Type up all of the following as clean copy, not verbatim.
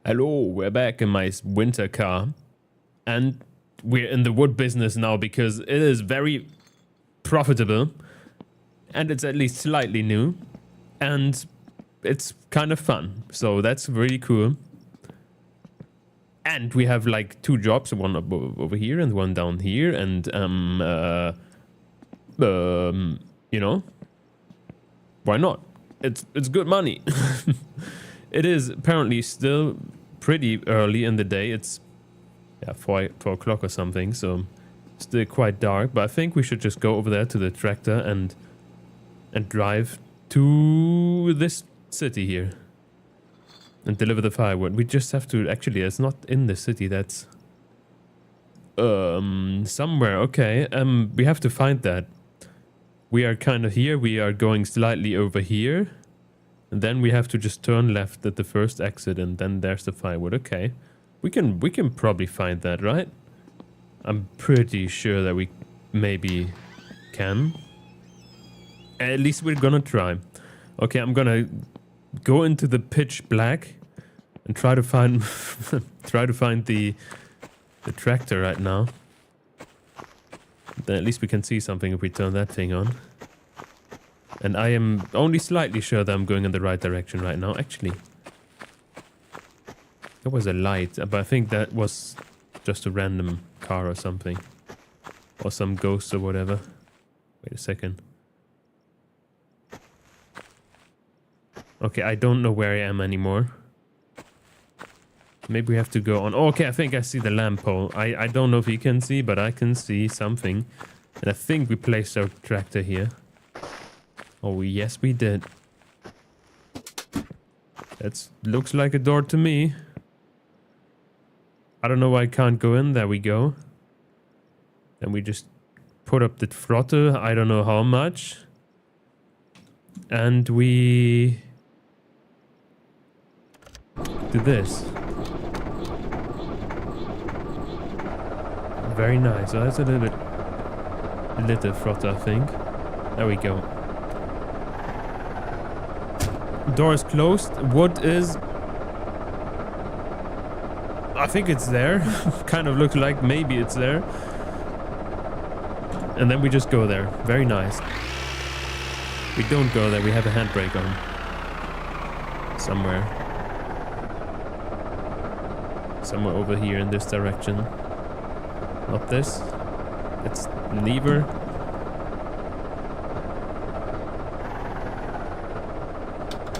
Hello, we're back in my winter car. And we're in the wood business now because it is very profitable. And it's at least slightly new. And it's kind of fun. So that's really cool. And we have like 2 jobs, one over here and one down here. And, you know, why not? It's good money. It is apparently still pretty early in the day. It's 4 o'clock or something, so still quite dark. But I think we should just go over there to the tractor and drive to this city here and deliver the firewood. We just have to, actually, it's not in the city. That's somewhere. Okay. We have to find that. We are kind of here. We are going slightly over here. And then we have to just turn left at the first exit, and then there's the firewood. Okay. We can probably find that, right? I'm pretty sure that we maybe can. At least we're gonna try. Okay, I'm gonna go into the pitch black and try to find the tractor right now. Then at least we can see something if we turn that thing on. And I am only slightly sure that I'm going in the right direction right now. Actually, there was a light, but I think that was just a random car or something. Or some ghost or whatever. Wait a second. Okay, I don't know where I am anymore. Maybe we have to go on. Oh, okay, I think I see the lamp pole. I don't know if you can see, but I can see something. And I think we placed our tractor here. Oh, yes, we did. That looks like a door to me. I don't know why I can't go in. There we go. Then we just put up the throttle. I don't know how much. And we do this. Very nice. So that's a little throttle, I think. There we go. Door is closed. Wood is... I think it's there. Kind of looks like maybe it's there. And then we just go there. Very nice. We don't go there. We have a handbrake on. Somewhere. Somewhere over here in this direction. Not this. It's lever.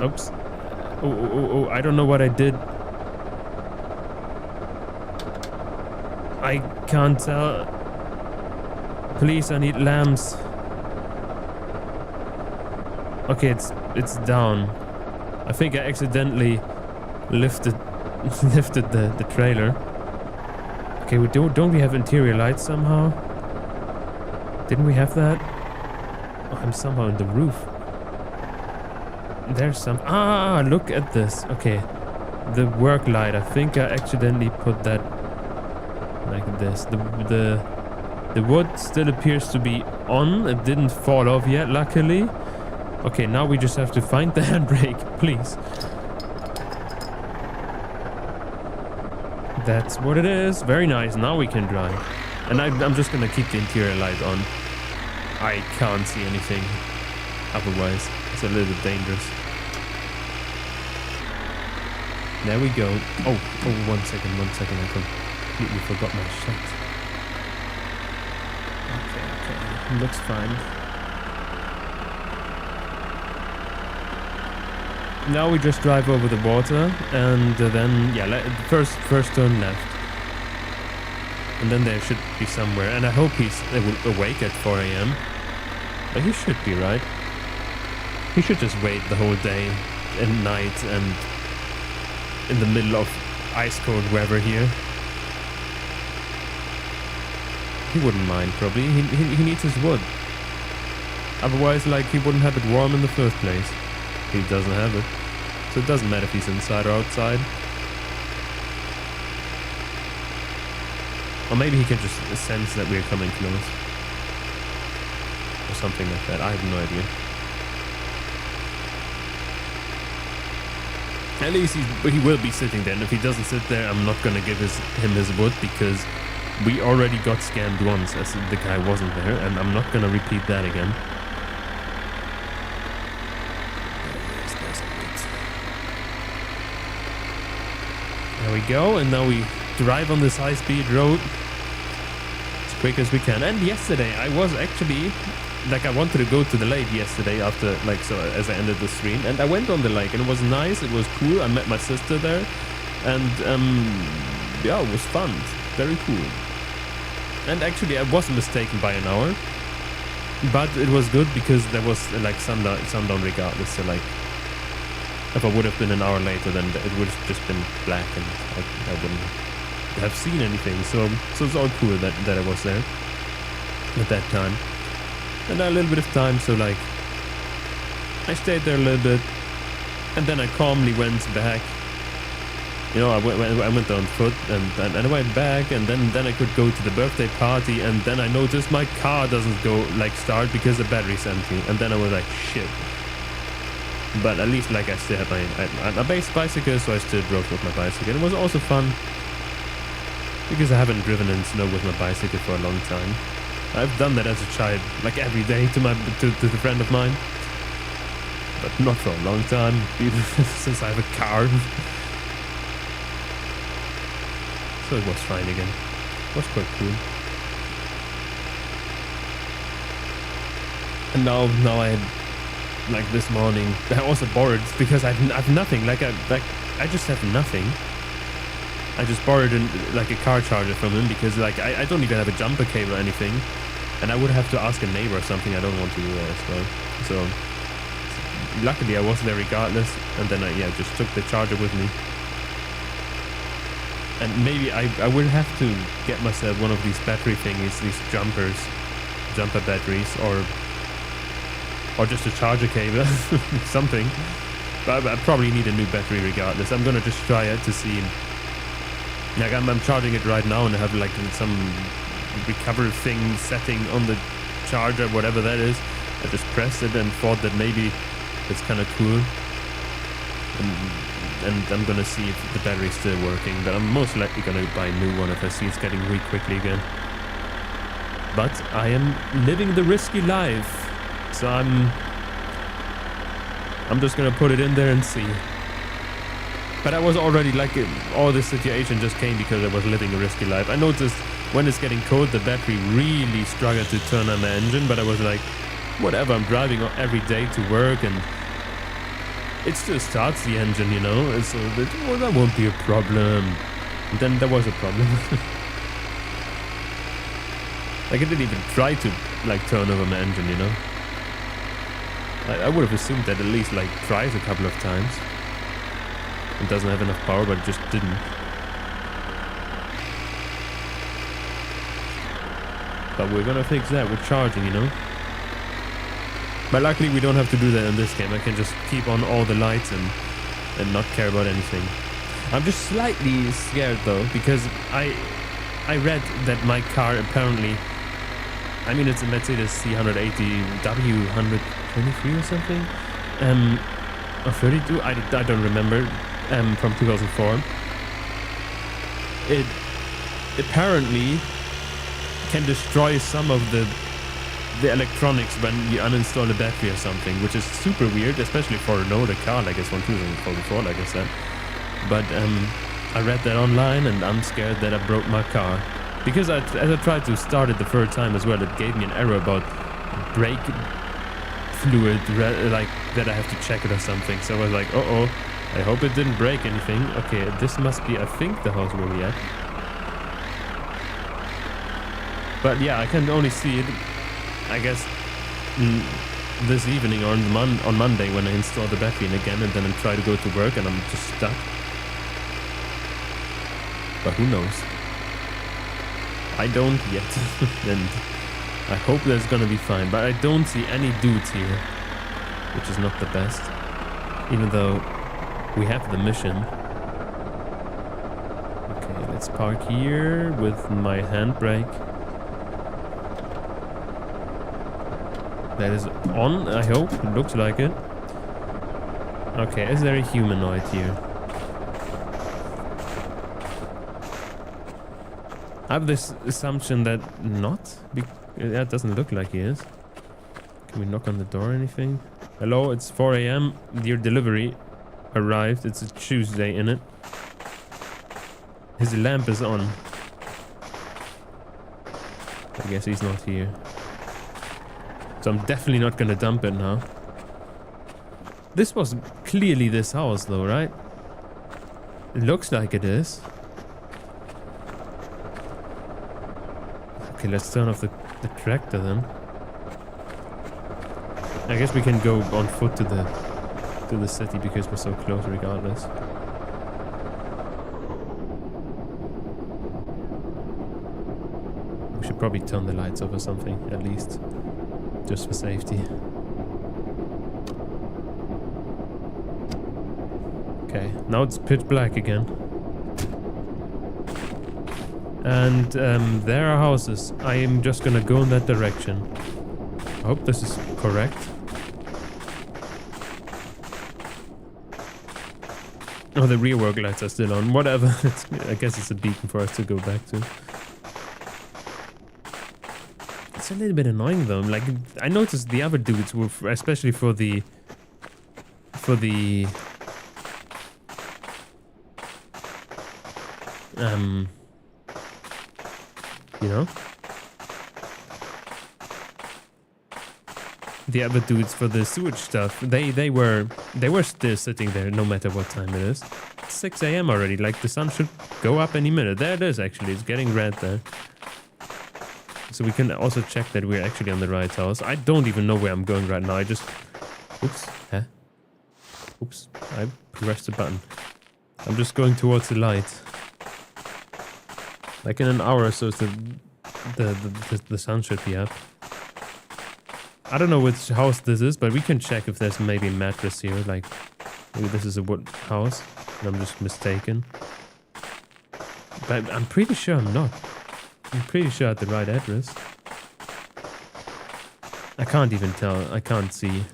Oops. Oh, I don't know what I did. I can't tell. Please, I need lamps. Okay, it's down. I think I accidentally lifted the trailer. Okay, don't we have interior lights somehow? Didn't we have that? Oh, I'm somehow in the roof. There's some... Ah, look at this. Okay. The work light. I think I accidentally put that like this. The wood still appears to be on. It didn't fall off yet, luckily. Okay, now we just have to find the handbrake, please. That's what it is. Very nice. Now we can drive. And I'm just gonna keep the interior light on. I can't see anything otherwise. It's a little bit dangerous. There we go. Oh, 1 second. I completely forgot my shot. Okay. Looks fine. Now we just drive over the water and then, yeah, first turn left. And then there should be somewhere. And I hope he's awake at 4 a.m. But he should be, right? He should just wait the whole day and night and in the middle of ice cold weather here. He wouldn't mind, probably. He needs his wood. Otherwise, like, he wouldn't have it warm in the first place. He doesn't have it. So it doesn't matter if he's inside or outside. Or maybe he can just sense that we're coming close. Or something like that. I have no idea. At least he will be sitting there, and if he doesn't sit there, I'm not gonna give him his wood, because we already got scammed once as the guy wasn't there, and I'm not gonna repeat that again. There we go, and now we drive on this high-speed road as quick as we can. And yesterday I was actually, like, I wanted to go to the lake yesterday after, like, so as I ended the stream, and I went on the lake, and it was nice, it was cool. I met my sister there, and yeah, it was fun, very cool. And actually I wasn't mistaken by an hour, but it was good because there was like sundown regardless, so like if I would have been an hour later, then it would have just been black, and I wouldn't have seen anything. So it's all cool that I was there at that time. And a little bit of time, so like I stayed there a little bit, and then I calmly went back. You know, I went on foot, and I went back, and then I could go to the birthday party, and then I noticed my car doesn't go, like, start because the battery's empty, and then I was like, shit. But at least, like, I still had my bicycle, so I still drove with my bicycle. It was also fun because I haven't driven in snow with my bicycle for a long time. I've done that as a child, like every day to the friend of mine, but not for a long time, even since I have a car. So it was fine again. It was quite cool. And now I had, like, this morning, I also borrowed, because I've nothing. Like I just have nothing. I just borrowed like a car charger from him, because like I don't even have a jumper cable or anything, and I would have to ask a neighbor or something. I don't want to do that as well. So luckily I was there regardless, and then I just took the charger with me. And maybe I will have to get myself one of these battery thingies, these jumper batteries, or just a charger cable, something. But I probably need a new battery regardless. I'm gonna just try it to see. Like I'm charging it right now, and I have like some recovery thing setting on the charger, whatever that is. I just pressed it and thought that maybe it's kind of cool. And I'm gonna see if the battery's still working, but I'm most likely gonna buy a new one if I see it's getting weak quickly again. But I am living the risky life, so I'm just gonna put it in there and see. But I was already like, all this situation just came because I was living a risky life. I noticed when it's getting cold, the battery really struggled to turn on the engine, but I was like, whatever, I'm driving every day to work, and it still starts the engine, you know, so that won't be a problem. And then there was a problem. Like I didn't even try to like turn over my engine, you know. I would have assumed that at least like tries a couple of times. It doesn't have enough power, but it just didn't. But we're gonna fix that with charging, you know. But luckily we don't have to do that in this game. I can just keep on all the lights and not care about anything. I'm just slightly scared though, because I read that my car apparently, I mean it's a Mercedes C180 W123 or something, or 32, I don't remember, from 2004. It apparently can destroy some of the electronics when you uninstall the battery or something, which is super weird, especially for an older car like this one, 2004, like I said. But I read that online, and I'm scared that I broke my car, because as I tried to start it the third time as well, it gave me an error about brake fluid, like that I have to check it or something. So I was like, uh-oh, I hope it didn't break anything. Okay, this must be, I think, the house where we at. But yeah, I can only see it, I guess, this evening or on Monday when I install the battery in again, and then I try to go to work and I'm just stuck. But who knows? I don't yet. And I hope that's gonna be fine. But I don't see any dudes here, which is not the best. Even though we have the mission. Okay, let's park here with my handbrake. That is on, I hope. It looks like it. Okay, is there a humanoid here? I have this assumption that not. Yeah, it doesn't look like he is. Can we knock on the door or anything? Hello, it's 4 a.m. Your delivery arrived. It's a Tuesday, innit? His lamp is on. I guess he's not here. So I'm definitely not gonna dump it now. This was clearly this house though, right? It looks like it is. Okay, let's turn off the tractor then. I guess we can go on foot to the city because we're so close regardless. We should probably turn the lights off or something, at least. Just for safety. Okay, now it's pitch black again. And there are houses. I am just gonna go in that direction. I hope this is correct. Oh, the rear work lights are still on. Whatever. I guess it's a beacon for us to go back to. It's a little bit annoying though. Like, I noticed the other dudes were, especially for the you know, the other dudes for the sewage stuff, they were still sitting there no matter what time it is. It's 6 a.m. already. Like, the sun should go up any minute. There it is. Actually, it's getting red there. So we can also check that we're actually on the right house. I don't even know where I'm going right now. I just... Oops. Huh? Oops. I pressed the button. I'm just going towards the light. Like in an hour or so, the sun should be up. I don't know which house this is, but we can check if there's maybe a mattress here. Like, maybe this is a wood house, and I'm just mistaken. But I'm pretty sure I'm not. I'm pretty sure I had the right address. I can't even tell. I can't see.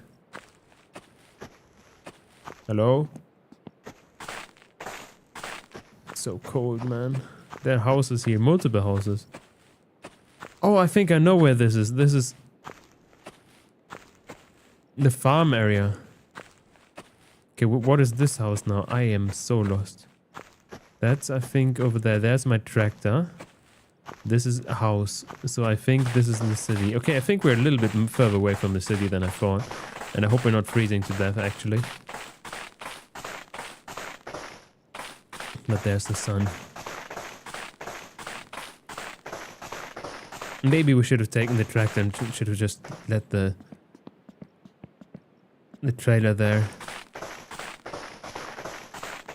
Hello? It's so cold, man. There are houses here. Multiple houses. Oh, I think I know where this is. This is the farm area. Okay, what is this house now? I am so lost. That's, I think, over there. There's my tractor. This is a house. So I think this is in the city. Okay, I think we're a little bit further away from the city than I thought. And I hope we're not freezing to death, actually. But there's the sun. Maybe we should have taken the tractor and should have just let the trailer there.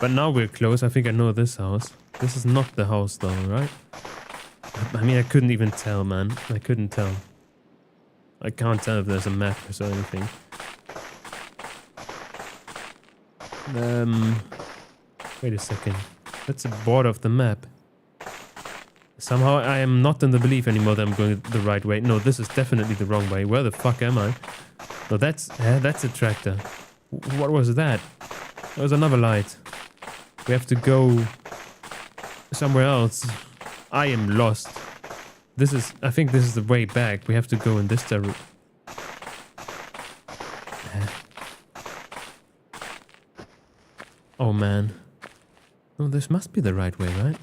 But now we're close. I think I know this house. This is not the house though, right? I mean, I couldn't even tell, man. I couldn't tell. I can't tell if there's a mattress or anything. Wait a second. That's a border of the map. Somehow I am not in the belief anymore that I'm going the right way. No, this is definitely the wrong way. Where the fuck am I? No, that's a tractor. What was that? There was another light. We have to go somewhere else. I am lost. I think this is the way back. We have to go in this direction. Oh man. Oh, this must be the right way, right?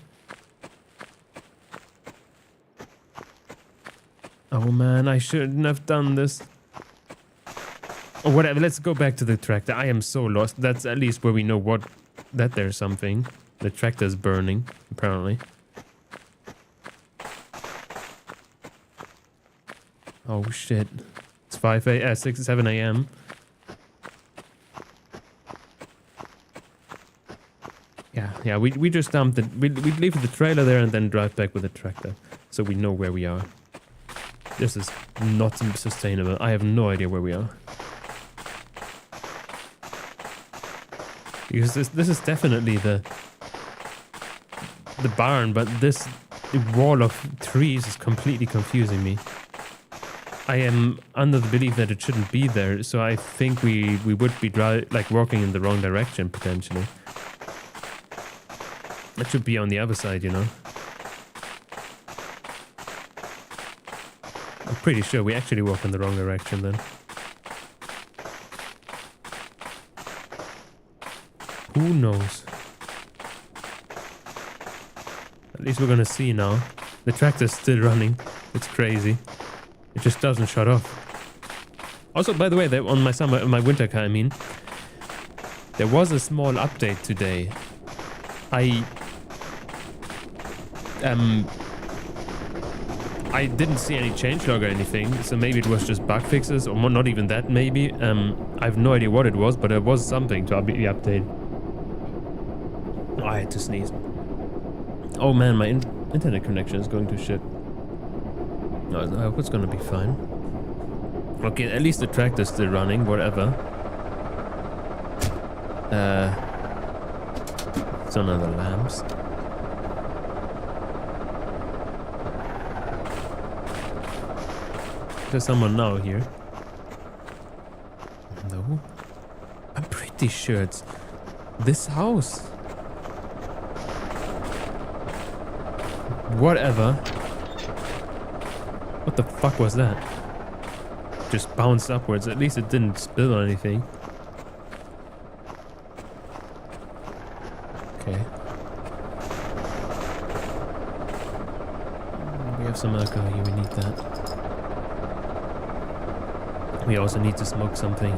Oh man, I shouldn't have done this. Or whatever, let's go back to the tractor. I am so lost. That's at least where we know that there's something. The tractor's burning, apparently. Oh shit. It's 7 a.m. Yeah, we just dumped it. We leave the trailer there and then drive back with the tractor. So we know where we are. This is not sustainable. I have no idea where we are. Because this is definitely the barn, but this wall of trees is completely confusing me. I am under the belief that it shouldn't be there, so I think we would be walking in the wrong direction potentially. It should be on the other side, you know. pretty sure we actually walk in the wrong direction then. Who knows? At least we're gonna see now. The tractor's still running. It's crazy. It just doesn't shut off. Also, by the way, on my winter car, I mean, there was a small update today. I didn't see any changelog or anything, so maybe it was just bug fixes, or not even that, maybe. I have no idea what it was, but it was something to be updated. Oh, I had to sneeze. Oh man, my internet connection is going to shit. No, I hope it's gonna be fine. Okay, at least the tractor's still running, whatever. It's on other lamps. There's someone now here. No? I'm pretty sure it's this house. Whatever. What the fuck was that? Just bounced upwards. At least it didn't spill or anything. Okay. We have some alcohol here. We need that. We also need to smoke something.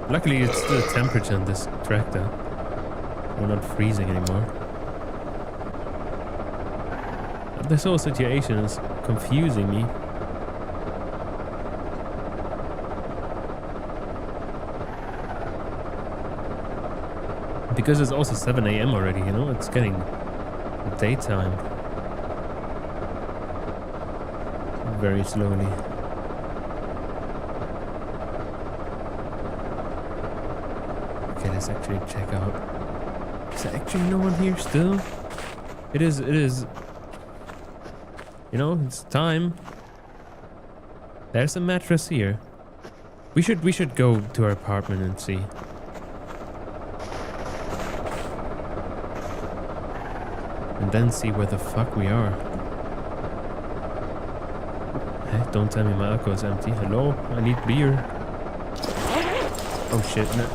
Luckily, it's still temperature in this tractor. We're not freezing anymore. But this whole situation is confusing me. Because it's also 7 AM already, you know? It's getting daytime. Very slowly. Okay, let's actually check out. Is there actually no one here still? It is. You know, it's time. There's a mattress here. We should go to our apartment and see. And then see where the fuck we are. Hey, don't tell me my alcohol is empty. Hello? I need beer. Oh shit, no,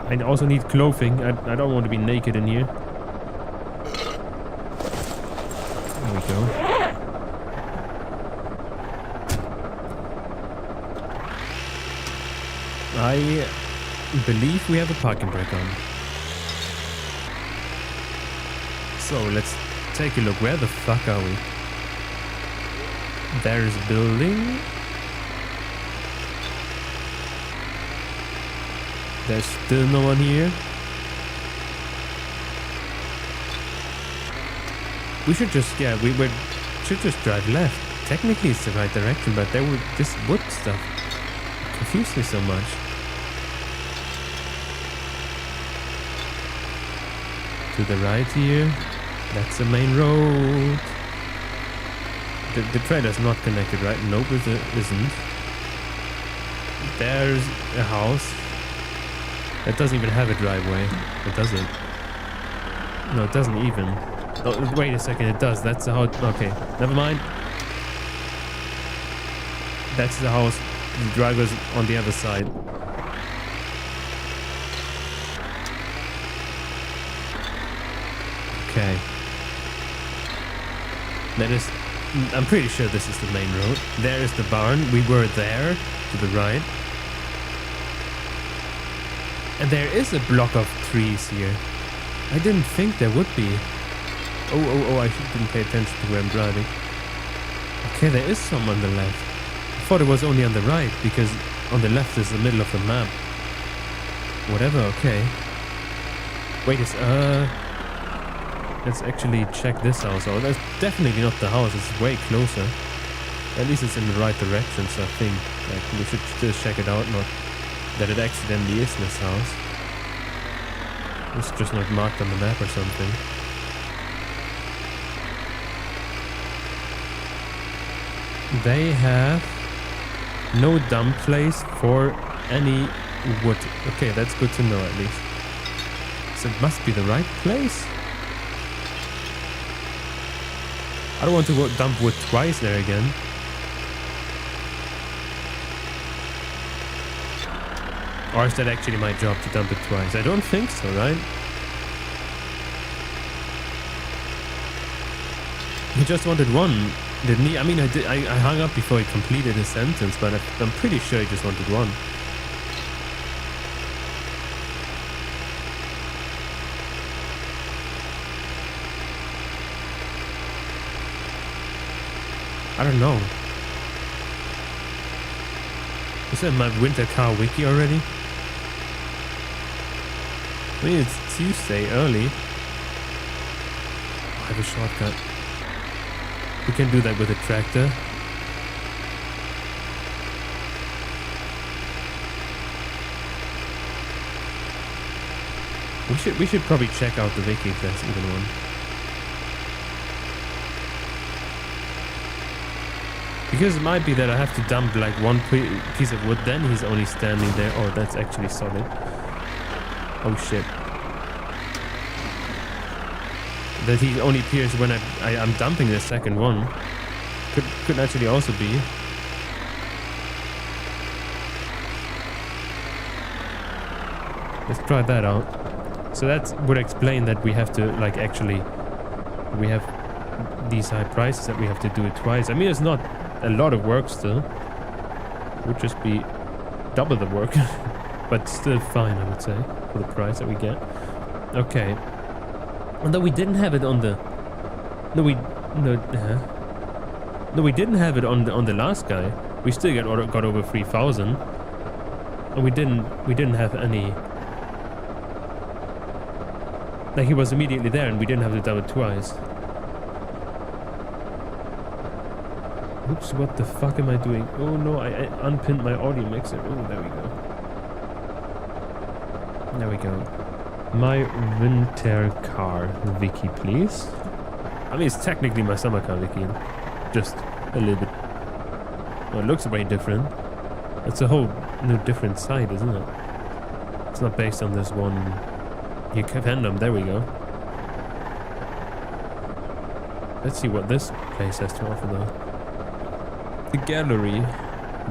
I also need clothing. I don't want to be naked in here. There we go. I believe we have a parking brake on. So let's take a look. Where the fuck are we? There's a building. There's still no one here. We should just, should just drive left. Technically it's the right direction, but there were this wood stuff. It confused me so much. To the right here. That's the main road. The trailer's not connected, right? Nope, it isn't. There's a house. That doesn't even have a driveway. It doesn't. No, it doesn't even. Oh, wait a second, it does. That's the house. Okay, never mind. That's the house. The driveway's on the other side. Okay. I'm pretty sure this is the main road. There is the barn. We were there to the right. And there is a block of trees here. I didn't think there would be. Oh, I didn't pay attention to where I'm driving. Okay, there is some on the left. I thought it was only on the right, because on the left is the middle of the map. Whatever, okay. Wait, let's actually check this house out. That's definitely not the house, it's way closer. At least it's in the right direction, so I think we should still check it out, not that it accidentally is this house. It's just not marked on the map or something. They have no dump place for any wood. Okay, that's good to know at least. So it must be the right place? I don't want to dump wood twice there again. Or is that actually my job to dump it twice? I don't think so, right? He just wanted one, didn't he? I mean, I hung up before he completed his sentence, but I'm pretty sure he just wanted one. I don't know. Is that my winter car wiki already? I mean, it's Tuesday early. I have a shortcut. We can do that with a tractor. We should probably check out the wiki if there's even one. Because it might be that I have to dump like one piece of wood, then he's only standing there. Oh, that's actually solid. Oh shit. That he only appears when I'm dumping the second one. Could actually also be. Let's try that out. So that would explain that we have to like actually, we have these high prices that we have to do it twice. I mean, it's not a lot of work still. It would just be double the work. But still fine, I would say, for the price that we get. Okay. Although we didn't have it on the... No, we didn't have it on the last guy. We still got over 3,000. And we didn't have any... Like, he was immediately there and we didn't have to double it twice. Oops, what the fuck am I doing? Oh no, I unpinned my audio mixer. Oh, there we go. There we go. My winter car wiki, please. I mean, it's technically my summer car wiki. Just a little bit. Well, it looks way different. It's a whole new different site, isn't it? It's not based on this one. You fandom. There we go. Let's see what this place has to offer, though. The gallery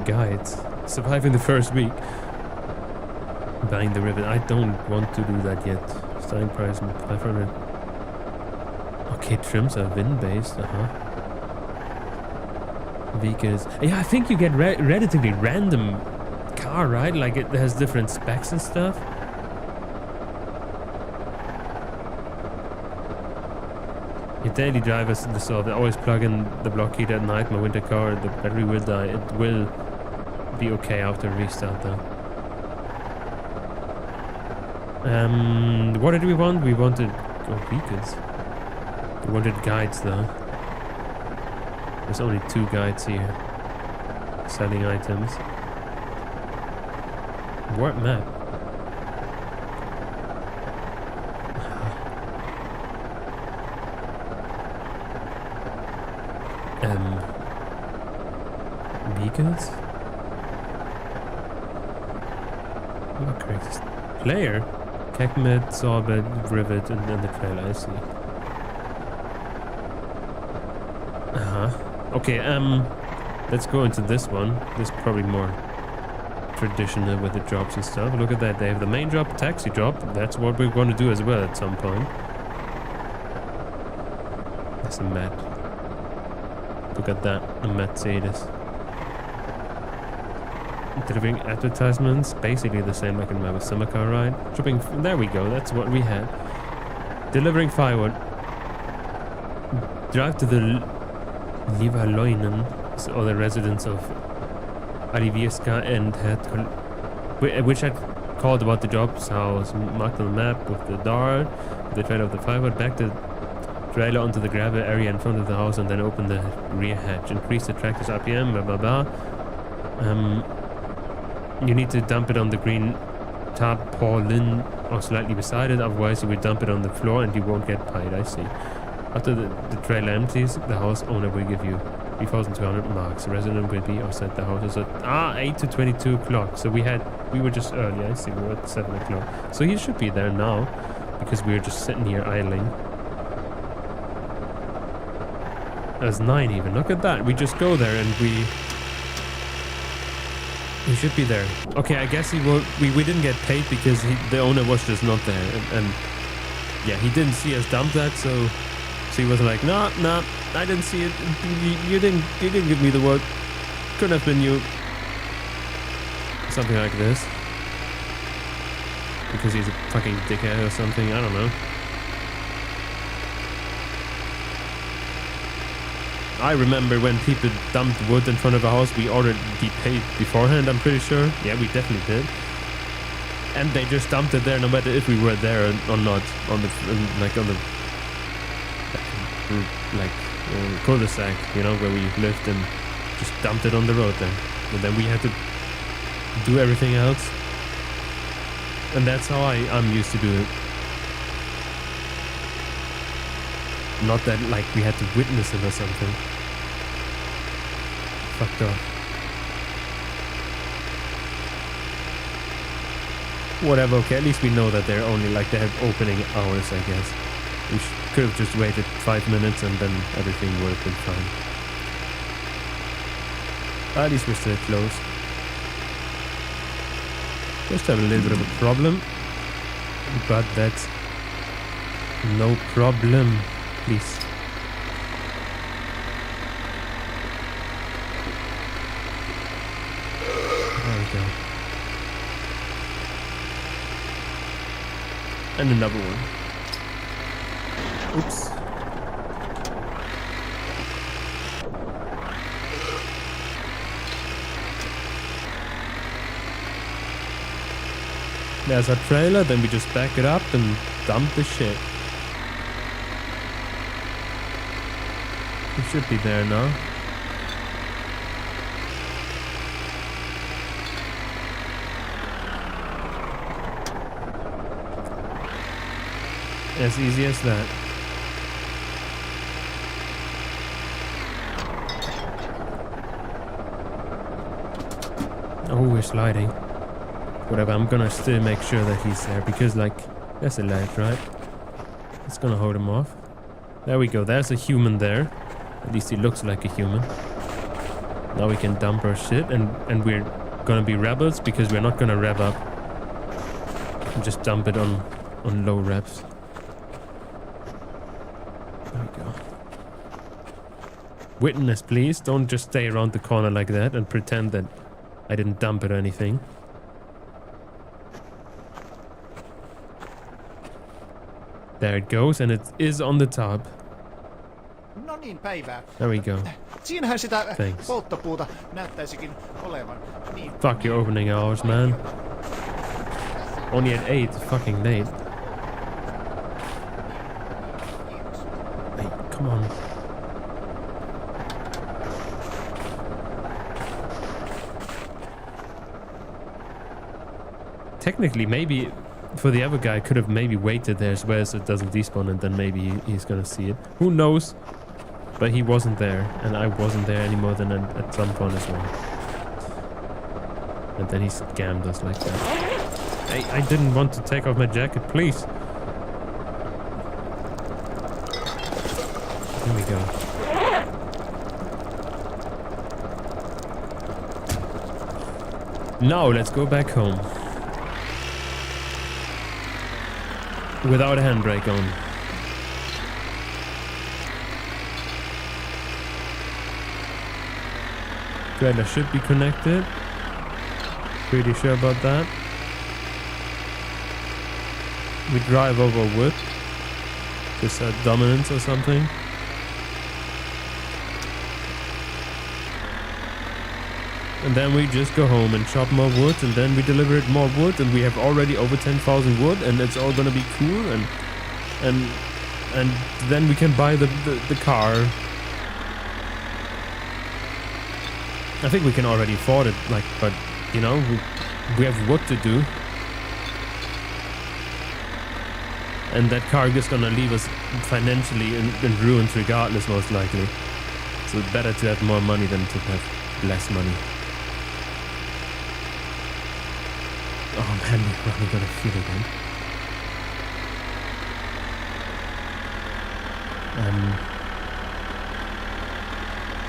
guides. Surviving the first week. Buying the ribbon. I don't want to do that yet. Starting price 500. Okay, trims are VIN-based. Vehicles. Yeah, I think you get relatively random car, right? Like it has different specs and stuff. Your daily drivers in the solve. I always plug in the block heater at night. My winter car, the battery will die. It will be okay after restart though. What did we want? We wanted vehicles. We wanted guides though. There's only 2 guides here. Selling items. What map? Vehicles? What correct? Player? Kekmet, Sorbet, Rivet, and then the trail, I see. Okay, let's go into this one. This is probably more traditional with the jobs and stuff. Look at that, they have the main job, taxi job. That's what we're going to do as well at some point. That's a mat. Look at that, a Mercedes. Delivering advertisements, basically the same like in my summer car ride. Shopping, there we go, that's what we had. Delivering firewood. Drive to the Liverloinen, or the residence of Alivieska, and which had called about the job's house, marked on the map with the dart, the trail of the firewood, back the trailer onto the gravel area in front of the house, and then open the rear hatch. Increase the tractor's RPM, blah blah blah. You need to dump it on the green tarpaulin or slightly beside it, otherwise you will dump it on the floor and you won't get paid, I see. After the trailer empties, the house owner will give you 3,200 marks. The resident will be offset the house at 8 to 22 o'clock. So we were just early, I see, we were at 7 o'clock. So he should be there now, because we were just sitting here idling. It was 9 even, look at that. We just go there and He should be there. Okay, I guess he will. We didn't get paid because the owner was just not there, and yeah, he didn't see us dump that, so he was like, no, I didn't see it. You didn't give me the work. Couldn't have been you. Something like this. Because he's a fucking dickhead or something. I don't know. I remember when people dumped wood in front of a house, we already paid beforehand, I'm pretty sure. Yeah, we definitely did. And they just dumped it there no matter if we were there or not. On the cul-de-sac, you know, where we lived, and just dumped it on the road there. And then we had to do everything else. And that's how I'm used to do it. Not that like we had to witness it or something. Fucked up. Whatever, okay, at least we know that they're only like they have opening hours, I guess. We could have just waited 5 minutes and then everything would have been fine. At least we're still close. Just have a little bit of a problem. But that's no problem. Please. There we go. And another one. Oops. There's our trailer, then we just back it up and dump the shit. It should be there now. As easy as that. Oh, we're sliding. Whatever, I'm gonna still make sure that he's there because, like, there's a ledge, right? It's gonna hold him off. There we go, there's a human there. At least he looks like a human. Now we can dump our shit, and we're gonna be rebels because we're not gonna rev up. And just dump it on low revs. There we go. Witness, please. Don't just stay around the corner like that and pretend that I didn't dump it or anything. There it goes, and it is on the top. No niin, päivää. There we go. Siinähän sitä Thanks. polttopuuta näyttäisikin olevan. Niin. Fuck your opening hours, man. Only at 8, fucking late. Hey, come on. Technically, maybe for the other guy, could have maybe waited there as well so it doesn't despawn, and then maybe he's gonna see it. Who knows? But he wasn't there, and I wasn't there any more than at some point as well. And then he scammed us like that. I didn't want to take off my jacket, please. Here we go. Now let's go back home. Without a handbrake on. Trailer should be connected. Pretty sure about that. We drive over wood. Just a dominance or something. And then we just go home and chop more wood, and then we deliver it more wood, and we have already over 10,000 wood, and it's all gonna be cool, and then we can buy the car. I think we can already afford it, like, but you know, we have wood to do, and that car is gonna leave us financially in ruins regardless, most likely. So it's better to have more money than to have less money. Oh man, we're running out of fuel again.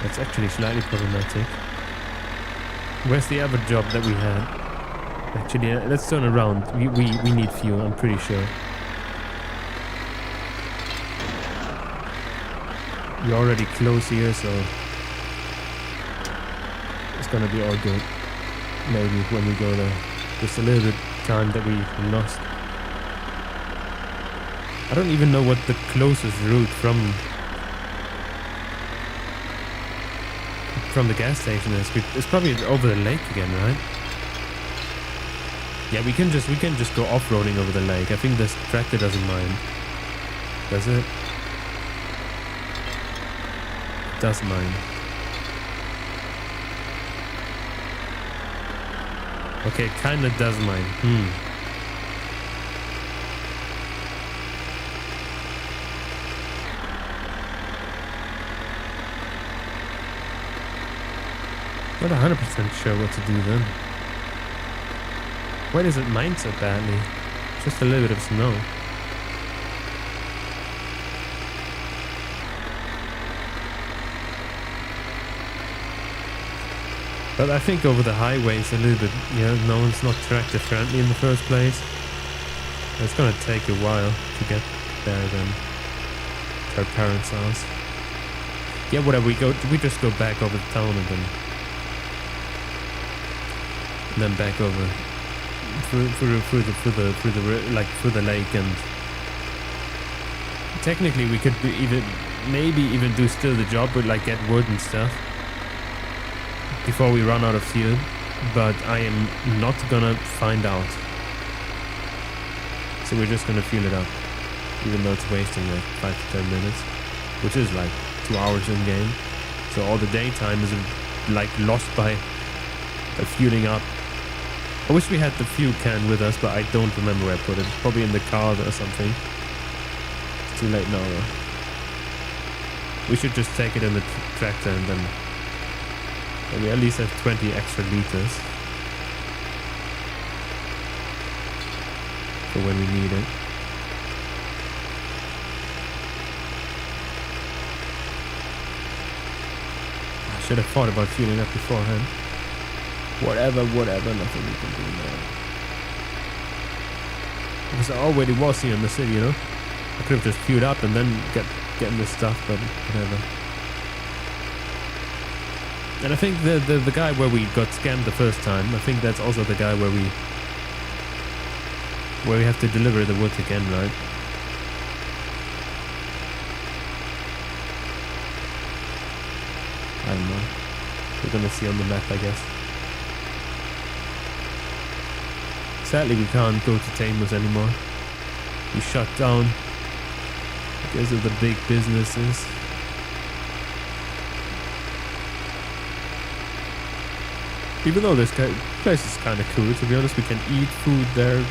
That's actually slightly problematic. Where's the other job that we had? Actually, let's turn around. We need fuel, I'm pretty sure. We're already close here, so it's gonna be all good. Maybe when we go there. Just a little bit time that we lost. I don't even know what the closest route from the gas station is. It's probably over the lake again, right? Yeah, we can just go off-roading over the lake. I think this tractor doesn't mind. Does it? It does mind. Okay, kinda does mind. Not 100% sure what to do then. Why does it mind so badly? Just a little bit of snow. But I think over the highways a little bit, yeah, no one's not tractor friendly in the first place. It's gonna take a while to get there then. To our parents' house. Yeah, whatever, we just go back over the town and then back over through the lake, and technically we could maybe even do still the job with like get wood and stuff before we run out of fuel, but I am not gonna find out. So we're just gonna fuel it up, even though it's wasting like 5 to 10 minutes, which is like 2 hours in game. So all the daytime is like lost by fueling up. I wish we had the fuel can with us, but I don't remember where I put it. It's probably in the car or something. It's too late now though. We should just take it in the tractor and then we at least have 20 extra liters for when we need it. I should have thought about fueling up beforehand. Whatever, nothing we can do now. Because I already was here in the city, you know? I could have just queued up and then getting this stuff, but whatever. And I think the guy where we got scammed the first time, I think that's also the guy where we have to deliver the wood again, right? I don't know. We're gonna see on the map, I guess. Sadly, we can't go to Tamus anymore. We shut down because of the big businesses. Even though this place is kind of cool, to be honest, we can eat food there.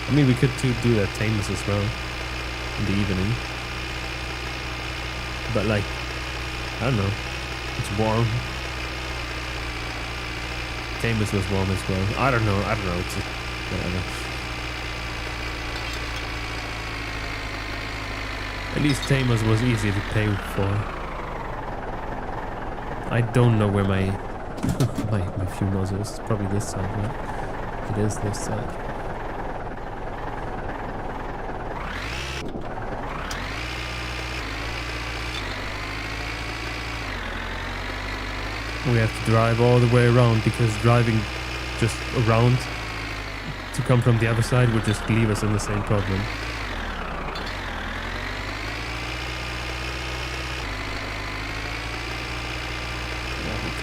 I mean, we could do that Tamus as well in the evening. But like, I don't know. It's warm. Tamus was warm as well. I don't know. It's just whatever. At least Tamus was easy to pay for. I don't know where my my fuel nozzle is. It's probably this side, right? It is this side. We have to drive all the way around because driving just around to come from the other side would just leave us in the same problem. There we go.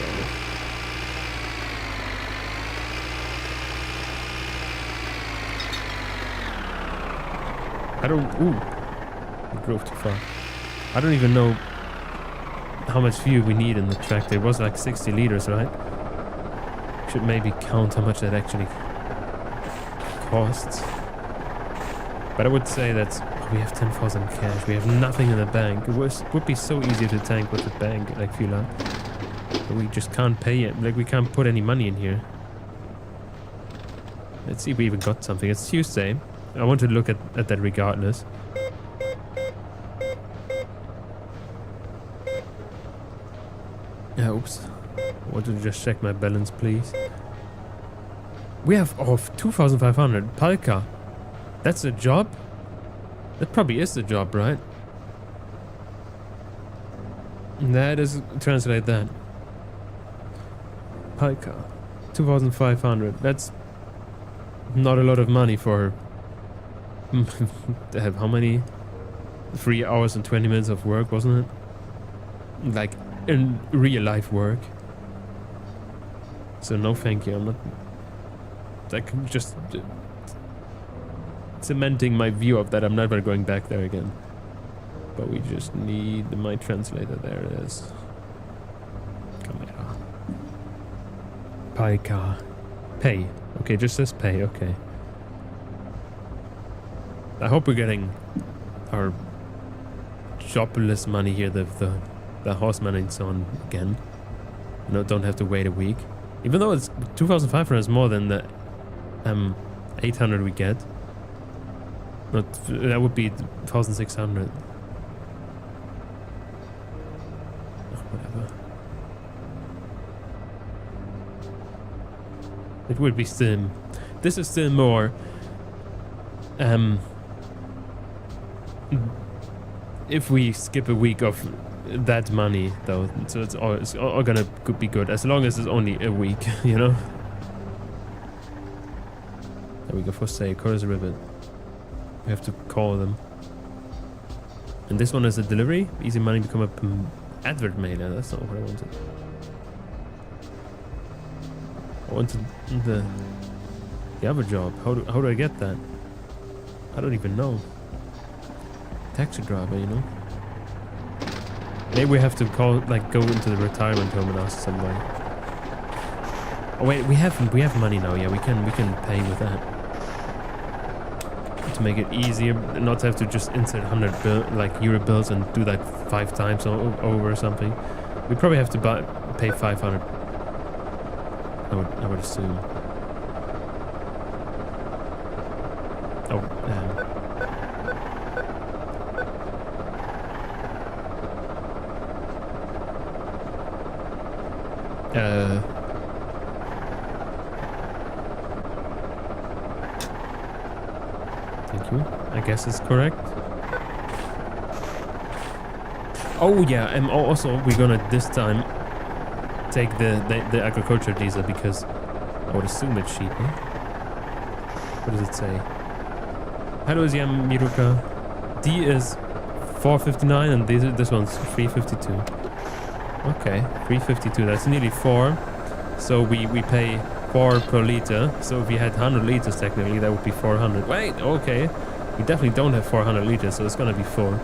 Ooh, we drove too far. I don't even know how much fuel we need in the tractor. It was like 60 liters, right? Should maybe count how much that actually costs. But I would say that we have 10,000 cash. We have nothing in the bank. It would be so easy to tank with the bank, like fuel up. But we just can't pay it. Like, we can't put any money in here. Let's see if we even got something. It's Tuesday. I want to look at that regardless. Oops. I want to just check my balance, please. We have 2,500 Palka. That's a job? That probably is the job, right? That is, translate that. Palka. 2,500. That's not a lot of money for to have how many? 3 hours and 20 minutes of work, wasn't it? Like in real life work. So no thank you. I'm not like just cementing my view of that. I'm never going back there again. But we just need my translator. There it is. Camera. Paika. Pay. Okay, just says pay. Okay. I hope we're getting our jobless money here. The horseman and so on again. You know, don't have to wait a week. Even though it's 2,500 is more than the 800 we get. Not that would be 1,600. Whatever. It would be still. This is still more. If we skip a week of that money, though, so it's all gonna be good as long as it's only a week, you know. There we go for say Curse Ribbon. We have to call them. And this one is a delivery. Easy money become a advert mailer. That's not what I wanted. I wanted the other job. How do I get that? I don't even know. Taxi driver, you know. Maybe we have to call, like, go into the retirement home and ask somebody. Oh wait, we have money now. Yeah, we can pay with that. To make it easier, not to have to just insert 100 euro bills and do that 5 times over or something. We probably have to pay 500. I would assume. Oh, thank you. I guess it's correct. Oh yeah, and also we're gonna this time take the agriculture diesel because I would assume it's cheaper. What does it say? Hello, Yam Miruka. D is 459 and this one's 352. Okay, 352. That's nearly 4. So we pay 4 per liter. So if we had 100 liters technically, that would be 400. Wait, okay. We definitely don't have 400 liters, so it's gonna be 4.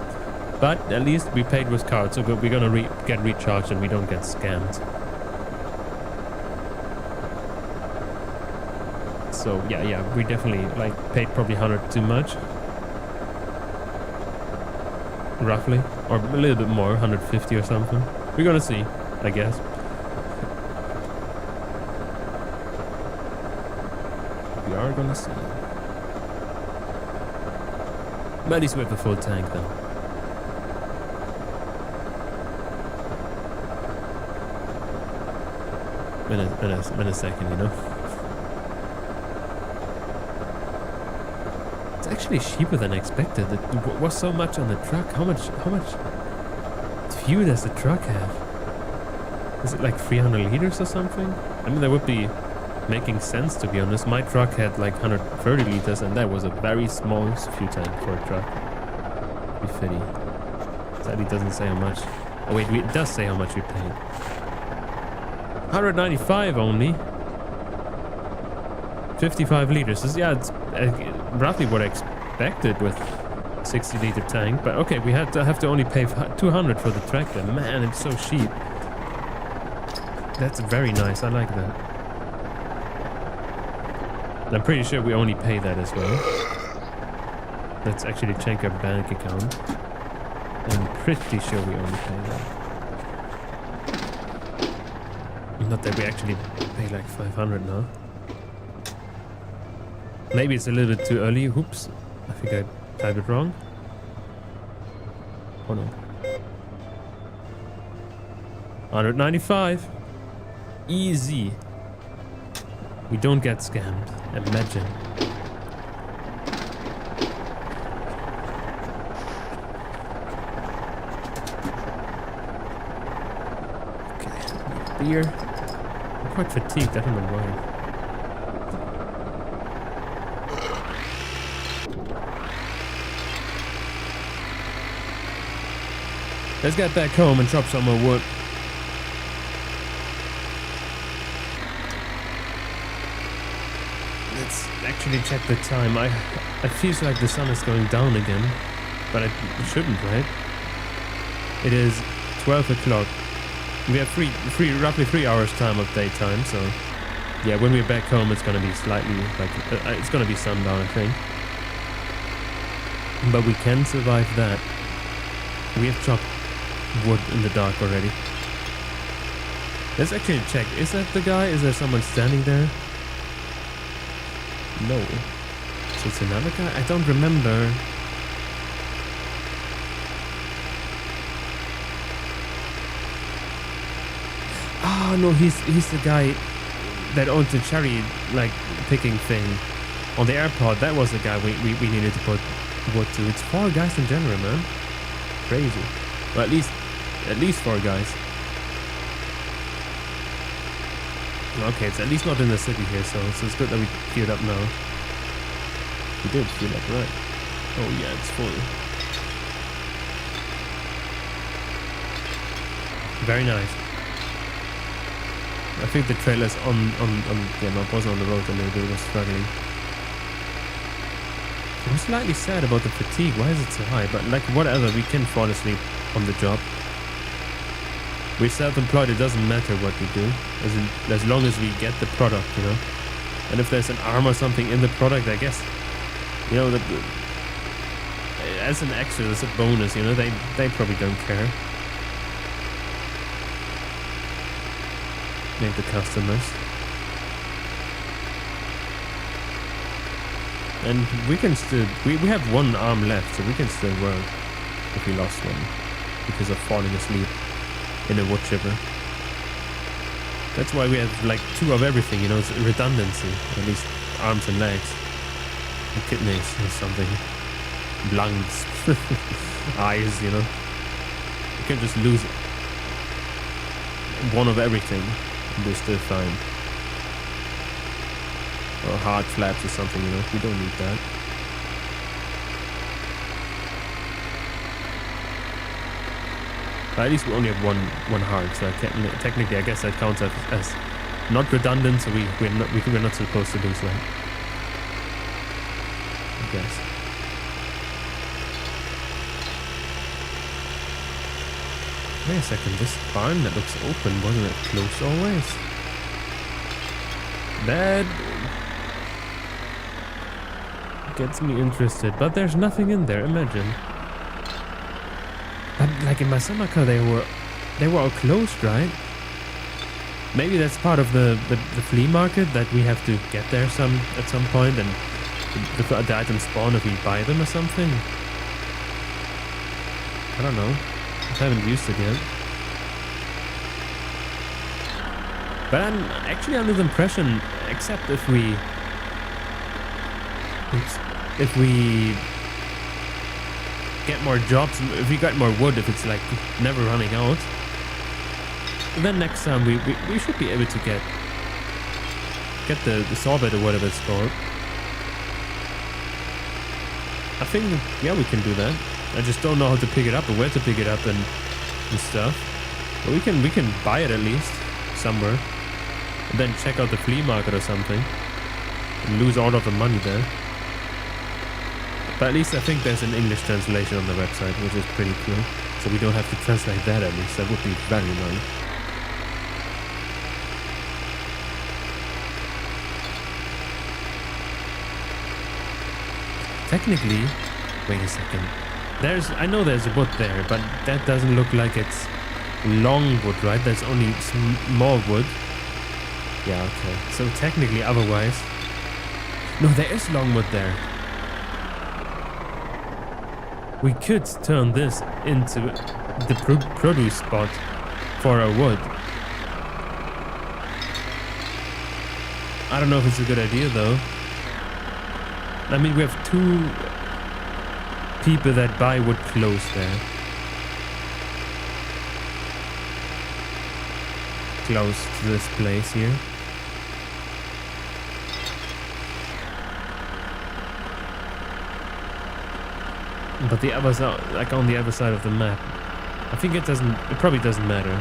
But at least we paid with card, so we're gonna get recharged and we don't get scammed. So yeah, we definitely paid probably 100 too much. Roughly. Or a little bit more, 150 or something. We're gonna see, I guess. We are gonna see. But at least we have a full tank then. In a second, you know. It's actually cheaper than expected. It was so much on the truck. How much fuel does the truck have? Is it like 300 liters or something? I mean, that would be making sense, to be honest. My truck had like 130 liters and that was a very small fuel tank for a truck. Be fitty. Sadly, doesn't say how much. Oh wait, it does say how much we paid. 195 only. 55 liters. Yeah, it's roughly what I expected with 60 liter tank. But okay, we have to only pay 200 for the tractor. Man, it's so cheap. That's very nice. I like that. And I'm pretty sure we only pay that as well. Let's actually check our bank account. I'm pretty sure we only pay that. Not that we actually pay like 500 now. Maybe it's a little bit too early. Oops. I think I typed it wrong. Oh no. 195. Easy. We don't get scammed. Imagine. Okay, beer. I'm quite fatigued, I don't know why. Let's get back home and chop some more wood. Let's actually check the time. It feels like the sun is going down again, but it shouldn't, right? It is 12 o'clock. We have roughly 3 hours time of daytime, so yeah, when we're back home, it's gonna be slightly like it's gonna be sundown, I think. But we can survive that. We have chopped wood in the dark already. Let's actually check. Is that the guy? Is there someone standing there? No. So it's another guy? I don't remember. Oh no, he's the guy that owns the cherry like picking thing on the airport. That was the guy we needed to put wood to. It's 4 guys in general, man. Crazy. Well, at least 4 guys. Okay, it's at least not in the city here, so it's good that we queued up now. We did queue up, right? Oh yeah, it's full. Very nice. I think the trailer's on yeah, no, it wasn't on the road a little bit, it was struggling. I'm slightly sad about the fatigue. Why is it so high? But like whatever, we can fall asleep on the job. We're self-employed, it doesn't matter what we do, as long as we get the product, you know. And if there's an arm or something in the product, I guess, you know, that as an extra, as a bonus, you know, they probably don't care. Maybe the customers. And we can still, we have 1 arm left, so we can still work if we lost one because of falling asleep in a wood chipper. That's why we have like 2 of everything, you know, it's redundancy. At least arms and legs, and kidneys or something, lungs, eyes, you know. You can just lose 1 of everything and they're still fine. Or hard flaps or something, you know. We don't need that. At least we only have one heart, so technically I guess that counts as not redundant, so we're not supposed to lose that. I guess. Wait a second, this barn that looks open, wasn't it closed always? That gets me interested, but there's nothing in there, imagine. But like in my summer car, they were all closed, right? Maybe that's part of the flea market, that we have to get there at some point, and the items spawn if we buy them or something. I don't know. I haven't used it yet. But I'm actually under the impression, except if we get more jobs, if we got more wood, if it's like never running out, then next time we should be able to get the saw bit or whatever it's called. I think, yeah, we can do that. I just don't know how to pick it up or where to pick it up and stuff. But we can buy it at least somewhere, and then check out the flea market or something and lose all of the money there. But at least I think there's an English translation on the website, which is pretty cool. So we don't have to translate that at least. That would be very nice. Technically, wait a second. I know there's a wood there, but that doesn't look like it's long wood, right? There's only small wood. Yeah, okay. So technically, otherwise, no, there is long wood there. We could turn this into the produce spot for our wood. I don't know if it's a good idea though. I mean, we have 2 people that buy wood close there. Close to this place here. But the other side, like on the other side of the map, I think it probably doesn't matter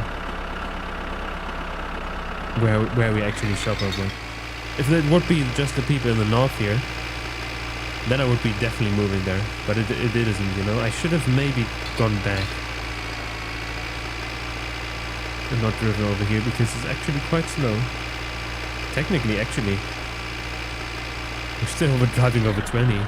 where we actually shop our wood. If it would be just the people in the north here, then I would be definitely moving there. But it isn't, you know. I should have maybe gone back and not driven over here because it's actually quite slow. Technically, actually, we're still driving over 20.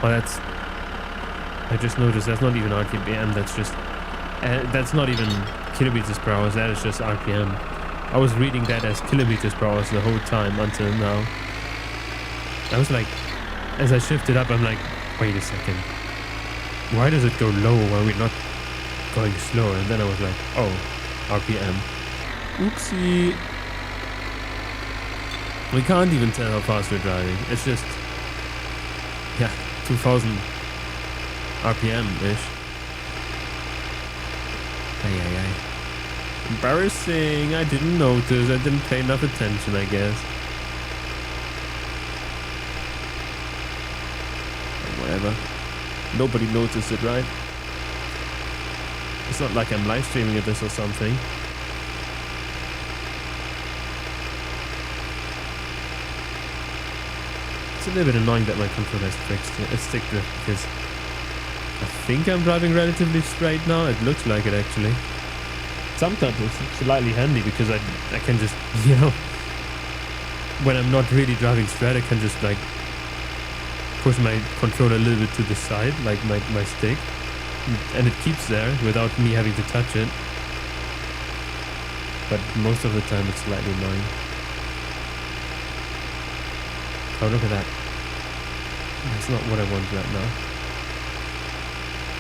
Oh, I just noticed that's not even RPM, that's not even kilometers per hour, that is just RPM. I was reading that as kilometers per hour the whole time until now. I was like, as I shifted up, I'm like, wait a second. Why does it go low when we're not going slower? And then I was like, oh, RPM. Oopsie. We can't even tell how fast we're driving. It's just, yeah, 2000 RPM-ish. Ay. Embarrassing. I didn't notice. I didn't pay enough attention, I guess. Whatever. Nobody noticed it, right? It's not like I'm live streaming this or something. It's a little bit annoying that my controller is fixed. It's stick drift because I think I'm driving relatively straight now. It looks like it actually. Sometimes it's slightly handy because I can just, you know, when I'm not really driving straight, I can just like push my controller a little bit to the side, like my stick, and it keeps there without me having to touch it. But most of the time it's slightly annoying. Oh, look at that. That's not what I want right now.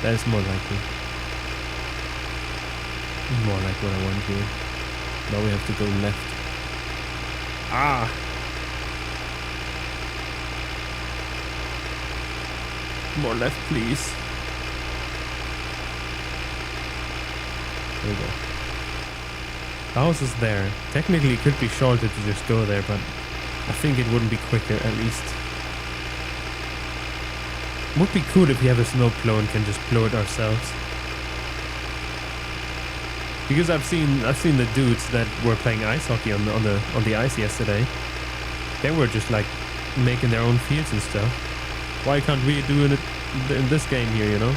That is more likely. More like what I want here. Now we have to go left. Ah! More left, please. There we go. The house is there. Technically, it could be shorter to just go there, but I think it wouldn't be quicker, at least. Would be cool if we have a snow plow and can just plow it ourselves. Because I've seen the dudes that were playing ice hockey on the ice yesterday. They were just like making their own fields and stuff. Why can't we do it in this game here, you know?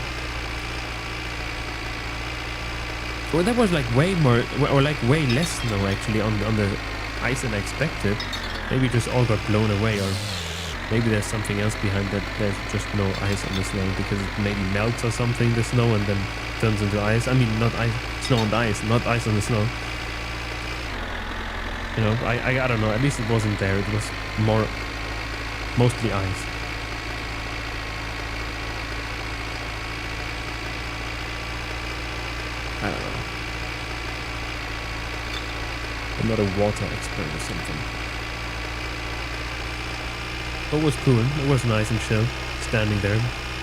Well, that was like way more, or like way less snow actually on the ice than I expected. Maybe it just all got blown away, or maybe there's something else behind that. There's just no ice on the snow because it maybe melts or something, the snow, and then turns into ice. I mean, not ice, snow on the ice, not ice on the snow. You know, I don't know. At least it wasn't there. It was mostly ice. I don't know. I'm not a water expert or something. But it was cool. It was nice and chill, standing there,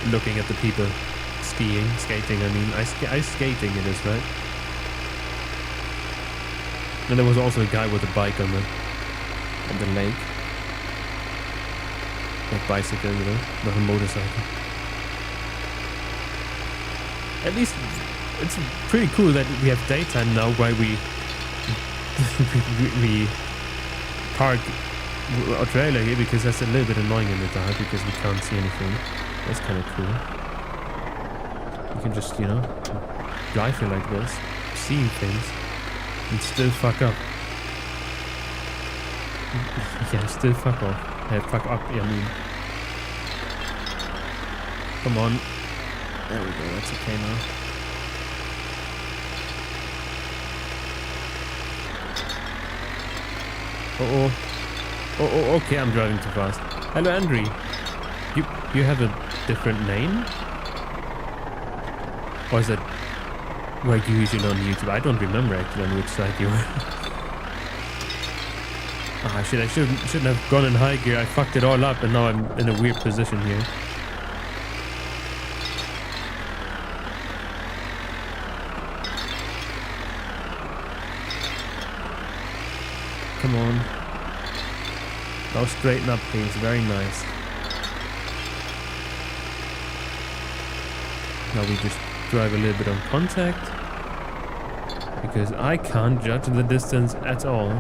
looking at the people skating. I mean, ice skating it is, right? And there was also a guy with a bike on the lake. Like bicycle, you know, not a motorcycle. At least it's pretty cool that we have daytime now, while we we park our trailer here, because that's a little bit annoying in the dark because we can't see anything. That's kind of cool. You can just, you know, drive here like this, seeing things, and still fuck up. Yeah, still fuck off. Fuck up, I mean. Come on. There we go, that's okay now. Oh, okay, I'm driving too fast. Hello, Andrew. You have a different name? Or is that where you usually on YouTube? I don't remember actually on which side you were. Ah, shit, I shouldn't have gone in high gear. I fucked it all up and now I'm in a weird position here. Come on. Now straighten up, please. Very nice. Now we just drive a little bit on contact. Because I can't judge the distance at all.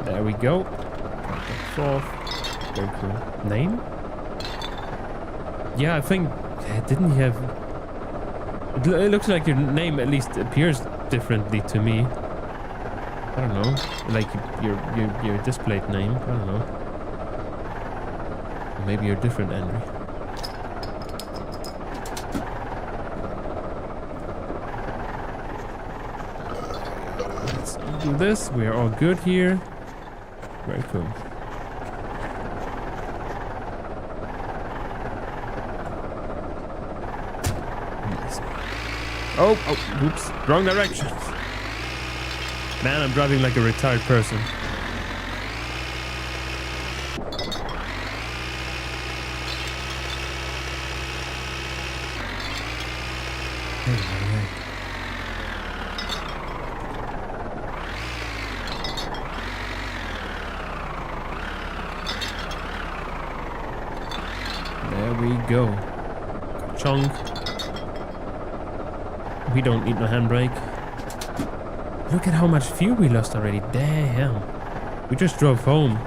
There we go. Contact off. Very cool. Name? Yeah, I think... Didn't you have... It looks like your name at least appears differently to me. I don't know, like your displayed name. I don't know. Or maybe you're different, Andrew. Let's do this. We are all good here. Very cool. Nice. Oh, oops, wrong direction. Man, I'm driving like a retired person. Hey. There we go. Chunk. We don't need no handbrake. Look at how much fuel we lost already. Damn. We just drove home.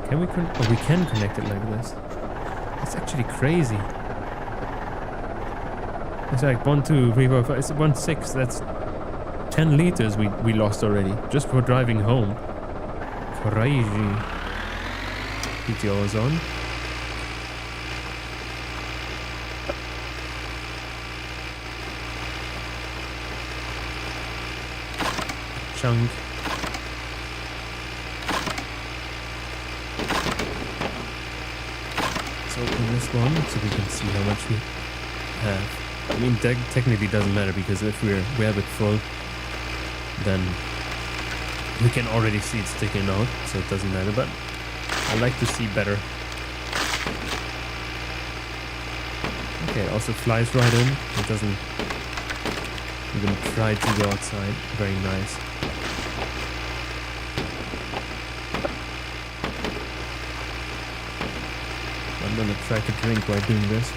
Can we we can connect it like this. It's actually crazy. It's like 1, 2, 3, 4, 5. It's 1, 6. That's 10 liters we lost already. Just for driving home. Crazy. PTO is on. Chunk. Let's open this one so we can see how much we have. I mean, technically it doesn't matter because if we have it full, then we can already see it sticking out, so it doesn't matter. But I like to see better. Okay, it also flies right in. It doesn't even try to go outside. Very nice. I'm gonna try to drink while doing this.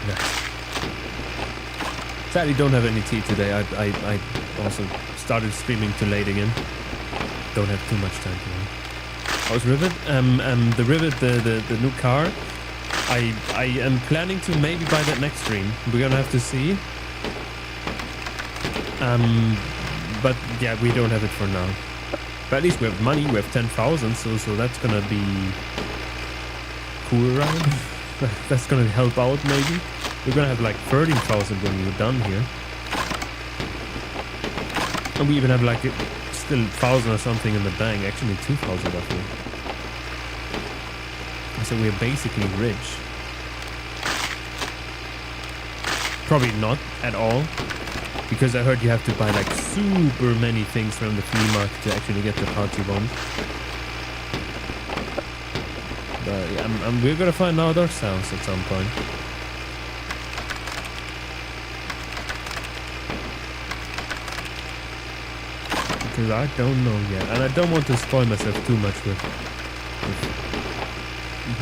Nice. Sadly, don't have any tea today. I also started streaming too late again. Don't have too much time today. How's Rivet? The Rivet, the new car. I am planning to maybe buy that next stream. We're gonna have to see. But yeah, we don't have it for now. But at least we have money. We have 10,000, so that's gonna be cool, right? That's gonna help out maybe. We're gonna have like 13,000 when we're done here, and we even have like still 1,000 or something in the bank. Actually, 2,000 roughly. So we're basically rich. Probably not at all. Because I heard you have to buy like super many things from the flea market to actually get the parts you want. But yeah, we're gonna find out ourselves at some point. Because I don't know yet. And I don't want to spoil myself too much with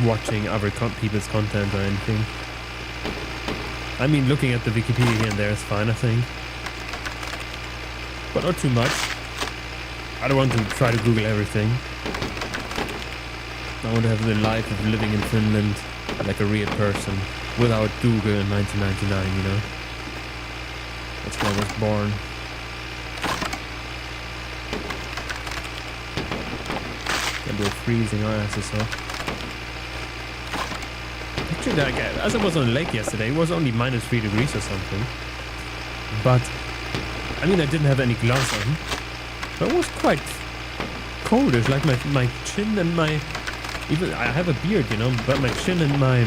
watching other people's content or anything. I mean, looking at the Wikipedia here and there is fine, I think. But not too much. I don't want to try to Google everything. I want to have the life of living in Finland like a real person without Google in 1999, you know? That's where I was born. And we're freezing our asses off. Actually, like, as I was on the lake yesterday, it was only -3 degrees or something. But I mean, I didn't have any gloves on, but it was cold. It's like my chin and my... Even I have a beard, you know, but my chin and my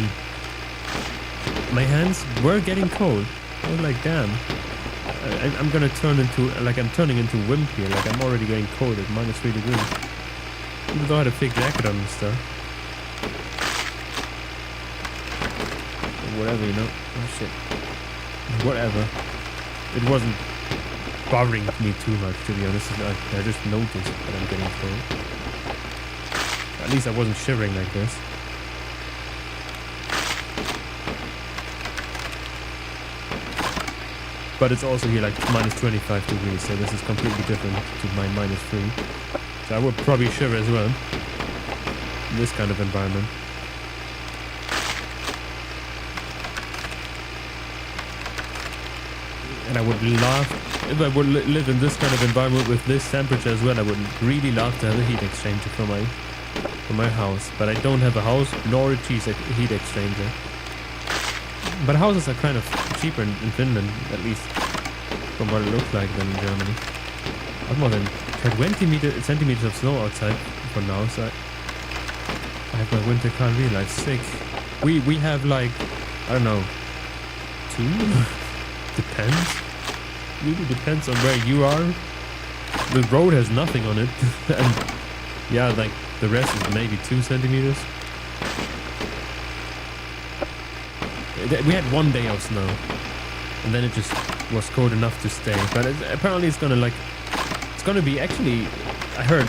hands were getting cold. I was like, damn. I'm gonna turn into... Like, I'm turning into wimp here. Like, I'm already getting cold at -3 degrees. Even though I had a fake jacket on and stuff. Whatever, you know. Oh, shit. Whatever. It wasn't bothering me too much, to be honest. I just noticed that I'm getting cold. At least I wasn't shivering like this. But it's also here like -25 degrees, so this is completely different to my -3. So I would probably shiver as well in this kind of environment. And I would love, if I would live in this kind of environment with this temperature as well, I would really love to have a heat exchanger for my house. But I don't have a house nor a heat exchanger. But houses are kind of cheaper in Finland, at least from what it looks like, than in Germany. I've more than 20 centimeters of snow outside for now, so I have my winter car in real life. Sick. We have like, I don't know, 2? Depends. Really depends on where you are. The road has nothing on it. And yeah, like the rest is maybe 2 centimeters. We had 1 day of snow. And then it just was cold enough to stay. But apparently it's gonna be actually, I heard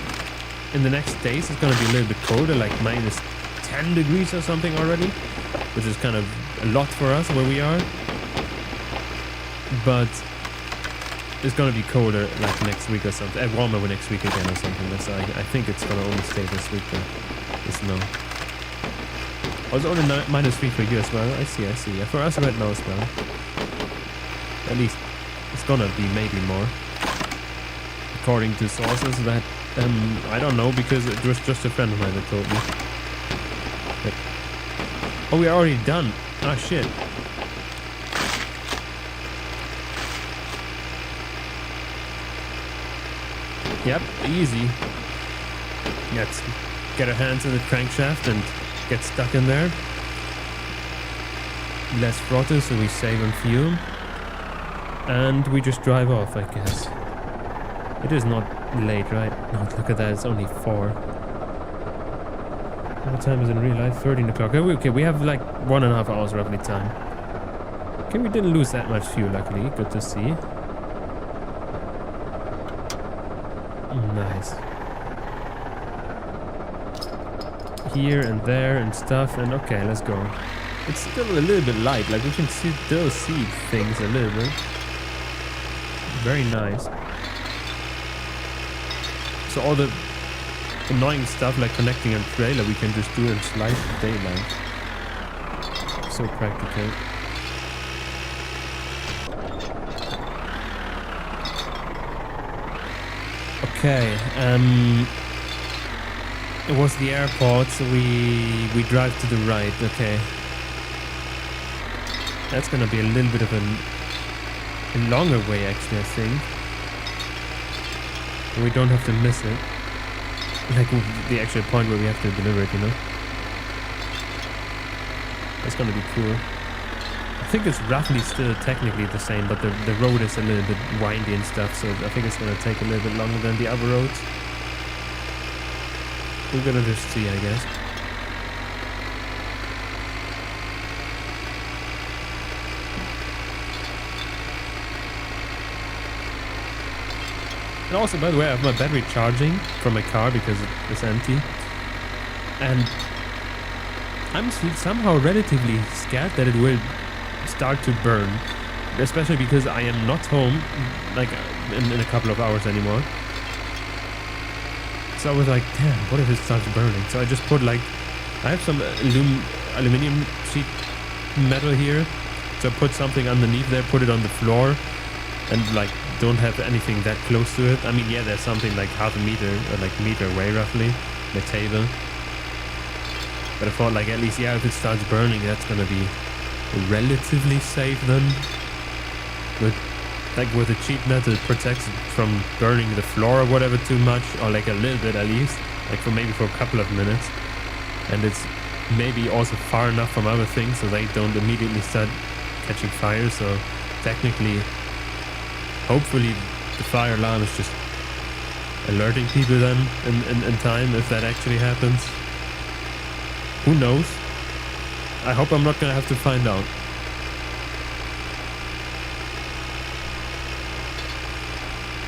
in the next days it's gonna be a little bit colder, like -10 degrees or something already. Which is kind of a lot for us where we are. But it's gonna be colder like next week or something. Warmer next week again or something. So I think it's gonna only stay this week, the snow. Oh, it's only -3 for you as well. I see. Yeah, for us right now as well. At least it's gonna be maybe more. According to sources that I don't know, because it was just a friend of mine that told me. But, oh, we're already done. Ah, shit. Yep, easy. Let's get our hands in the crankshaft and get stuck in there. Less throttle, so we save on fuel. And we just drive off, I guess. It is not late, right? No, look at that, it's only 4. What time is it in real life? 13 o'clock. Okay, we have like 1.5 hours roughly time. Okay, we didn't lose that much fuel, luckily. Good to see. Nice. Here and there and stuff, and okay, let's go. It's still a little bit light, like we can still see things a little bit. Very nice. So all the annoying stuff like connecting a trailer we can just do in slight daylight. So practical. Okay, it was the airport, so we drive to the right. Okay, that's gonna be a little bit of a longer way, actually, I think. And we don't have to miss it, like the actual point where we have to deliver it, you know. That's gonna be cool. I think it's roughly still technically the same, but the road is a little bit windy and stuff, so I think it's going to take a little bit longer than the other roads. We're going to just see, I guess. And also, by the way, I have my battery charging from my car because it's empty. And I'm somehow relatively scared that it will start to burn, especially because I am not home like in a couple of hours anymore. So I was like, damn, what if it starts burning? So I just put like, I have some aluminum sheet metal here, so I put something underneath there, put it on the floor, and like don't have anything that close to it. I mean, yeah, there's something like half a meter or like a meter away roughly, the table. But I thought like, at least, yeah, if it starts burning, that's gonna be relatively safe then. But like with a cheap net that protects it from burning the floor or whatever too much, or like a little bit at least, like for maybe for a couple of minutes. And it's maybe also far enough from other things so they don't immediately start catching fire. So technically, hopefully the fire alarm is just alerting people then in time if that actually happens. Who knows? I hope I'm not gonna have to find out.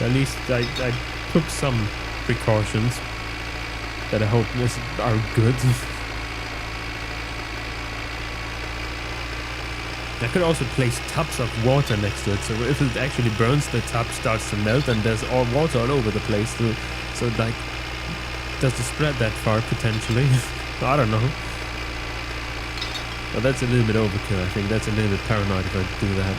At least I took some precautions that I hope are good. I could also place tubs of water next to it, so if it actually burns, the tub starts to melt and there's all water all over the place too. So like, does it spread that far potentially? I don't know. But that's a little bit overkill. I think that's a little bit paranoid if I do that.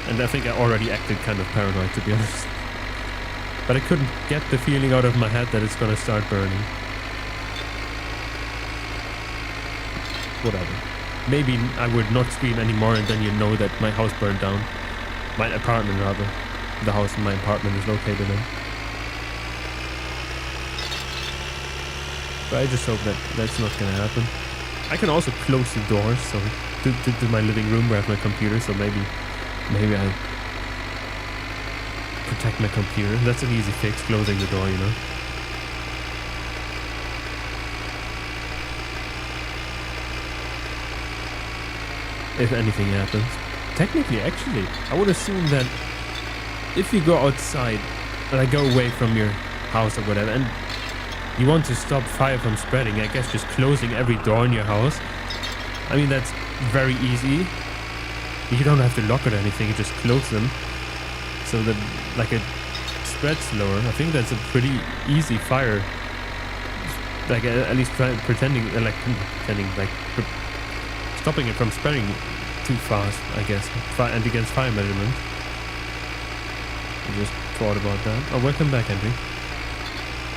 And I think I already acted kind of paranoid, to be honest. But I couldn't get the feeling out of my head that it's gonna start burning. Whatever. Maybe I would not scream anymore and then you know that my house burned down. My apartment, rather. The house my apartment is located in. But I just hope that that's not gonna happen. I can also close the doors, so to my living room where I have my computer, so maybe I protect my computer. That's an easy fix, closing the door, you know. If anything happens. Technically, actually, I would assume that if you go outside, like go away from your house or whatever, and you want to stop fire from spreading, I guess just closing every door in your house. I mean, that's very easy. You don't have to lock it or anything, you just close them so that like it spreads slower. I think that's a pretty easy fire. Like at least pretending stopping it from spreading too fast, I guess. And against fire measurement. I just thought about that. Oh, welcome back, Henry.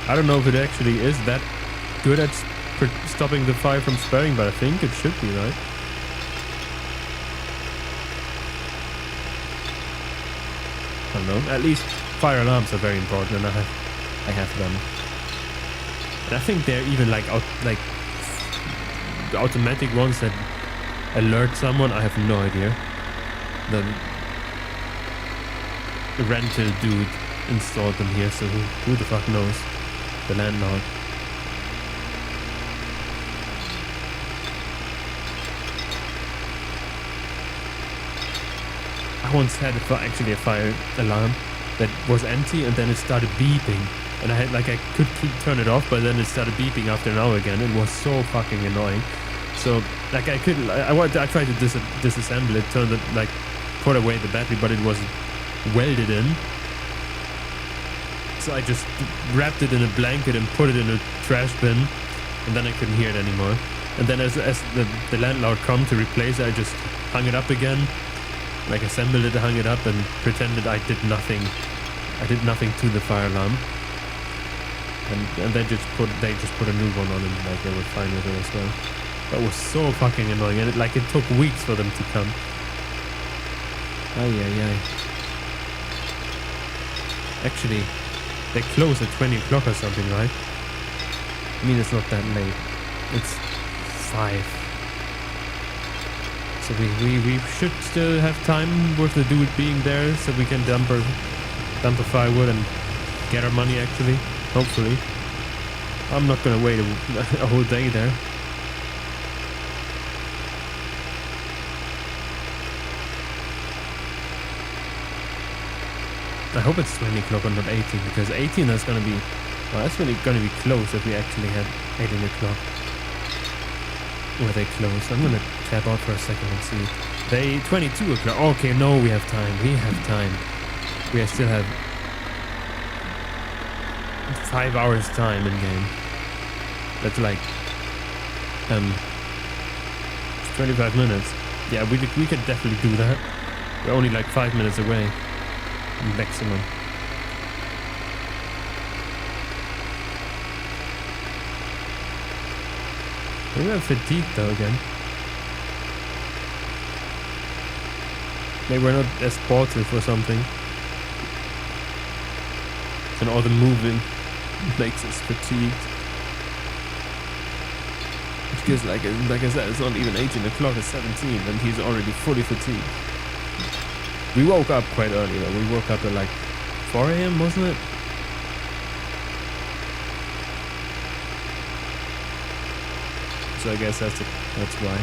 I don't know if it actually is that good at stopping the fire from spreading, but I think it should be, right? I don't know. At least fire alarms are very important, and I have them. And I think they're even like the automatic ones that alert someone. I have no idea. The rental dude installed them here, so who the fuck knows? The landlord. I once had actually a fire alarm that was empty and then it started beeping. And I could turn it off, but then it started beeping after an hour again. It was so fucking annoying. So like I tried to disassemble it, put away the battery, but it was welded in. So I just wrapped it in a blanket and put it in a trash bin, and then I couldn't hear it anymore. And then as the landlord come to replace it, I just hung it up again. Like assembled it, hung it up, and pretended I did nothing. I did nothing to the fire alarm. And they just put a new one on, and like they were fine with it as well. That was so fucking annoying, and it took weeks for them to come. Ay. Actually, they close at 20 o'clock or something, right? I mean, it's not that late. It's 5. So we should still have time with the dude being there, so we can dump the firewood and get our money, actually. Hopefully. I'm not gonna wait a whole day there. I hope it's 20 o'clock and not 18, because 18 is gonna be... Well, that's really gonna be close if we actually had 18 o'clock. Where they close. I'm gonna tap out for a second and see. They 22 o'clock. Okay, no, we have time. We have time. We still have 5 hours time in game. That's like 25 minutes. Yeah, we could definitely do that. We're only like 5 minutes away. Maximum. Maybe I'm fatigued though again. Maybe we're not as sportive or something. And all the moving makes us fatigued. Because like I said, it's not even 18 o'clock, it's 17 and he's already fully fatigued. We woke up quite early though. We woke up at like 4 a.m. wasn't it? So I guess that's why.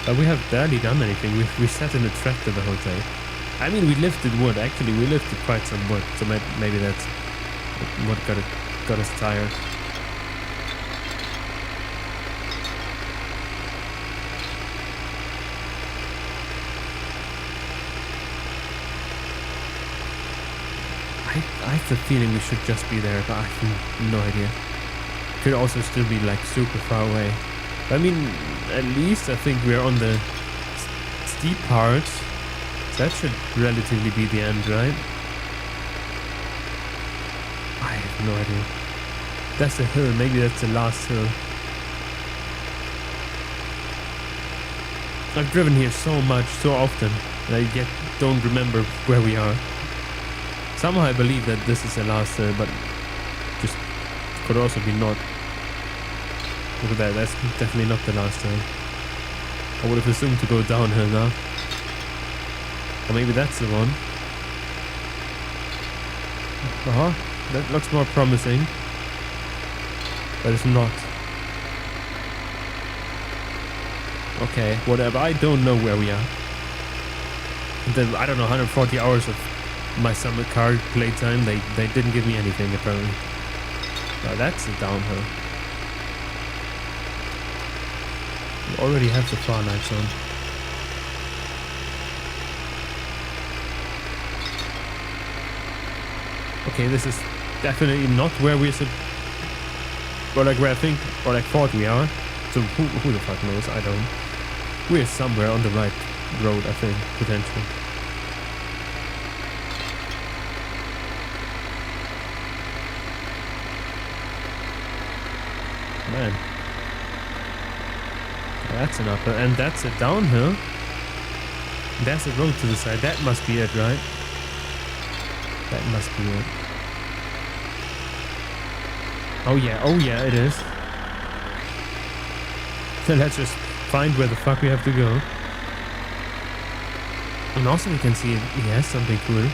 But we have barely done anything. We sat in a tractor the whole day. I mean, we lifted wood. Actually, we lifted quite some wood. So maybe that's what got us tired. I have the feeling we should just be there, but I have no idea. Could also still be like super far away. But I mean, at least I think we're on the steep part. So that should relatively be the end, right? I have no idea. That's the hill. Maybe that's the last hill. I've driven here so much, so often, and I don't remember where we are. Somehow I believe that this is the last hill, but just could also be not. Look at that, that's definitely not the last hill. I would have assumed to go downhill now. Or maybe that's the one. That looks more promising. But it's not. Okay, whatever, I don't know where we are. The, I don't know, 140 hours of my summer car playtime, they didn't give me anything apparently. Now that's a downhill. We already have the far lights on. Okay, this is definitely not where we're or like where I think or I thought we are. So who the fuck knows? I don't. We're somewhere on the right road, I think, potentially. Man. That's an upper, and that's a downhill. That's a road to the side. That must be it, right? That must be it. Oh yeah, it is. So let's just find where the fuck we have to go. And also we can see he has something cool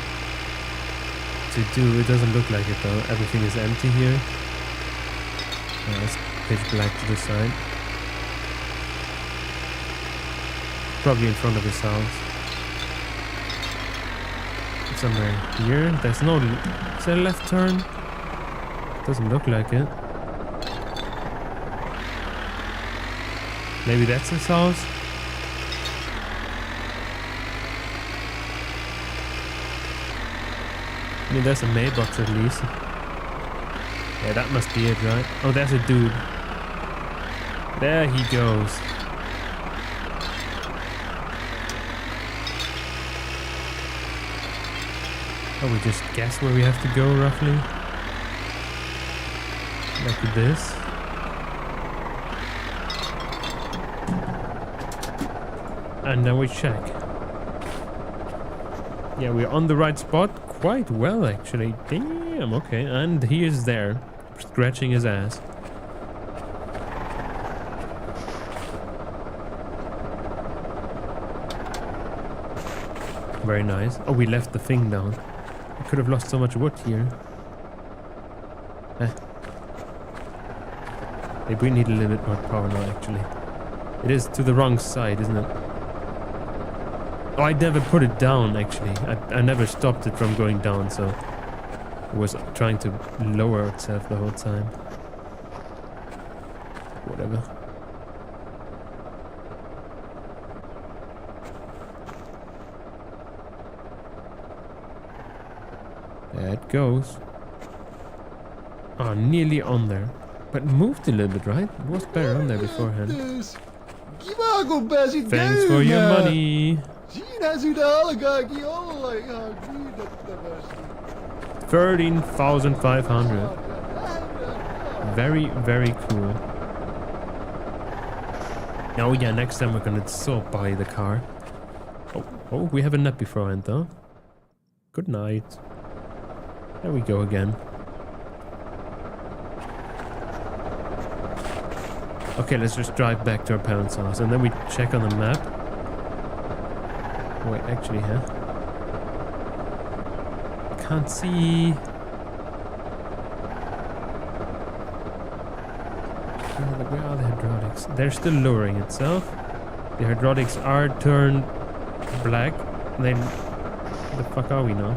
to do. It doesn't look like it though. Everything is empty here. Yeah, it's pitch black to the side. Probably in front of his house. Somewhere here. There's no... Is there a left turn? Doesn't look like it. Maybe that's his house? I mean, there's a mailbox at least. Yeah, that must be it, right? Oh, there's a dude. There he goes. Oh, we just guess where we have to go, roughly. Like this. And then we check. Yeah, we're on the right spot. Quite well, actually. Damn, okay. And he is there, scratching his ass. Very nice. Oh, we left the thing down. We could have lost so much wood here. Maybe we need a little bit more power now, actually. It is to the wrong side, isn't it? Oh, I never put it down, actually. I never stopped it from going down, so... It was trying to lower itself the whole time. Whatever. There it goes. Oh, nearly on there. But it moved a little bit, right? It was better on there beforehand. Thanks for your money. 13,500. Very, very cool. Oh yeah, next time we're gonna so buy the car. Oh, we have a nap beforehand though. Good night. There we go again. Okay, let's just drive back to our parents' house and then we check on the map. Wait, actually, huh? Can't see. Where are the hydraulics? They're still lowering itself. The hydraulics are turned black. Where the fuck are we now?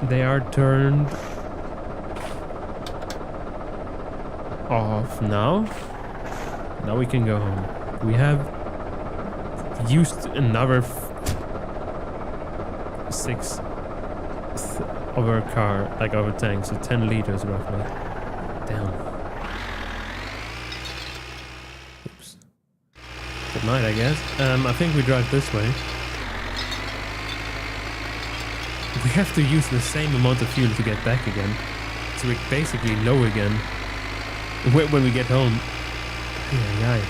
They are turned off now. Now we can go home. We have used another 6 of our car, like our tank, so 10 liters roughly. Damn. Oops. Good night, I guess. I think we drive this way. We have to use the same amount of fuel to get back again. So we're basically low again when we get home. Yeah.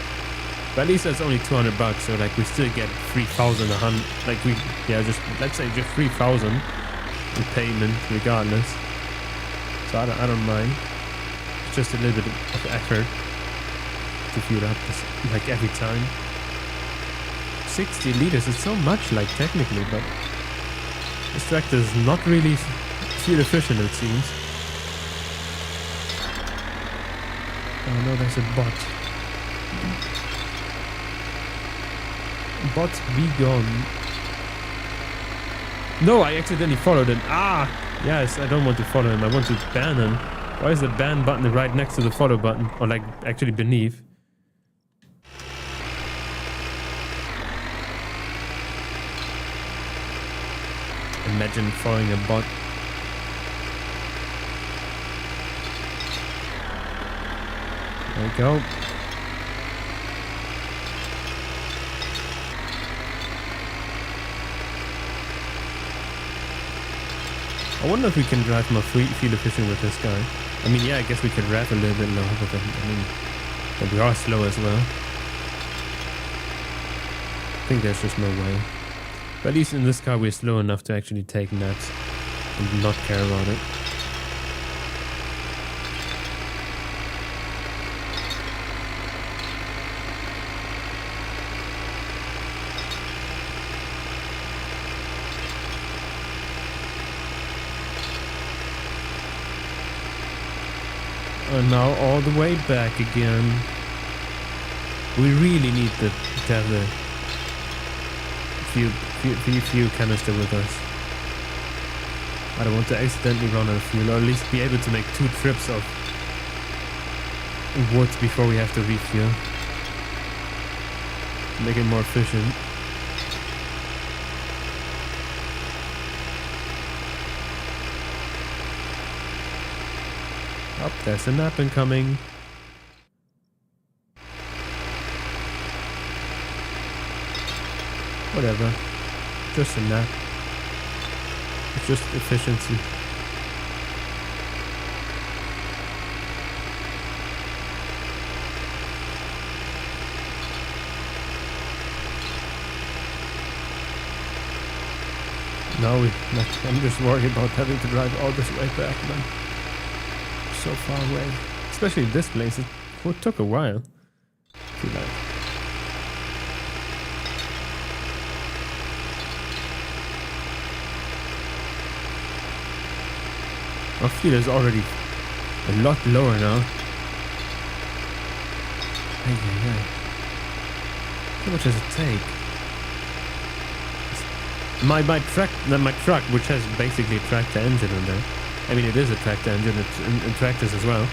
But at least that's only 200 bucks, so like we still get 3,100. Like we, yeah, just let's say just 3,000 in payment regardless. So I don't mind. It's just a little bit of effort to fuel up this, like every time. 60 liters is so much, like technically, but this tractor is not really fuel efficient, it seems. Oh no, there's a bot. Bot be gone. No, I accidentally followed him. Ah! Yes, I don't want to follow him. I want to ban him. Why is the ban button right next to the follow button? Or like actually beneath? Imagine following a bot. There we go. I wonder if we can drive more fuel efficient with this guy. I mean, yeah, I guess we could rev a little bit lower, but I mean, but we are slow as well. I think there's just no way. But at least in this car we're slow enough to actually take naps and not care about it. And now all the way back again. We really need to have the fuel canister with us. I don't want to accidentally run out of fuel, or at least be able to make 2 trips of woods before we have to refuel. Make it more efficient. Oh, there's a nap incoming. Whatever. Just a nap. It's just efficiency. Now I'm just worried about having to drive all this way back, man. So far away. Especially this place. It took a while. Too late. Our fuel is already a lot lower now. Hey. How much does it take? My truck, which has basically a tractor engine in there. I mean, it is a tractor engine and tractors as well.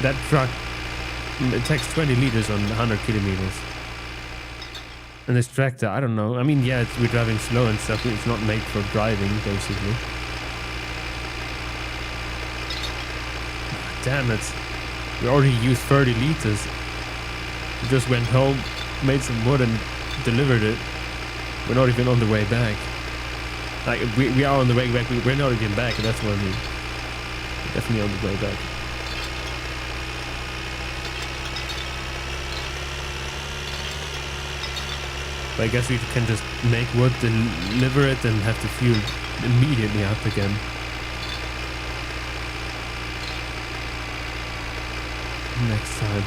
That truck, it takes 20 liters on 100 kilometers. And this tractor, I don't know. I mean, yeah, we're driving slow and stuff. It's not made for driving, basically. Damn it. We already used 30 liters. We just went home, made some wood and delivered it. We're not even on the way back. Like, we are on the way back. We're not even back, and that's what I mean. We're definitely on the way back. But I guess we can just make wood, deliver it, and have the fuel immediately up again. Next time.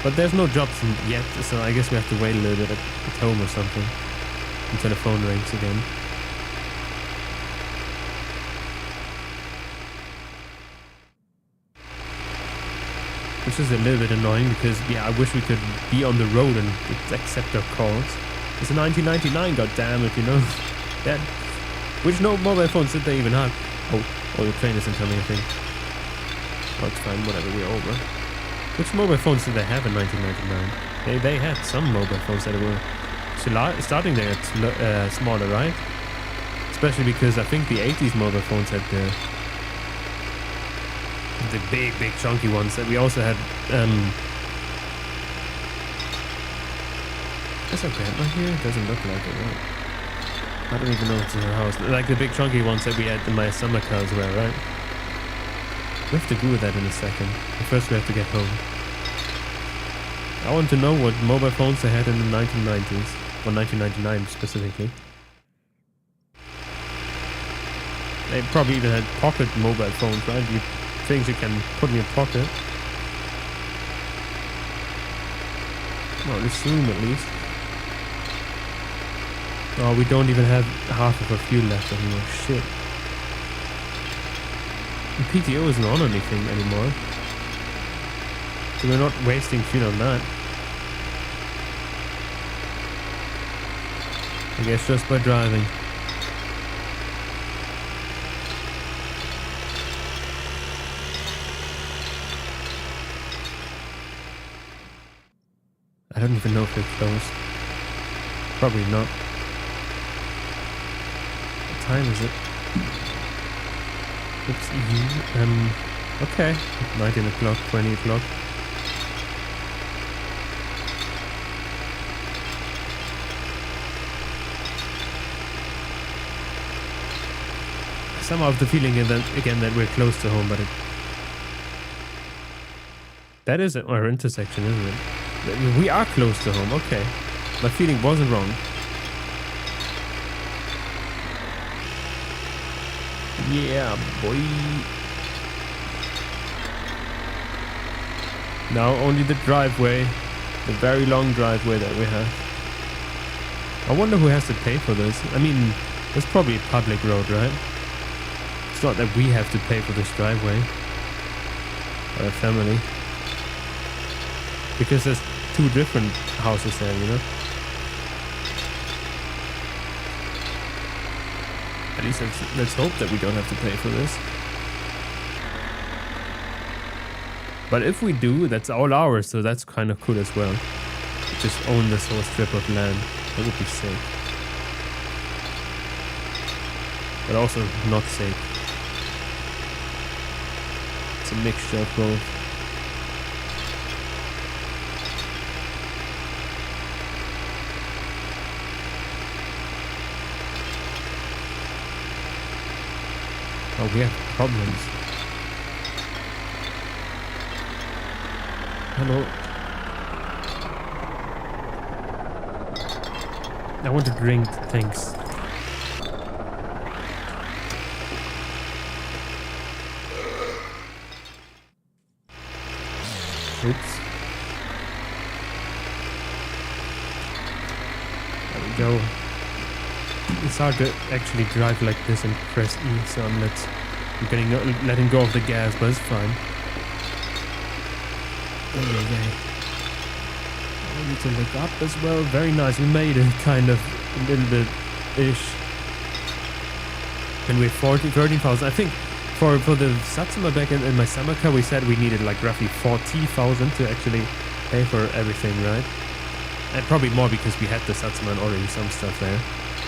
But there's no jobs yet, so I guess we have to wait a little bit at home or something until the phone rings again. Which is a little bit annoying because, yeah, I wish we could be on the road and accept our calls. It's a 1999, goddammit, you know? Yeah. Which no mobile phones did they even have? Oh, the train isn't coming, I think. Oh, it's fine, whatever, we're over. Which mobile phones did they have in 1999? They had some mobile phones that were starting there at smaller, right? Especially because I think the 80s mobile phones had the big chunky ones that we also had. Is there grandma here? It doesn't look like it, right? I don't even know if it's in her house. Like the big chunky ones that we had in my summer car as well, right? We have to do that in a second. But first we have to get home. I want to know what mobile phones they had in the 1990s. Or 1999 specifically. They probably even had pocket mobile phones, right? Things you can put in your pocket. Well, I assume at least. Oh, we don't even have half of our fuel left anymore. Shit. And PTO isn't on anything anymore. So we're not wasting fuel on that. I guess just by driving. I don't even know if they're closed. Probably not. What time is it? Oops, okay. 19 o'clock, 20 o'clock. Somehow I have the feeling again that we're close to home, but that is our intersection, isn't it? We are close to home, okay. My feeling wasn't wrong. Yeah, boy. Now only the driveway, the very long driveway that we have. I wonder who has to pay for this. I mean, it's probably a public road, right? It's not that we have to pay for this driveway. Or a family. Because there's two different houses there, you know? At least let's hope that we don't have to pay for this. But if we do, that's all ours, so that's kind of cool as well. Just own this whole strip of land. That would be sick. But also not sick. It's a mixture of both. Oh, we have problems. Hello. I want a drink, thanks. Oops. There we go. It's hard to actually drive like this and press E, so I'm letting go of the gas, but it's fine. Okay. I need to look up as well. Very nice. We made it kind of a little bit-ish. And we're 13,000. I think for the Satsuma back in my summer car, we said we needed like roughly 40,000 to actually pay for everything, right? And probably more because we had the Satsuma and already some stuff there.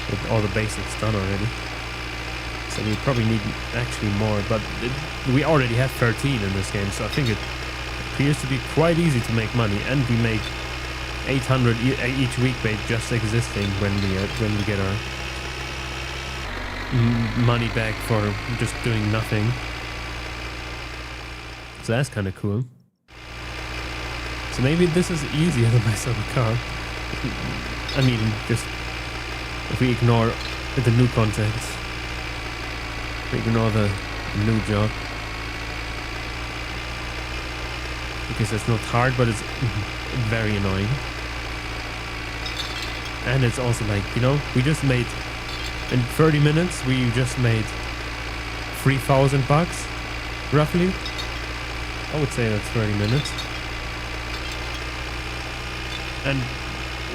With all the basics done already. So we probably need actually more, but we already have 13 in this game, so I think it appears to be quite easy to make money, and we make 800 each week by just existing when we get our money back for just doing nothing. So that's kind of cool. So maybe this is easier than my summer car. I mean, just if we ignore the new content, we ignore the new job, because it's not hard, but it's very annoying. And it's also like, you know, we just made, in 30 minutes, we just made $3,000 roughly. I would say that's 30 minutes. And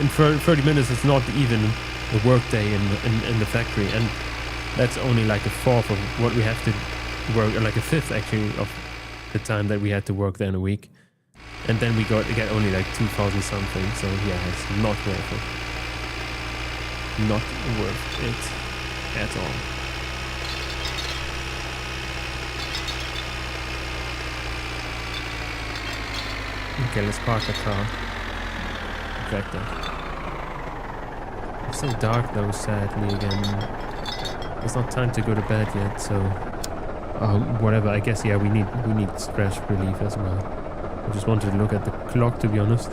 in 30 minutes, it's not even a work day in the factory. And that's only like a fourth of what we have to work, or like a fifth actually of the time that we had to work there in a week. And then we get only like 2,000 something. So yeah, it's not worth it. Not worth it at all. Okay, let's park the car. Correct that. It's so dark though, sadly again. It's not time to go to bed yet, so whatever. I guess yeah, we need stress relief as well. I just wanted to look at the clock, to be honest.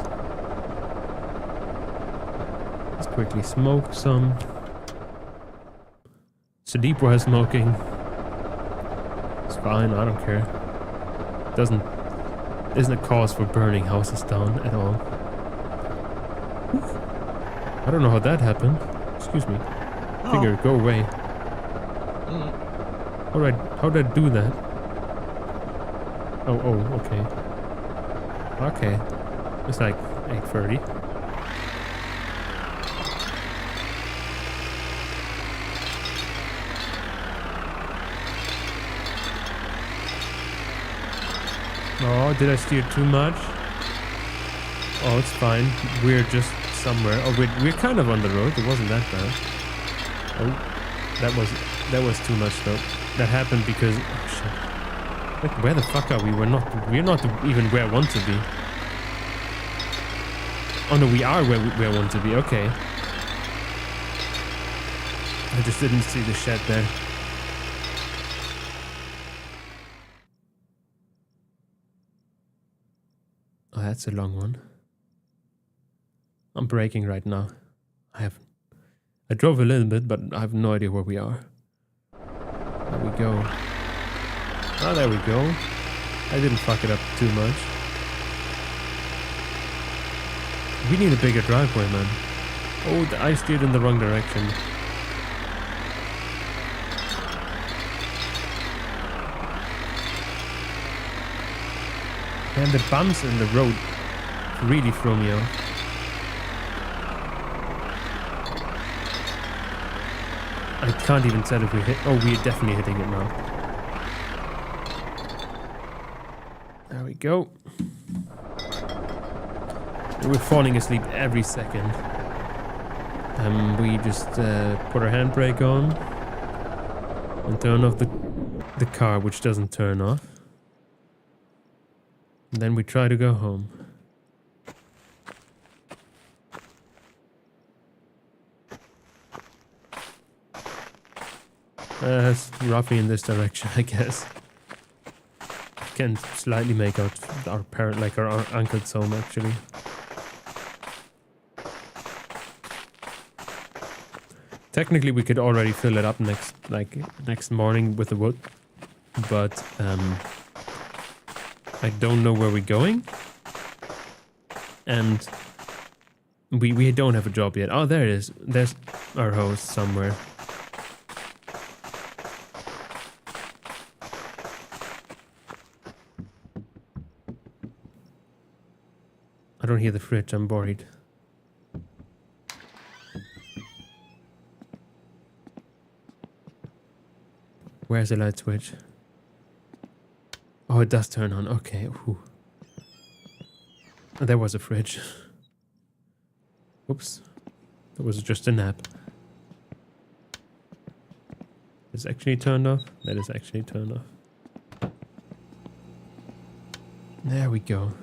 Let's quickly smoke some. Sleep while smoking. It's fine, I don't care. Isn't a cause for burning houses down at all. I don't know how that happened. Excuse me. Figure, go away. Alright, how did I do that? Oh, okay. Okay. It's like 8:30. Oh, did I steer too much? Oh, it's fine. We're just somewhere. Oh, we're kind of on the road. It wasn't that bad. Oh, that was too much though. That happened because oh shit. Like, where the fuck are we? We're not even where I want to be. Oh no, we are where I want to be. Okay. I just didn't see the shed there. Oh, that's a long one. I'm braking right now. I drove a little bit, but I have no idea where we are. There we go. Oh, there we go. I didn't fuck it up too much. We need a bigger driveway, man. Oh, I steered in the wrong direction. And the bumps in the road really throw me off. I can't even tell if we hit. Oh, we're definitely hitting it now. There we go. We're falling asleep every second. We just put our handbrake on and turn off the car, which doesn't turn off. And then we try to go home. It's roughly in this direction, I guess. I can slightly make out our parent, like our uncle's home, actually. Technically, we could already fill it up next morning with the wood, but I don't know where we're going, and we don't have a job yet. Oh, there it is. There's our host somewhere. I don't hear the fridge. I'm worried. Where's the light switch? Oh, it does turn on. Okay. Ooh. There was a fridge. Oops. That was just a nap. It's actually turned off. That is actually turned off. There we go.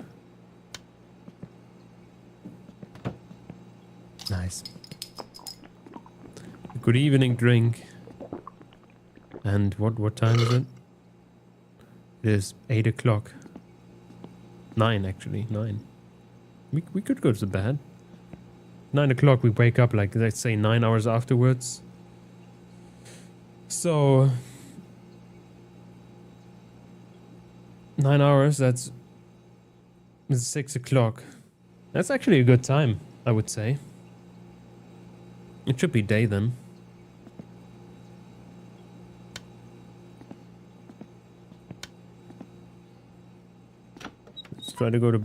Nice. Good evening drink. And what time is it? It is 8 o'clock. 9 actually, 9. We could go to bed. 9 o'clock we wake up, like, let's say 9 hours afterwards. So 9 hours, that's 6 o'clock. That's actually a good time, I would say. It should be day then. Let's try to go to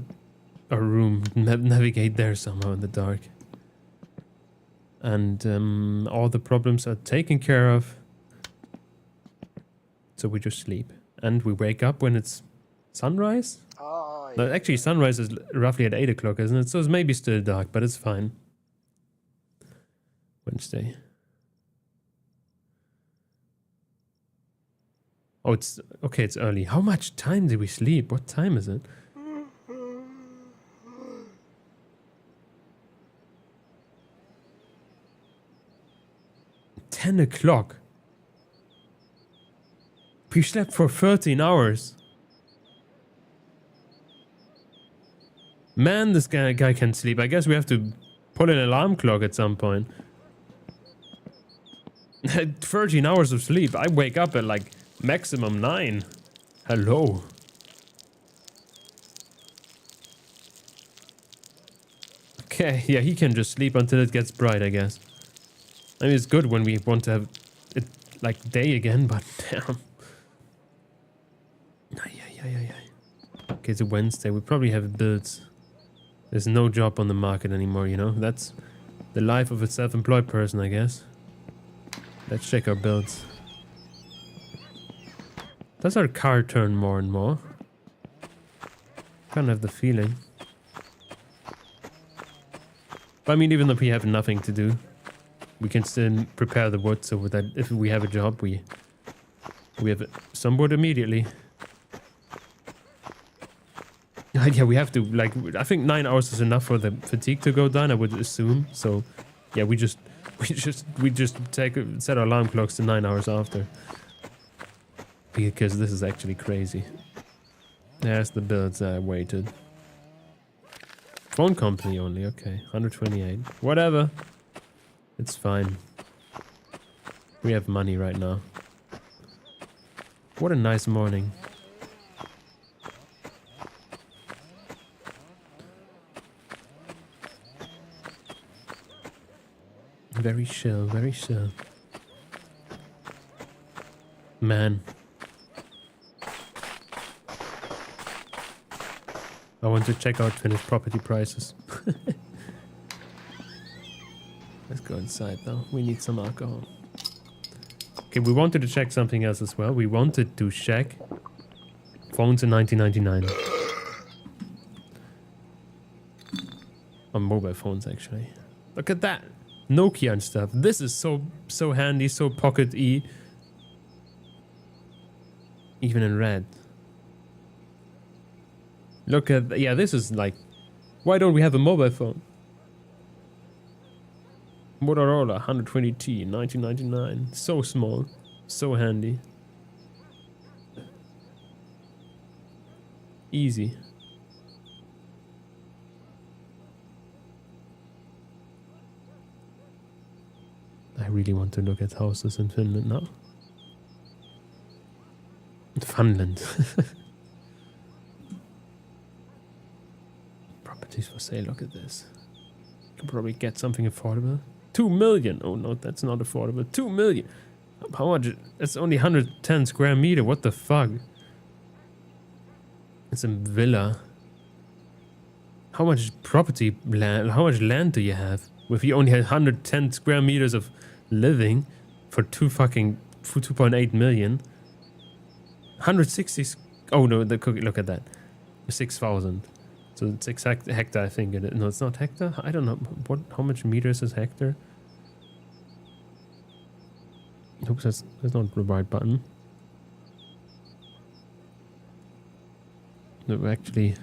our room, navigate there somehow in the dark. And all the problems are taken care of. So we just sleep. And we wake up when it's sunrise? Oh, No, yeah. actually, sunrise is roughly at 8 o'clock, isn't it? So it's maybe still dark, but it's fine. Wednesday. Oh, it's... Okay, it's early. How much time did we sleep? What time is it? $10 o'clock. We slept for 13 hours. Man, this guy can't sleep. I guess we have to put an alarm clock at some point. 13 hours of sleep. I wake up at like maximum 9. Hello. Okay, yeah, he can just sleep until it gets bright, I guess. I mean, it's good when we want to have it like day again, but damn. Okay, it's a Wednesday. We probably have bills. There's no job on the market anymore, you know? That's the life of a self-employed person, I guess. Let's check our bills. Does our car turn more and more? Kind of have the feeling. But I mean, even if we have nothing to do, we can still prepare the wood so that if we have a job, we have some wood immediately. Yeah, we have to, like, I think 9 hours is enough for the fatigue to go down, I would assume. So, yeah, we just set our alarm clocks to 9 hours after. Because this is actually crazy. There's the bills I waited. Phone company only, okay. 128. Whatever. It's fine. We have money right now. What a nice morning. Very chill, very chill. Man. I want to check out finished property prices. Let's go inside though. We need some alcohol. Okay, we wanted to check something else as well. We wanted to check phones in 1999. On mobile phones, actually. Look at that. Nokia and stuff. This is so handy, so pocket-y. Even in red. Look at... Yeah, this is like... Why don't we have a mobile phone? Motorola 120T, 1999. So small. So handy. Easy. I really want to look at houses in Finland now. Funland. Properties for sale, look at this. Can probably get something affordable. 2 million. Oh no, that's not affordable. 2 million. How much? It's only 110 square meter. What the fuck? It's a villa. How much property land? How much land do you have? If you only had 110 square meters of living for 2.8 million. 160. Oh no, look at that. 6,000. So 6 hectare, I think. No, it's not hectare. I don't know how much meters is hectare. Oops, that's not the right button. No, actually.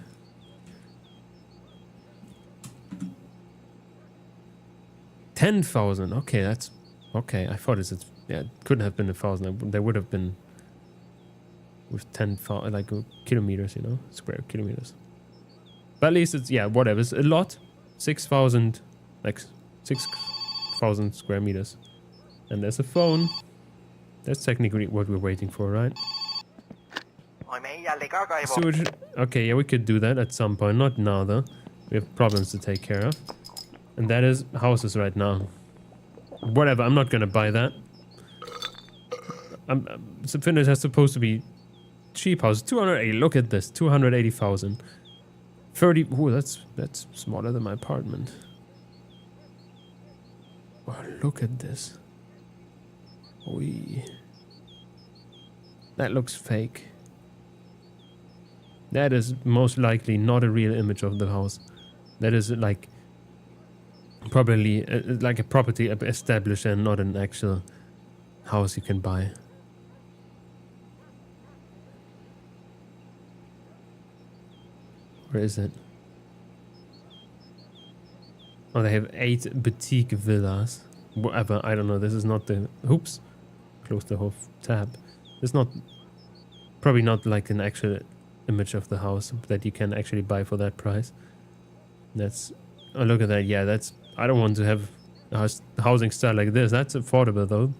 $10,000. Okay, that's okay. I thought it's yeah, it couldn't have been 1,000. There would have been with 10,000 like kilometers, you know, square kilometers. But at least it's, yeah, whatever. It's a lot. 6,000, like 6,000 square meters. And there's a phone. That's technically what we're waiting for, right? Sewage. Okay, yeah, we could do that at some point. Not now, though. We have problems to take care of. And that is houses right now. Whatever, I'm not gonna buy that. Finland has supposed to be cheap house. 280, look at this. 280,000. 30, ooh, that's smaller than my apartment. Oh, look at this. Oi. That looks fake. That is most likely not a real image of the house. That is like probably like a property established and not an actual house you can buy. Where is it? Oh, they have 8 boutique villas. Whatever, I don't know. This is not the... Oops. Close the whole tab. It's not... Probably not like an actual image of the house that you can actually buy for that price. That's... Oh, look at that. Yeah, that's... I don't want to have a housing style like this. That's affordable, though.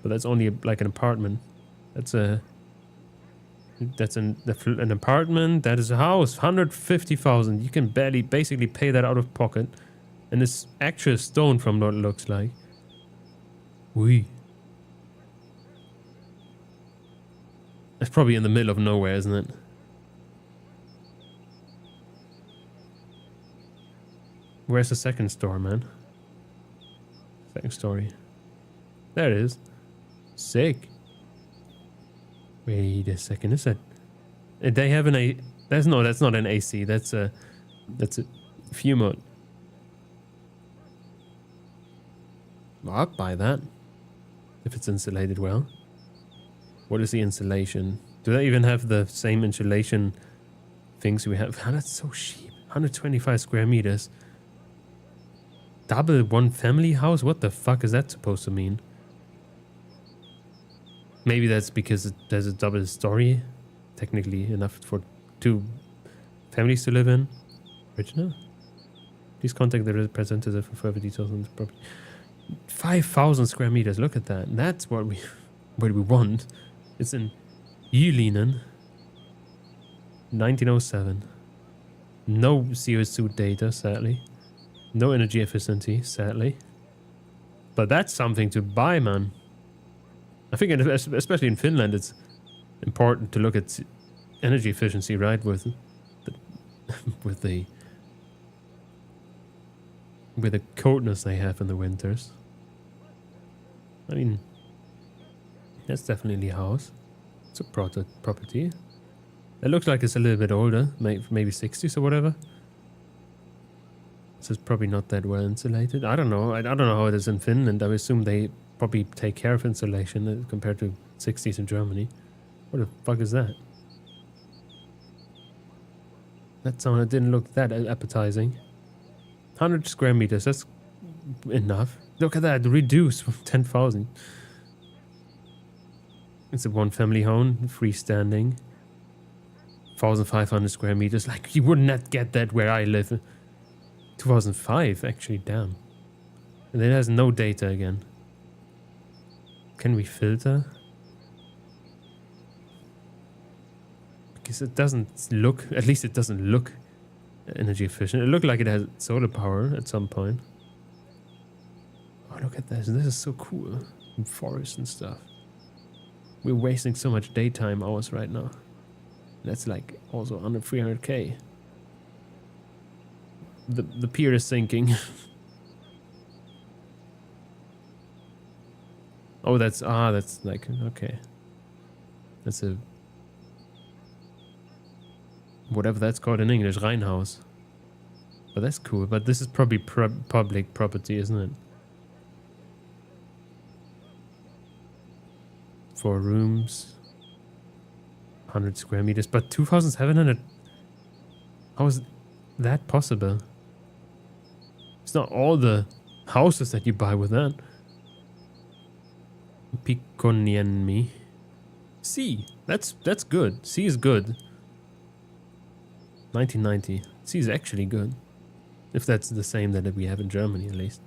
But that's only like an apartment. That's a... That's an apartment. That is a house. 150,000. You can basically pay that out of pocket. And it's actual stone from what it looks like. Wee. It's probably in the middle of nowhere, isn't it? Where's the second store, man? Second story. There it is. Sick. Wait a second, is that... They have an A... That's not an AC. That's a few mode. Well, I'll buy that. If it's insulated well. What is the insulation? Do they even have the same insulation things we have? Oh, that's so cheap. 125 square meters. Double one family house? What the fuck is that supposed to mean? Maybe that's because there's a double story. Technically enough for 2 families to live in. Original? Please contact the representative for further details on this property. 5,000 square meters. Look at that. That's what we want. It's in Ylinen. 1907. No CO2 data, sadly. No energy efficiency, sadly. But that's something to buy, man. I think, especially in Finland, it's important to look at energy efficiency, right? With the coldness they have in the winters. I mean, that's definitely a house. It's a property. It looks like it's a little bit older, maybe 60s or whatever. So it's probably not that well insulated. I don't know. I don't know how it is in Finland. I would assume they probably take care of insulation compared to 60s in Germany. What the fuck is that? That sound didn't look that appetizing. 100 square meters, that's enough. Look at that, reduced from 10,000. It's a one family home, freestanding. 1,500 square meters. Like, you would not get that where I live. 2005, actually, damn. And it has no data again. Can we filter? Because it doesn't look, at least it doesn't look energy efficient. It looked like it has solar power at some point. Oh, look at this. This is so cool. And forest and stuff. We're wasting so much daytime hours right now. That's like also under 300k. The pier is sinking. Oh, that's like, okay. That's a... whatever that's called in English, Rheinhaus. But that's cool. But this is probably public property, isn't it? 4 rooms. 100 square meters. But 2,700... how is that possible? It's not all the houses that you buy with that. Pikonienmi. C. That's good. C is good. 1990. C is actually good. If that's the same that we have in Germany, at least.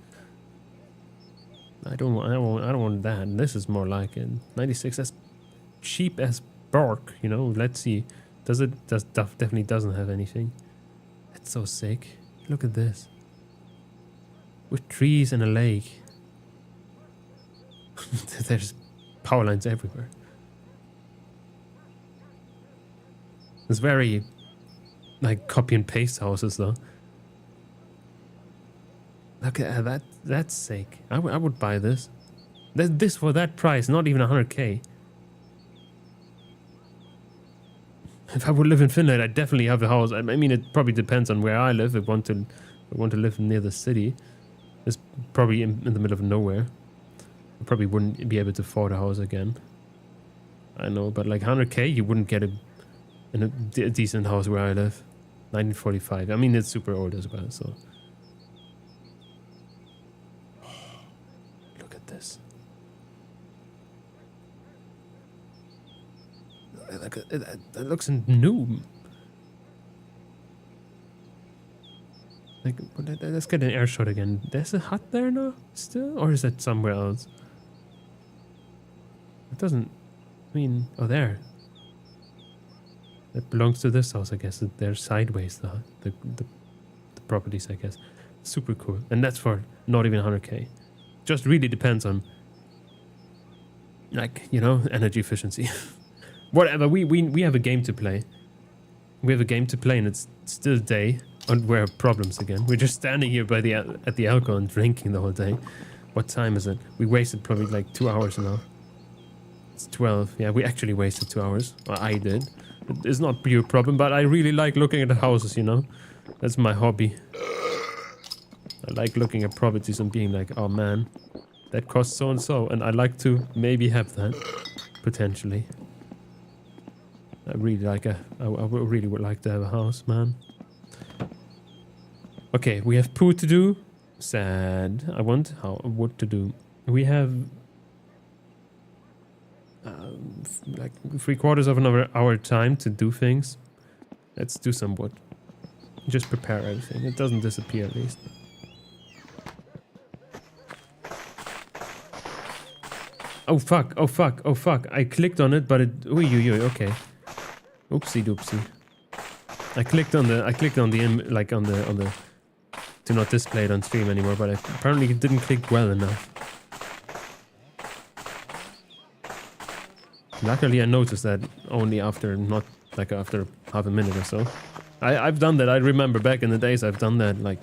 I don't want that. This is more like it. 96. That's cheap as bark. You know. Let's see. Does it? Definitely doesn't have anything. That's so sick. Look at this. With trees and a lake. There's power lines everywhere. It's very like copy and paste houses though. Look at that. That's sick. I would buy this. This for that price, not even 100k. If I would live in Finland, I'd definitely have a house. I mean, it probably depends on where I live. If I want to live near the city, it's probably in the middle of nowhere. I probably wouldn't be able to afford a house again. I know, but like 100k, you wouldn't get a decent house where I live. 1945. I mean, it's super old as well, so. Look at this. Look at that looks new. Like, let's get an air shot again. There's a hut there now, still, or is that somewhere else? It doesn't. I mean, oh, there. That belongs to this house, I guess. They're sideways, the properties, I guess. Super cool, and that's for not even 100k. Just really depends on, like, you know, energy efficiency. Whatever. We have a game to play. We have a game to play, and it's still day. And we have problems again. We're just standing here by at the alcohol and drinking the whole day. What time is it? We wasted probably like 2 hours now. It's 12. Yeah, we actually wasted 2 hours. Well, I did. It's not your problem, but I really like looking at the houses, you know? That's my hobby. I like looking at properties and being like, oh man, that costs so and so. And I like to maybe have that, potentially. I really really would like to have a house, man. Okay, we have poo to do. Sad. I want what to do. We have like 3/4 of an hour time to do things. Let's do some wood. Just prepare everything. It doesn't disappear at least. Oh fuck! Oh fuck! Oh fuck! I clicked on it, but it. Okay. Oopsie doopsie. I clicked on the to not display it on stream anymore, but apparently it didn't click well enough. Luckily I noticed that only after after half a minute or so. I've done that. I remember back in the days I've done that, like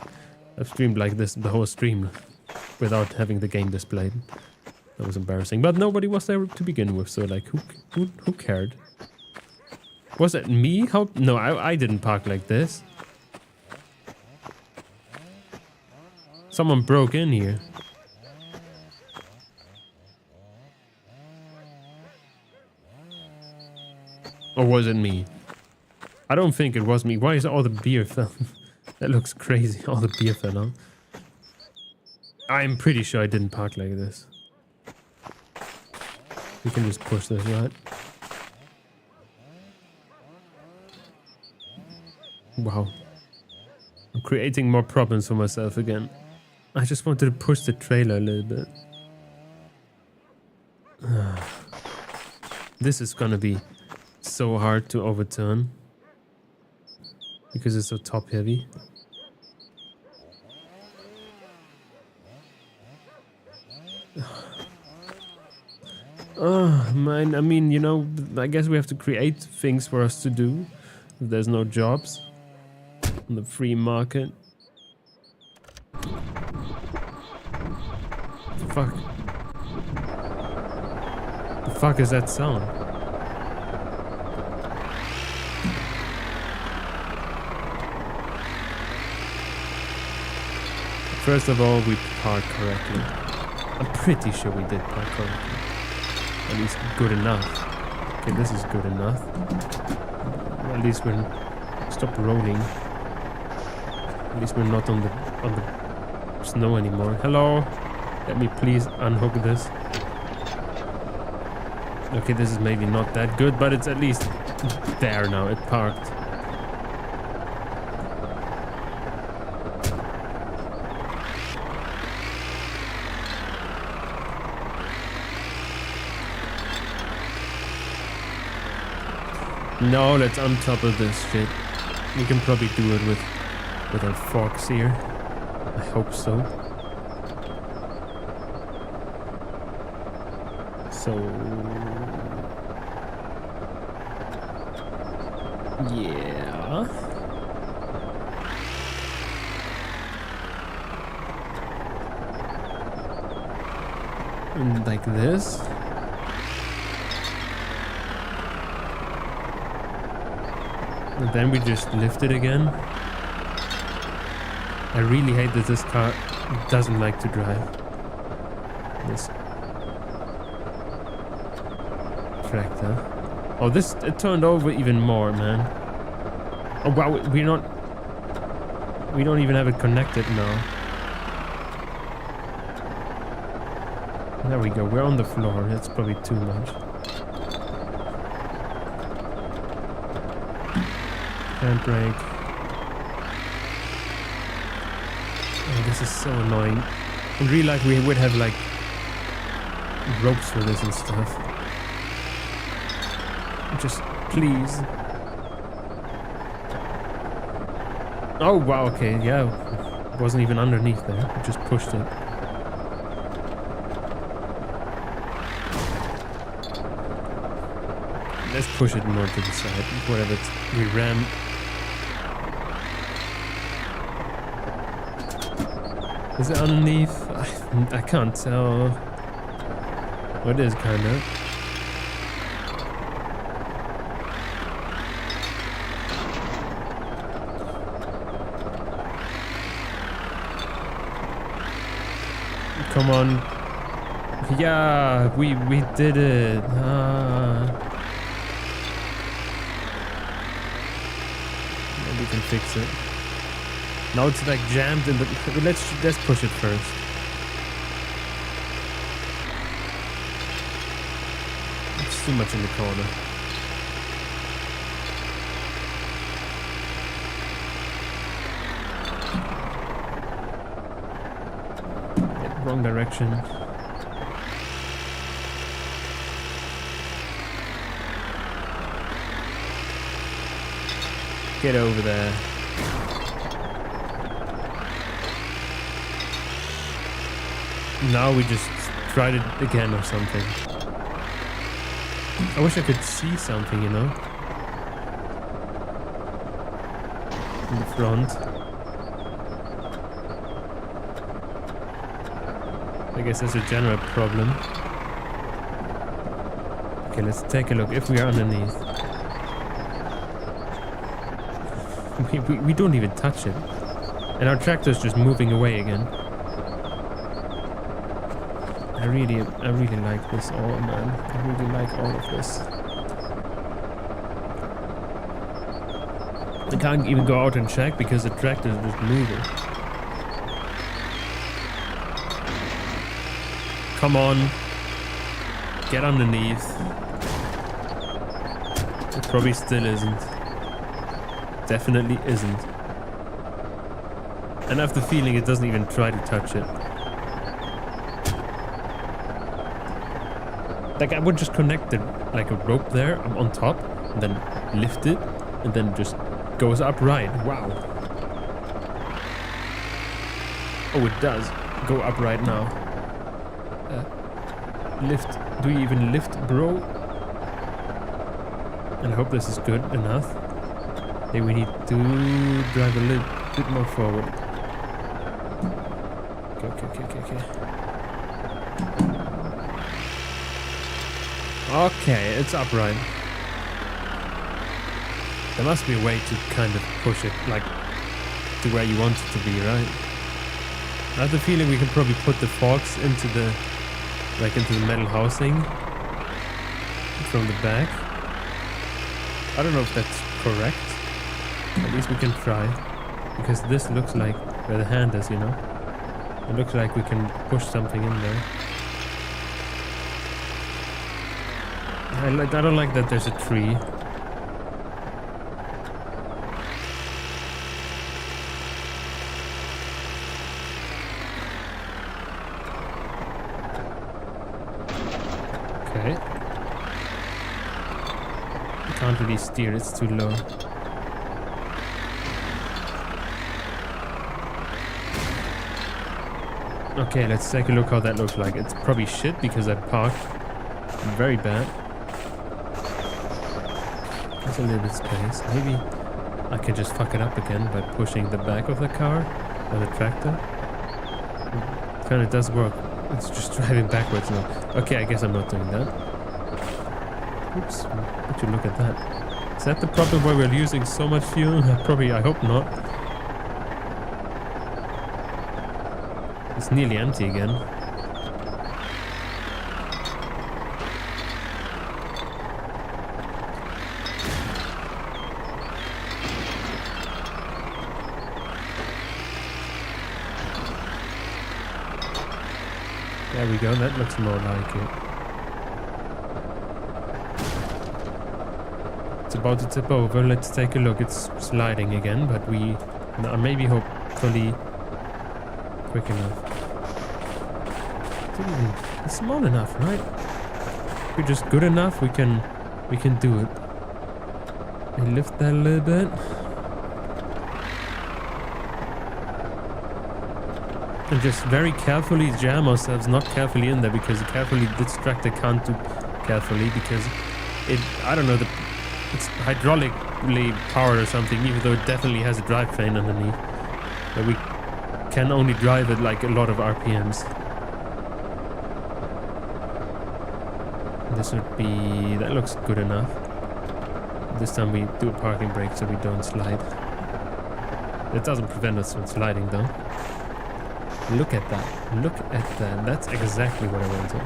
I've streamed like this the whole stream without having the game displayed. That was embarrassing. But nobody was there to begin with, so like who cared? Was it me? How? No, I didn't park like this. Someone broke in here. Or was it me? I don't think it was me. Why is all the beer fell? That looks crazy. All the beer fell out. I'm pretty sure I didn't park like this. We can just push this, right? Wow. I'm creating more problems for myself again. I just wanted to push the trailer a little bit. This is gonna be so hard to overturn. Because it's so top heavy. Oh, man. I mean, you know, I guess we have to create things for us to do. If there's no jobs on the free market. The fuck? The fuck is that sound? First of all, we parked correctly. I'm pretty sure we did park correctly. At least good enough. Okay, this is good enough. At least we're stop rolling. At least we're not on the snow anymore. Hello, let me please unhook this. Okay, this is maybe not that good, but it's at least there now. It parked. No, let's on top of this shit. We can probably do it with our forks here. I hope so. So yeah. And like this. And then we just lift it again. I really hate that this car doesn't like to drive. This tractor. Oh, this, it turned over even more, man. Oh wow, we don't even have it connected now. There we go, we're on the floor. That's probably too much. Handbrake. Oh, this is so annoying. In real life we would have like ropes for this and stuff. Just please. Oh wow, okay, yeah. It wasn't even underneath there. I just pushed it. Let's push it more to the side. Whatever we ram. Is it underneath? I can't tell. Oh, it is kind of. Come on. Yeah, we did it. Maybe we can fix it. Now it's like jammed in the... Let's push it first. It's too much in the corner. Yeah, wrong direction. Get over there. Now we just tried it again or something. I wish I could see something, you know? In the front. I guess that's a general problem. Okay, let's take a look if we are underneath. We don't even touch it. And our tractor's just moving away again. I really like this all, man. I really like all of this. I can't even go out and check because the tractor is just moving. Come on. Get underneath. It probably still isn't. Definitely isn't. And I have the feeling it doesn't even try to touch it. Like I would just connect it like a rope there on top, and then lift it, and then just goes upright. Wow. Oh, it does go upright now. Lift. Do you even lift, bro? And I hope this is good enough. Hey, we need to drive a little bit more forward. Okay. Okay, it's upright. There must be a way to kind of push it, like, to where you want it to be, right? I have the feeling we can probably put the forks into the, like, into the metal housing from the back. I don't know if that's correct. At least we can try. Because this looks like where the hand is, you know? It looks like we can push something in there. I don't like that there's a tree. Okay. Can't really steer, it's too low. Okay, let's take a look how that looks like. It's probably shit because I parked very bad. There's a little bit of space. Maybe I can just fuck it up again by pushing the back of the car or the tractor. It kind of does work. It's just driving backwards now. Okay, I guess I'm not doing that. Oops, would you look at that? Is that the problem why we're using so much fuel? Probably, I hope not. It's nearly empty again. There we go, that looks more like it. It's about to tip over, let's take a look. It's sliding again, but we maybe hopefully quick enough. It's small enough, right? If we're just good enough, we can do it. We lift that a little bit. And just very carefully jam ourselves, not carefully in there, because carefully this tractor can't do carefully because I don't know, it's hydraulically powered or something, even though it definitely has a drivetrain underneath. But we can only drive it like a lot of RPMs. This would be, that looks good enough. This time we do a parking brake so we don't slide. It doesn't prevent us from sliding though. Look at that. Look at that. That's exactly what I wanted.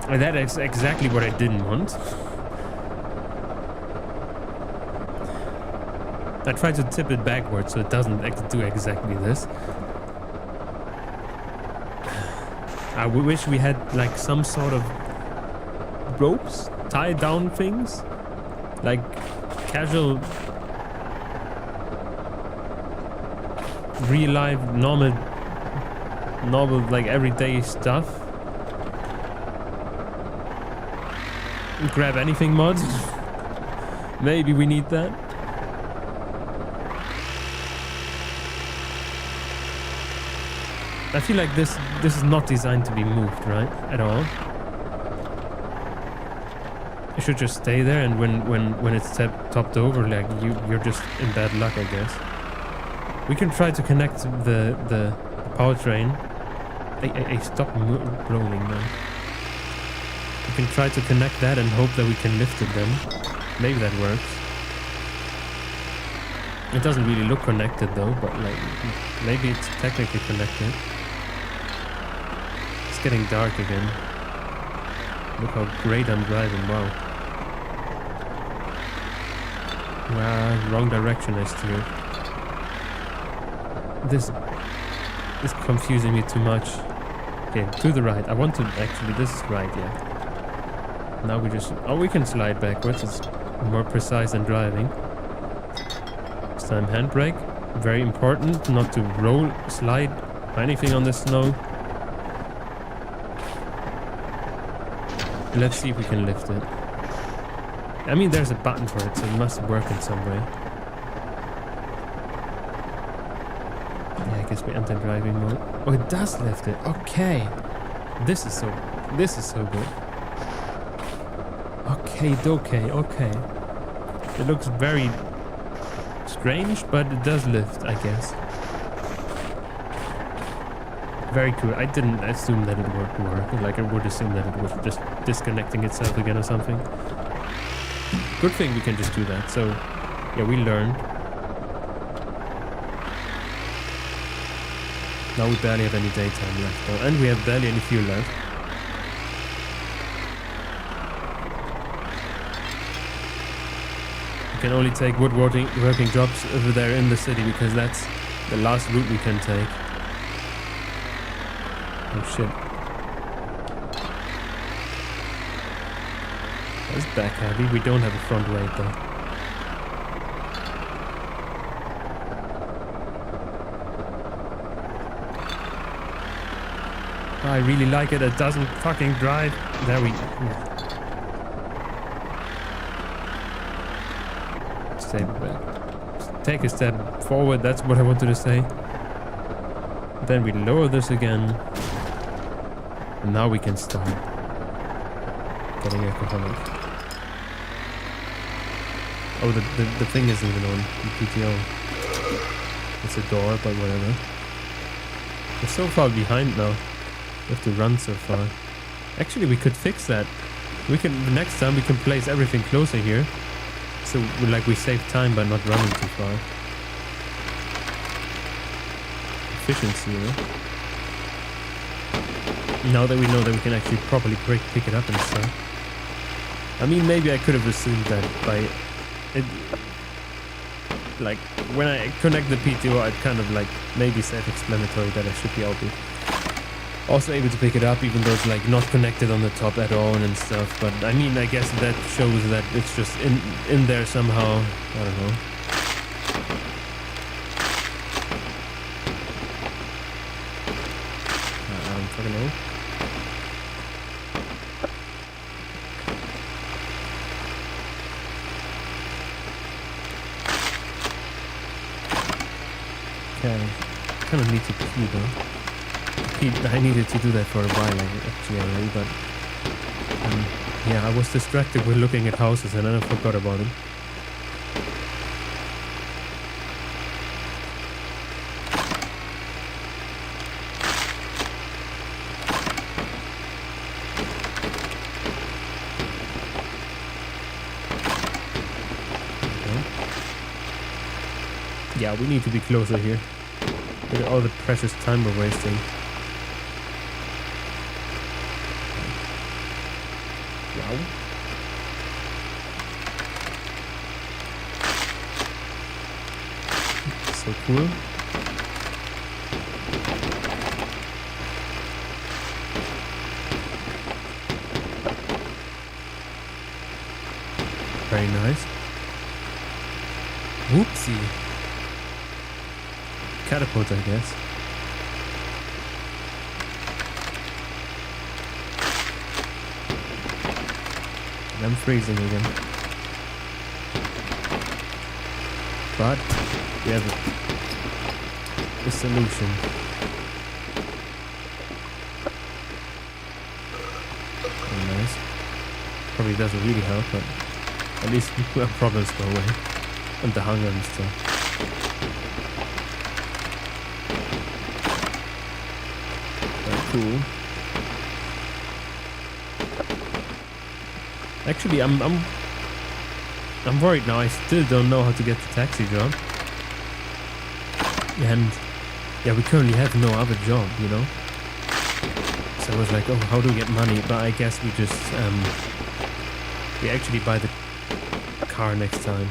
And that is exactly what I didn't want. I tried to tip it backwards so it doesn't do exactly this. I wish we had like some sort of ropes, tie down things, like casual, real life, normal like everyday stuff. Grab anything mods. Maybe we need that. I feel like this is not designed to be moved, right? At all. It should just stay there, and when it's topped over, like you're just in bad luck, I guess. We can try to connect the powertrain. Hey, stop rolling now. We can try to connect that and hope that we can lift it then. Maybe that works. It doesn't really look connected though, but like maybe it's technically connected. It's getting dark again. Look how great I'm driving, wow. Wow, wrong direction I steered. This is confusing me too much. Okay, to the right. I want to actually, this is right, yeah. Now we just, we can slide backwards. It's more precise than driving. This time handbrake. Very important not to roll, slide, or anything on the snow. Let's see if we can lift it. I mean, there's a button for it, so it must work in some way. Yeah, I guess we enter driving mode. Oh, it does lift it. Okay. This is so good. Okay. It looks very strange, but it does lift, I guess. Very cool. I didn't assume that it would work. Like, I would assume that it was just disconnecting itself again or something. Good thing we can just do that. So, yeah, we learned. Now we barely have any daytime left, though. And we have barely any fuel left. We can only take woodworking jobs over there in the city because that's the last route we can take. Oh shit. That's back heavy. We don't have a front weight though. I really like it. It doesn't fucking drive. There we go. Take a step forward. That's what I wanted to say. Then we lower this again. And now we can start getting alcoholic. Oh, the thing isn't even on the PTO. It's a door, but whatever. We're so far behind now. We have to run so far. Actually, we could fix that. We can next time we can place everything closer here. So we save time by not running too far. Efficiency, you know? Now that we know that we can actually properly pick it up and stuff. I mean, maybe I could have assumed that by it, like when I connect the PTO, I'd kind of like maybe self-explanatory that I should be also able to pick it up, even though it's like not connected on the top at all and stuff. But I mean, I guess that shows that it's just in there somehow. I don't know. I don't fucking know. Okay, kind of need to pee though. I needed to do that for a while actually already, but yeah, I was distracted with looking at houses and then I forgot about them. Okay. Yeah, we need to be closer here. Look at all the precious time we're wasting. Wow. So cool. Very nice. Whoopsie. Catapult, I guess. And I'm freezing again. But we have a solution. Very nice. Probably doesn't really help, but at least our problems go away. And the hunger and stuff. Cool. Actually, I'm worried now. I still don't know how to get the taxi job. And yeah, we currently have no other job, you know. So I was like, oh, how do we get money? But I guess we just we actually buy the car next time.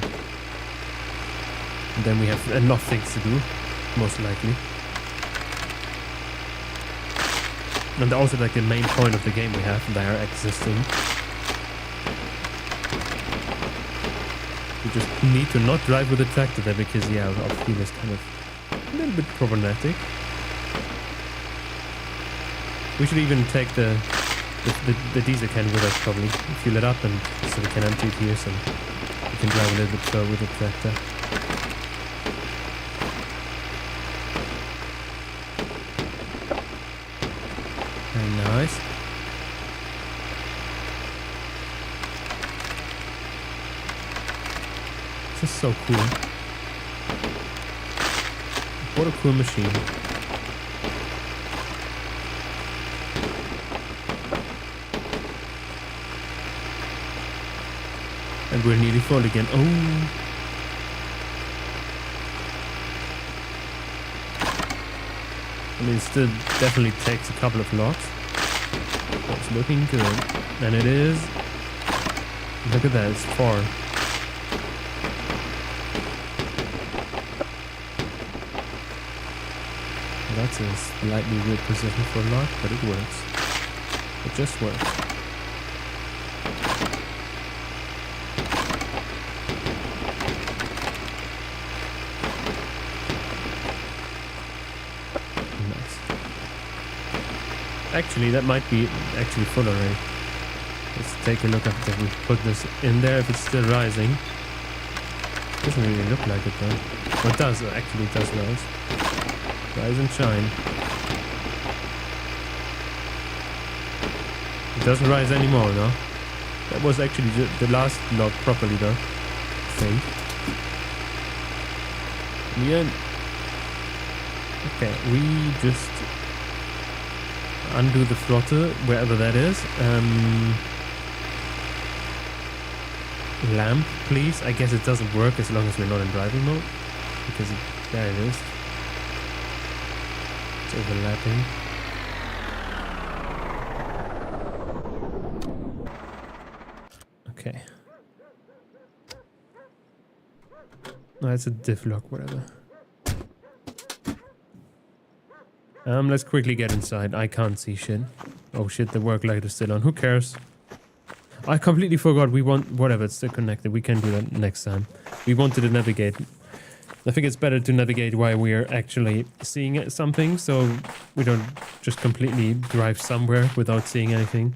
And then we have enough things to do, most likely. And also like the main point of the game we have, they are existing. We just need to not drive with a tractor there because yeah, our fuel is kind of a little bit problematic. We should even take the diesel can with us probably. Fuel it up and so we can empty it here so we can drive a little bit slower with the tractor. Nice. This is so cool. What a cool machine. And we're nearly full again. Oh. I mean, it still definitely takes a couple of logs. It's looking good. And it is. Look at that, it's 4. That's a slightly weird position for a lock, but it works. It just works. Nice. Actually, that might be actually full already. Let's take a look after we put this in there if it's still rising. Doesn't really look like it though. Oh, it does, actually it does rise. Rise and shine. It doesn't rise anymore, no? That was actually the last log properly though, I think. Yeah. Okay, we just undo the throttle, wherever that is. Lamp, please. I guess it doesn't work as long as we're not in driving mode. Because there it is. It's overlapping. Okay. No, it's a diff lock, whatever. Let's quickly get inside. I can't see shit. Oh shit, the work light is still on. Who cares? I completely forgot we want... Whatever, it's still connected. We can do that next time. We wanted to navigate. I think it's better to navigate while we're actually seeing something, so we don't just completely drive somewhere without seeing anything.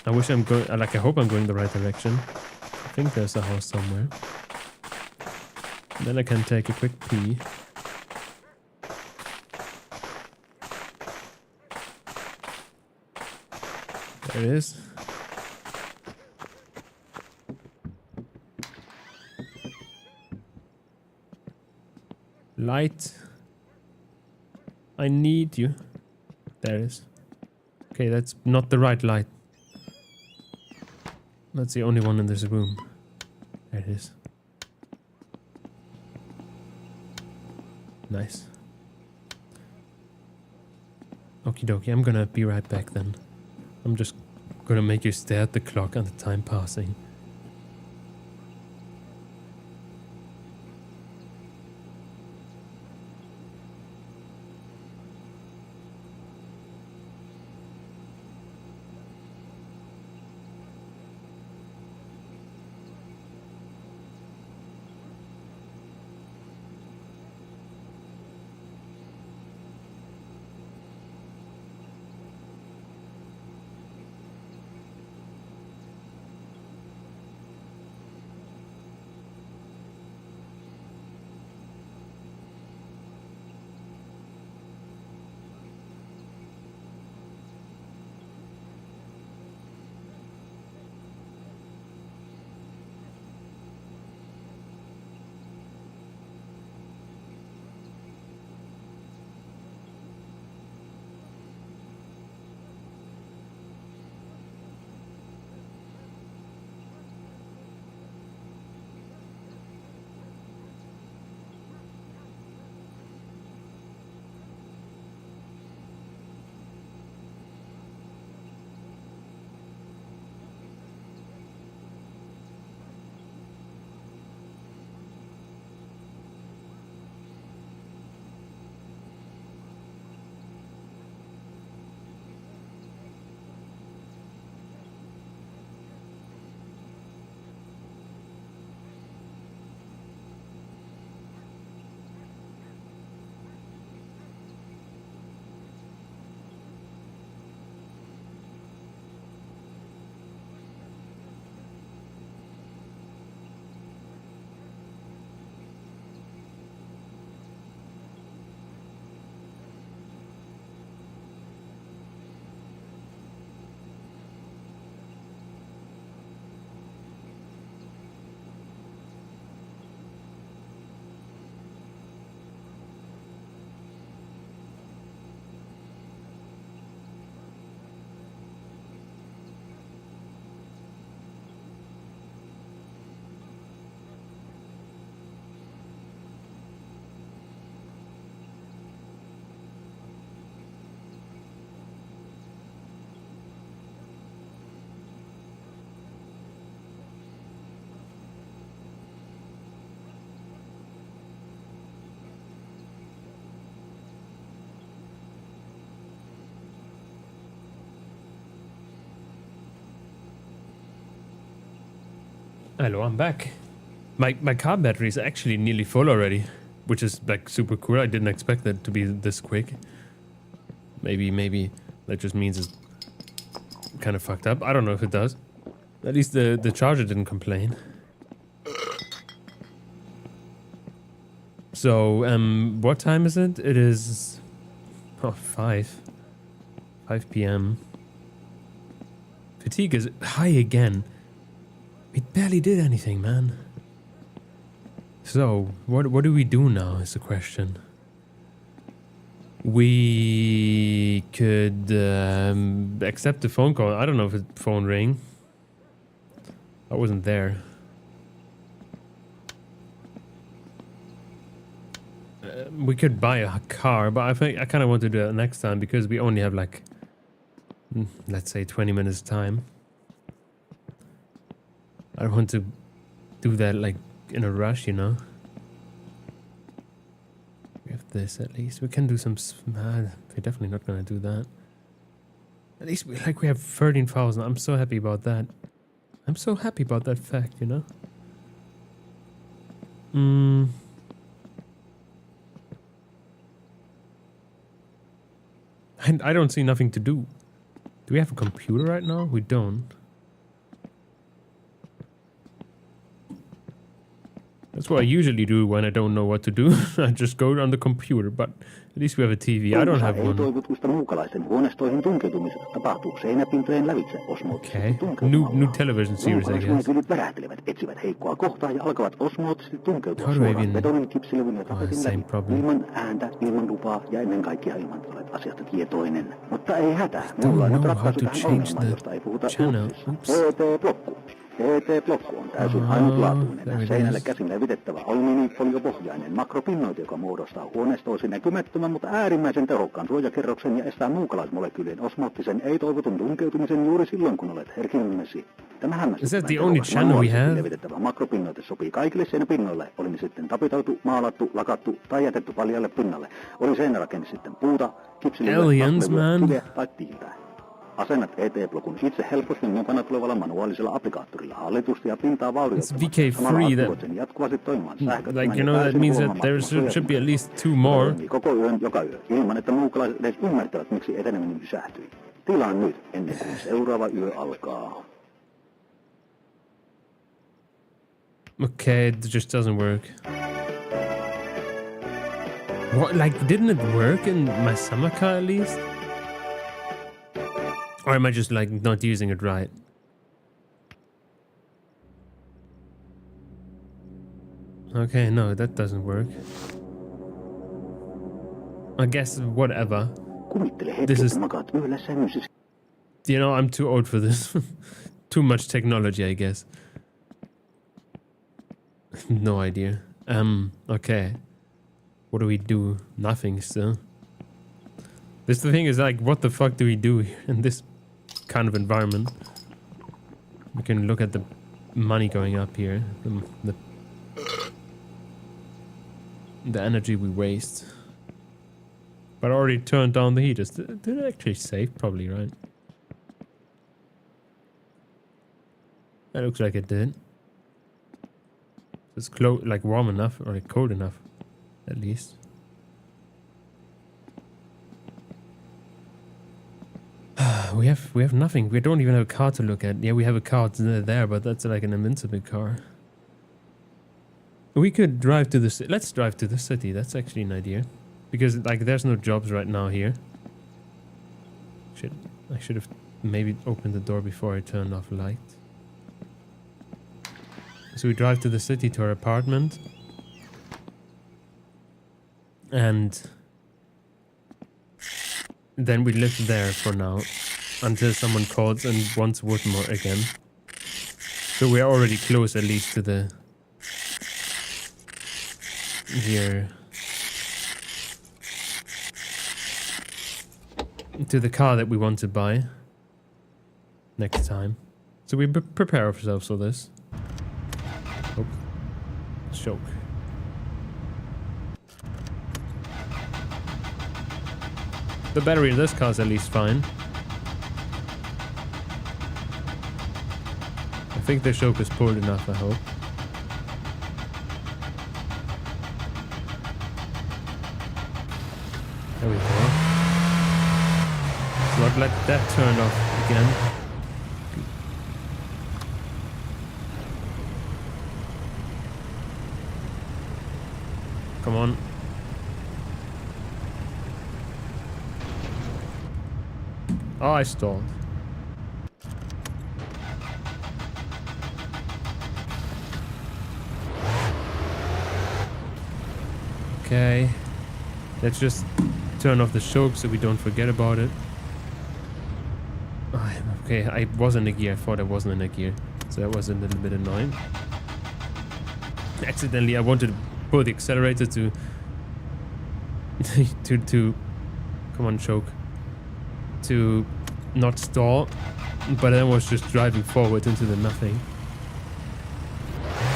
I wish I'm going... I hope I'm going the right direction. I think there's a house somewhere. Then I can take a quick pee. There it is. Light. I need you. There it is. Okay, that's not the right light. That's the only one in this room. There it is. Nice. Okie dokie, I'm gonna be right back then. I'm just gonna make you stare at the clock and the time passing. Hello, I'm back. My car battery is actually nearly full already, which is like super cool. I didn't expect that to be this quick. Maybe that just means it's kind of fucked up. I don't know if it does. At least the charger didn't complain. So, what time is it? It is 5 p.m. Fatigue is high again. We barely did anything, man. So, what do we do now is the question. We could accept the phone call. I don't know if the phone rang. I wasn't there. We could buy a car, but I think I kind of want to do that next time because we only have like, let's say 20 minutes time. I don't want to do that like in a rush, you know. We have this at least. We can do some. We're definitely not gonna do that. At least we have 13,000. I'm so happy about that. I'm so happy about that fact, you know. And I don't see nothing to do. Do we have a computer right now? We don't. That's what I usually do when I don't know what to do. I just go on the computer, but at least we have a TV. I don't have one. Okay. New television series, I guess. How do I even... Oh, same problem. I don't know how to change the channel. Oops. ET-blokku on täysin ainutlaatuinen, seinälle käsin levitettävä alumiinifoliopohjainen makropinnoite, joka muodostaa huoneistoisen näkymättömän, mutta äärimmäisen tehokkaan suojakerroksen ja estää muukalaismolekyylien osmoottisen ei-toivotun tunkeutumisen juuri silloin, kun olet herkimmesi. Tämä hämmästyttävän levitettävä makropinnoite sopii kaikille seinäpinnoille, oli ne sitten tapitoitu, maalattu, lakattu tai jätetty paljalle pinnalle. Oli seinärakenne sitten puuta, kipsilevyä, kiveä tai tiiltä. Asennat ET-blokun itse helposti mukana tulevalla manuaalisella applikaattorilla hallitusti ja pintaa vaurioittamatta. Samalla aktivoit sen jatkuvasti toimimaan sähköttömän ja pääsyn toimii koko yön joka yö, ilman että muukalaiset edes ymmärtävät, miksi eteneminen pysähtyi. Tilaa nyt, ennen kuin seuraava yö alkaa. Okay, it just doesn't work. What, like, didn't it work in my summer car at least? Or am I just like not using it right? Okay, no, that doesn't work. I guess whatever. This is... You know, I'm too old for this. Too much technology, I guess. No idea. Okay. What do we do? Nothing still. This the thing is, like, what the fuck do we do here in this kind of environment? We can look at the money going up here. The energy we waste. But I already turned down the heaters. Did it actually save? Probably, right? That looks like it did. It's like warm enough, or like cold enough, at least. We have nothing. We don't even have a car to look at. Yeah, we have a car there, but that's like an invincible car. We could drive to the city. Let's drive to the city. That's actually an idea. Because, like, there's no jobs right now here. I should have maybe opened the door before I turned off light. So we drive to the city to our apartment. And then we live there for now. Until someone calls and wants wood more again. So we're already close at least to the... Here... To the car that we want to buy. Next time. So we prepare ourselves for this. Oh. Choke. The battery in this car is at least fine. I think the choke is pulled enough, I hope. There we go. So I'd let that turn off again. Come on. Oh, I stalled. Okay. Let's just turn off the choke so we don't forget about it. Oh, okay, I was in a gear. I thought I wasn't in a gear. So that was a little bit annoying. Accidentally, I wanted to pull the accelerator to... Come on, choke. To not stall. But I was just driving forward into the nothing.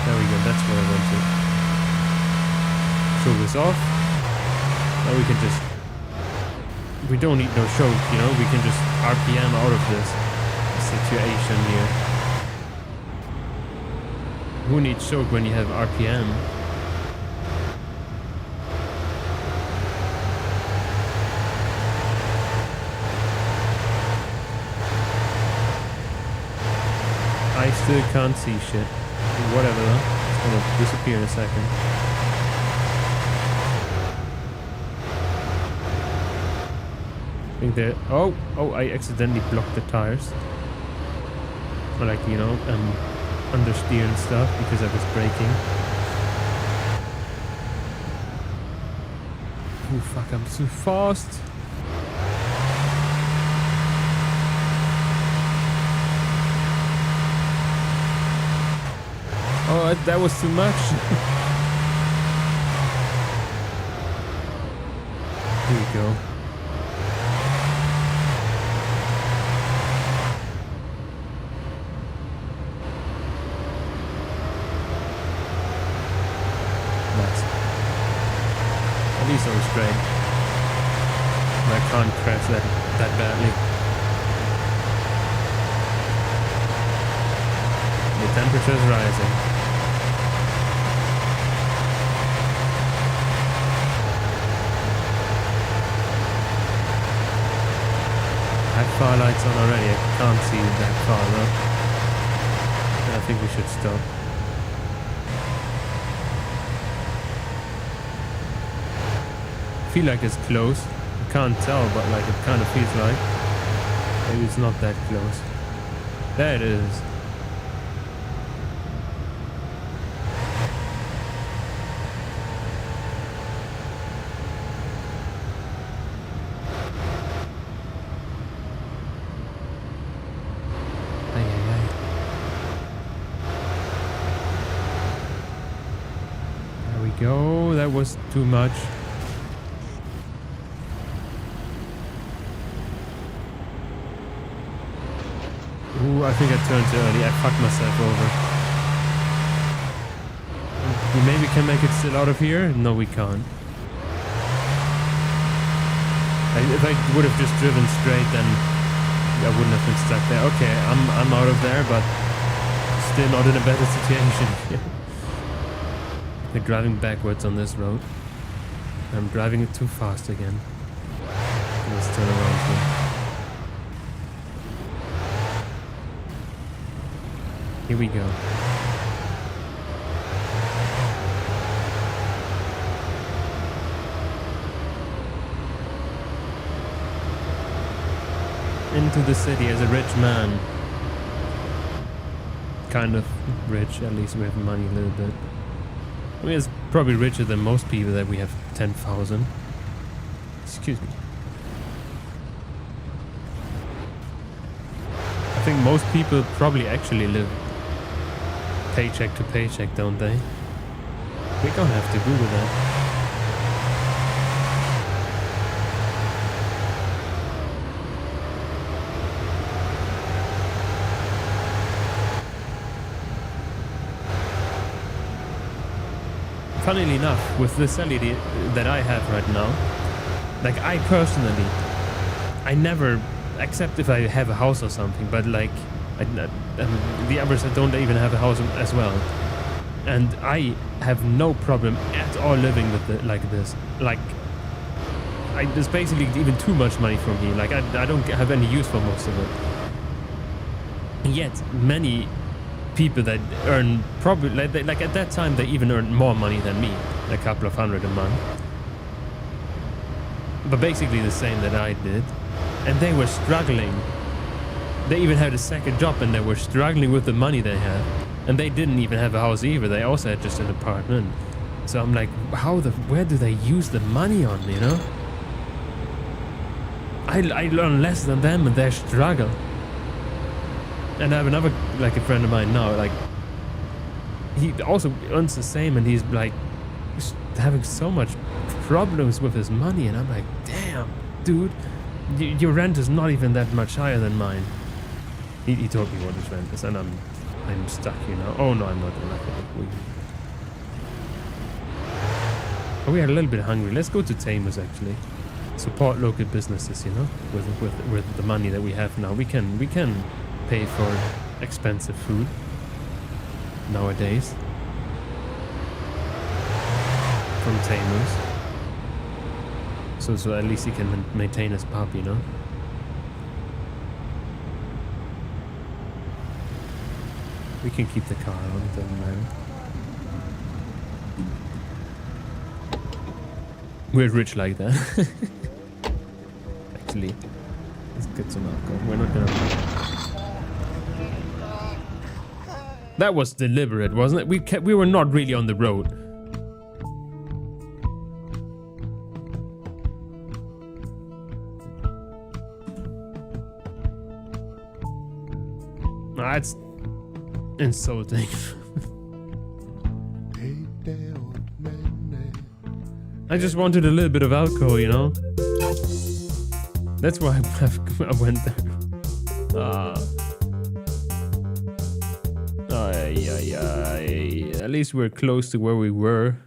There we go, that's what I wanted. Choke is off. Now we can just... We don't need no choke, you know? We can just RPM out of this situation here. Who needs choke when you have RPM? I still can't see shit. Whatever though. It's gonna disappear in a second. I think that... Oh, I accidentally blocked the tires. Or like, you know, understeer and stuff because I was braking. Oh fuck, I'm so fast. Oh, that was too much. Here we go. At least I was straight. I can't crash that badly. The temperature's rising. I have far lights on already. I can't see that far though. And I think we should stop. I feel like it's close. I can't tell, but like it kind of feels like maybe it's not that close. There it is. Ay, ay, ay. There we go. That was too much. Ooh, I think I turned too early. I fucked myself over. We maybe can make it still out of here? No, we can't. If I would have just driven straight, then I wouldn't have been stuck there. Okay, I'm out of there, but still not in a better situation. We're driving backwards on this road. I'm driving it too fast again. Let's turn around here. Here we go. Into the city as a rich man. Kind of rich, at least we have money a little bit. I mean, it's probably richer than most people that we have 10,000. Excuse me. I think most people probably actually live paycheck to paycheck, don't they? We don't have to Google that. Funnily enough, with this LED that I have right now, like I personally, I never, except if I have a house or something, but like The others don't even have a house as well. And I have no problem at all living with like this. Like, there's basically even too much money for me. Like, I don't have any use for most of it. Yet, many people that earn probably, like at that time, they even earned more money than me. A couple of hundred a month. But basically the same that I did. And they were struggling. They even had a second job and they were struggling with the money they had. And they didn't even have a house either. They also had just an apartment. So I'm like, where do they use the money on, you know? I learn less than them and they struggle. And I have another, like a friend of mine now, like, he also earns the same and he's like, having so much problems with his money. And I'm like, damn, dude, your rent is not even that much higher than mine. He told me what his rent is and I'm stuck here now. Oh no, I'm not gonna. Oh, we are a little bit hungry. Let's go to Tamus actually. Support local businesses, you know, with the money that we have now. We can pay for expensive food nowadays from Tamus. So at least he can maintain his pub, you know. We can keep the car on, it doesn't matter. We're rich like that. Actually, let's get some alcohol. We're not gonna... That was deliberate, wasn't it? We were not really on the road. That's insulting. I just wanted a little bit of alcohol, you know? That's why I went there. At least we're close to where we were,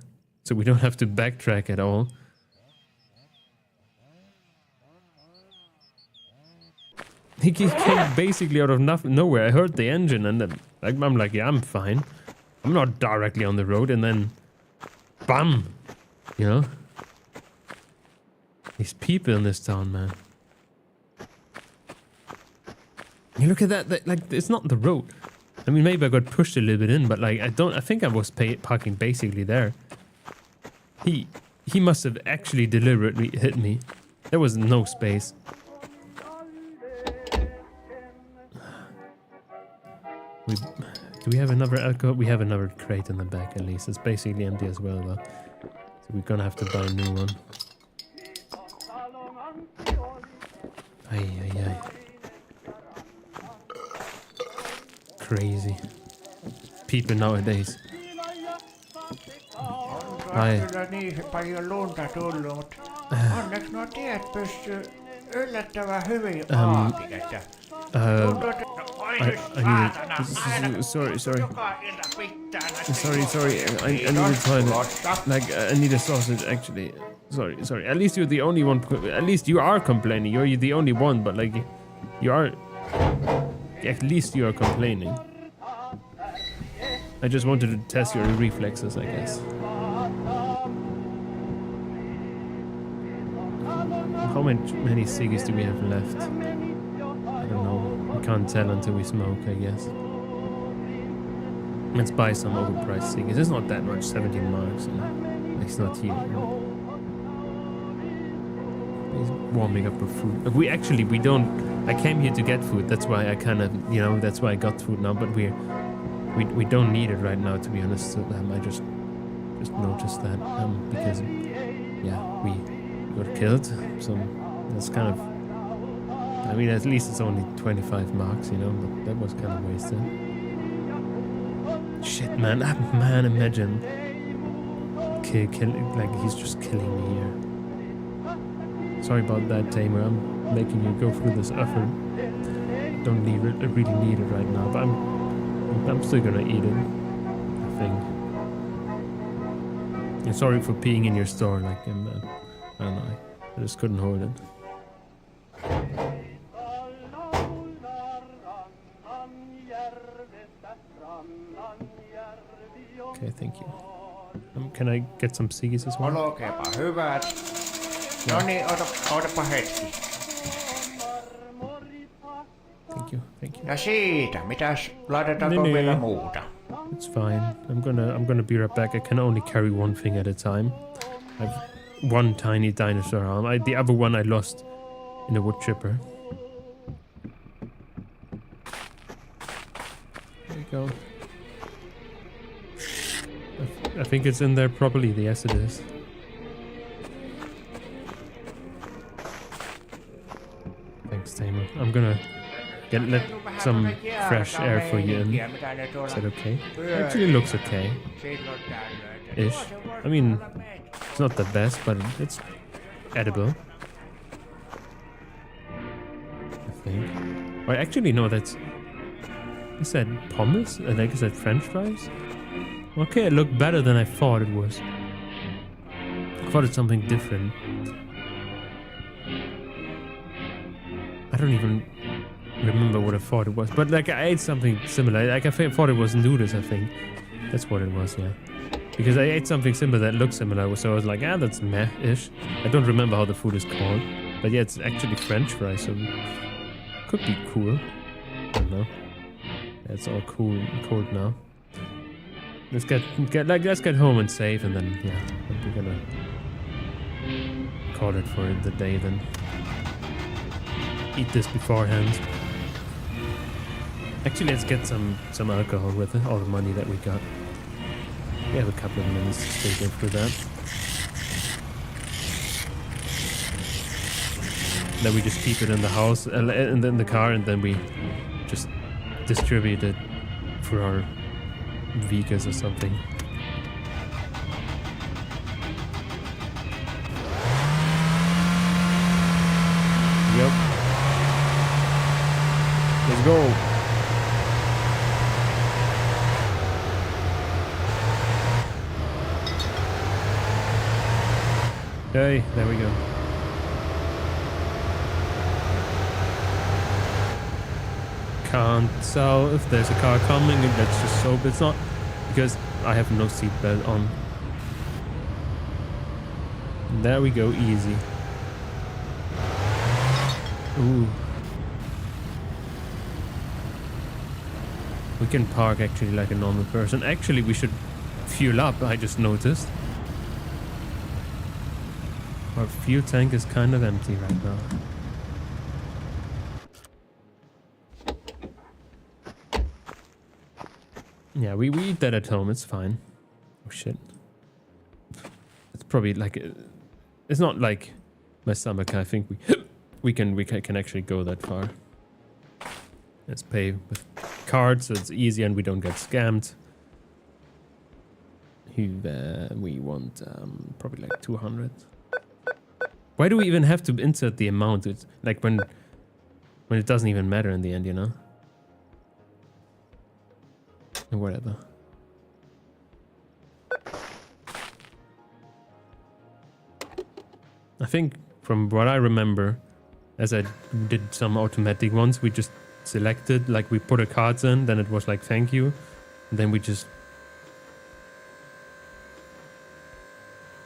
so we don't have to backtrack at all. He came basically out of nowhere. I heard the engine and then I'm like, yeah, I'm fine. I'm not directly on the road, and then bam, you know? These people in this town, man. You look at that, like, it's not the road. I mean, maybe I got pushed a little bit in, but like, I think I was parking basically there. He must have actually deliberately hit me. There was no space. Do we have another alcohol? We have another crate in the back at least. It's basically empty as well though. So we're gonna have to buy a new one. Ay. Crazy. People nowadays. Kyllä niin paljon lunta tullut, mutta onneksi nuo tiet pystyy yllättävän hyvin auki. Sorry. I need a toilet. Like, I need a sausage, actually. Sorry. At least you're the only one. At least you are complaining. You're the only one, but like, you are. At least you are complaining. I just wanted to test your reflexes, I guess. How many ciggies do we have left? I don't know. We can't tell until we smoke, I guess. Let's buy some overpriced ciggies. It's not that much, 17 marks. You know? It's not here. You know? He's warming up for food. We don't. I came here to get food. That's why I kind of, you know, that's why I got food now. But we don't need it right now, to be honest. I just noticed that because yeah, we got killed. So that's kind of. I mean, at least it's only 25 marks, you know. But that was kind of wasted. Shit, man. Man, imagine. Like he's just killing me here. Sorry about that, Tamer. I'm making you go through this effort. Don't really need it right now, but I'm still gonna eat it, I think. And sorry for peeing in your store, like, I don't know, I just couldn't hold it. Okay, thank you. Can I get some seeds as well? Olkeepa hyvät. No niin, odotapa hetki. Thank you, thank you. Ja siitä, mitäs laitetaanko Nee. vielä muuta? It's fine. I'm gonna be right back. I can only carry one thing at a time. I've one tiny dinosaur arm. The other one I lost in a wood chipper. There you go. I think it's in there properly. Yes, it is. Thanks, Tamer. I'm gonna let some fresh air for you in. Is that okay? Actually looks okay. Ish. I mean, it's not the best, but it's edible. I think. Or actually, no, is that pommes? I think is that French fries? Okay, it looked better than I thought it was. I thought it's something different. I don't even remember what I thought it was, but like I ate something similar. Like I thought it was noodles. I think that's what it was. Yeah, because I ate something similar that looked similar. So I was like, that's meh-ish. I don't remember how the food is called, but yeah, it's actually French fries, so could be cool. I don't know. Yeah, it's all cold now. Let's get home and save, and then yeah, we're gonna call it for the day then. Eat this beforehand. Actually, let's get some alcohol with it, all the money that we got. We have a couple of minutes to stay through that. Then we just keep it in the house and in the car, and then we just distribute it for our vegans or something. Yep. Let's go. Okay, there we go. Can't tell if there's a car coming, and let's just hope it's not, because I have no seatbelt on. There we go, easy. Ooh. We can park actually like a normal person. Actually, we should fuel up, I just noticed. Our fuel tank is kind of empty right now. Yeah, we eat that at home, it's fine. Oh shit. It's probably like... It's not like my stomach, I think we can actually go that far. Let's pay with cards so it's easy and we don't get scammed. We want probably like 200. Why do we even have to insert the amount? It's like when it doesn't even matter in the end, you know? Whatever. I think from what I remember, as I did some automatic ones, we just selected, like we put our cards in, then it was like thank you, and then we just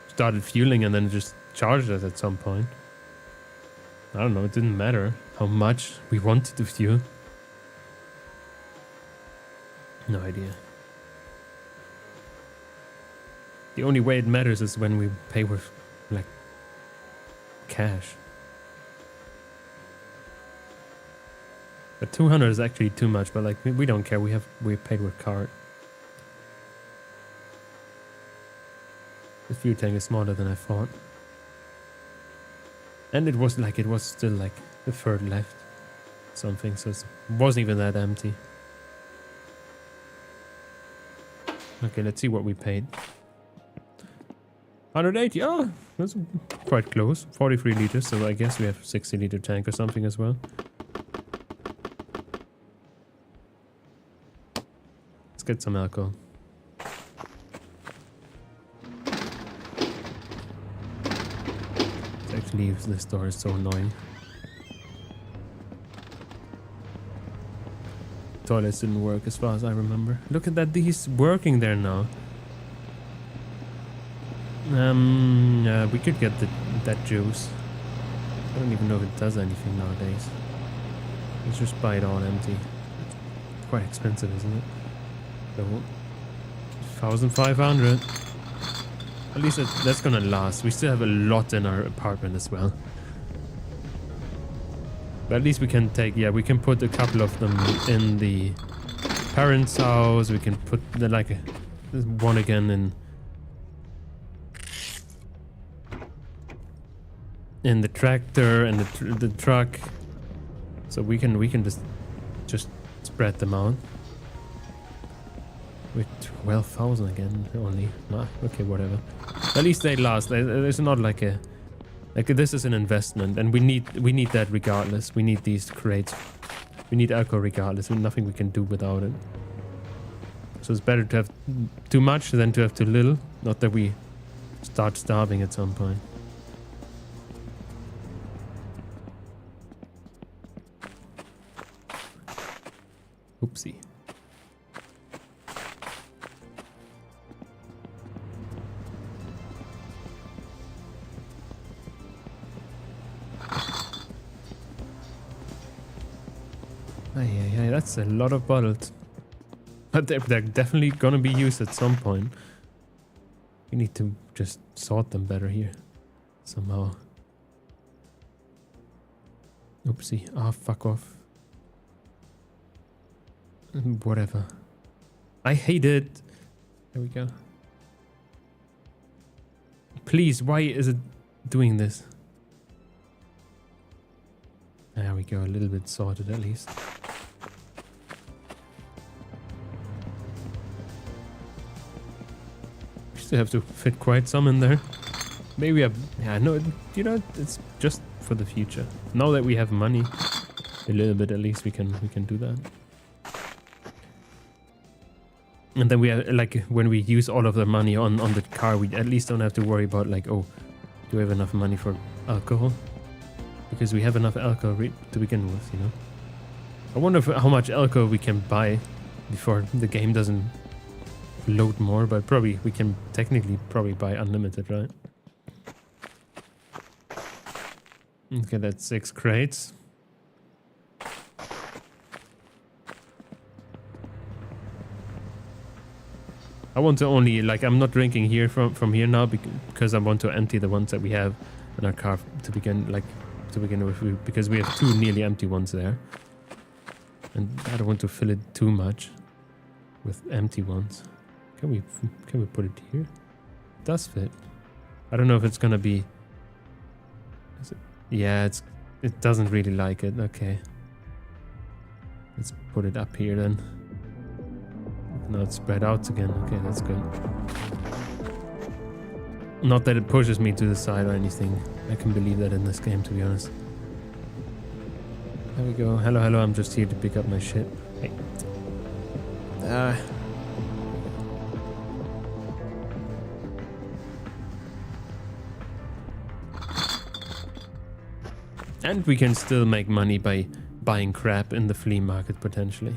started fueling and then just charged us at some point. I don't know, it didn't matter how much we wanted to fuel. No idea. The only way it matters is when we pay with like cash. But 200 is actually too much, but like we don't care, we paid with card. The fuel tank is smaller than I thought. And it was still like the third left something, so it wasn't even that empty. Okay, let's see what we paid. 180, oh, that's quite close. 43 liters, so I guess we have a 60 liter tank or something as well. Let's get some alcohol. Actually, this door is so annoying. toilets didn't work as far as I remember. Look at that, he's working there now. We could get that juice. I don't even know if it does anything nowadays. Let's just buy it all empty. Quite expensive, isn't it? So, 1,500. At least that's gonna last. We still have a lot in our apartment as well. But at least we can take, yeah, we can put a couple of them in the parents' house. We can put one again in the tractor and the truck. So we can just spread them out. With 12,000 again only. Nah, okay, whatever. At least they last. It's not like this is an investment, and we need that regardless. We need these crates. We need alcohol regardless. There's nothing we can do without it. So it's better to have too much than to have too little. Not that we start starving at some point. Oopsie. Yeah, that's a lot of bottles. But they're definitely gonna be used at some point. We need to just sort them better here. Somehow. Oopsie. Ah, fuck off. Whatever. I hate it. There we go. Please, why is it doing this? There we go, a little bit sorted at least. We still have to fit quite some in there. Maybe no, you know, it's just for the future. Now that we have money, a little bit at least, we can do that. And then we have, like, when we use all of the money on the car, we at least don't have to worry about, like, oh, do we have enough money for alcohol? Because we have enough alcohol to begin with, you know. I wonder how much alcohol we can buy before the game doesn't load more, but probably we can technically probably buy unlimited, right? Okay, that's 6 crates. I want to only, like, I'm not drinking here from here now because I want to empty the ones that we have in our car to begin with, because we have 2 nearly empty ones there. And I don't want to fill it too much with empty ones. Can we put it here? It does fit. I don't know if it's gonna be... Yeah, it doesn't really like it. Okay. Let's put it up here then. Now it's spread out again. Okay, that's good. Not that it pushes me to the side or anything. I can believe that in this game, to be honest. There we go. Hello, hello. I'm just here to pick up my shit. Hey. And we can still make money by buying crap in the flea market, potentially.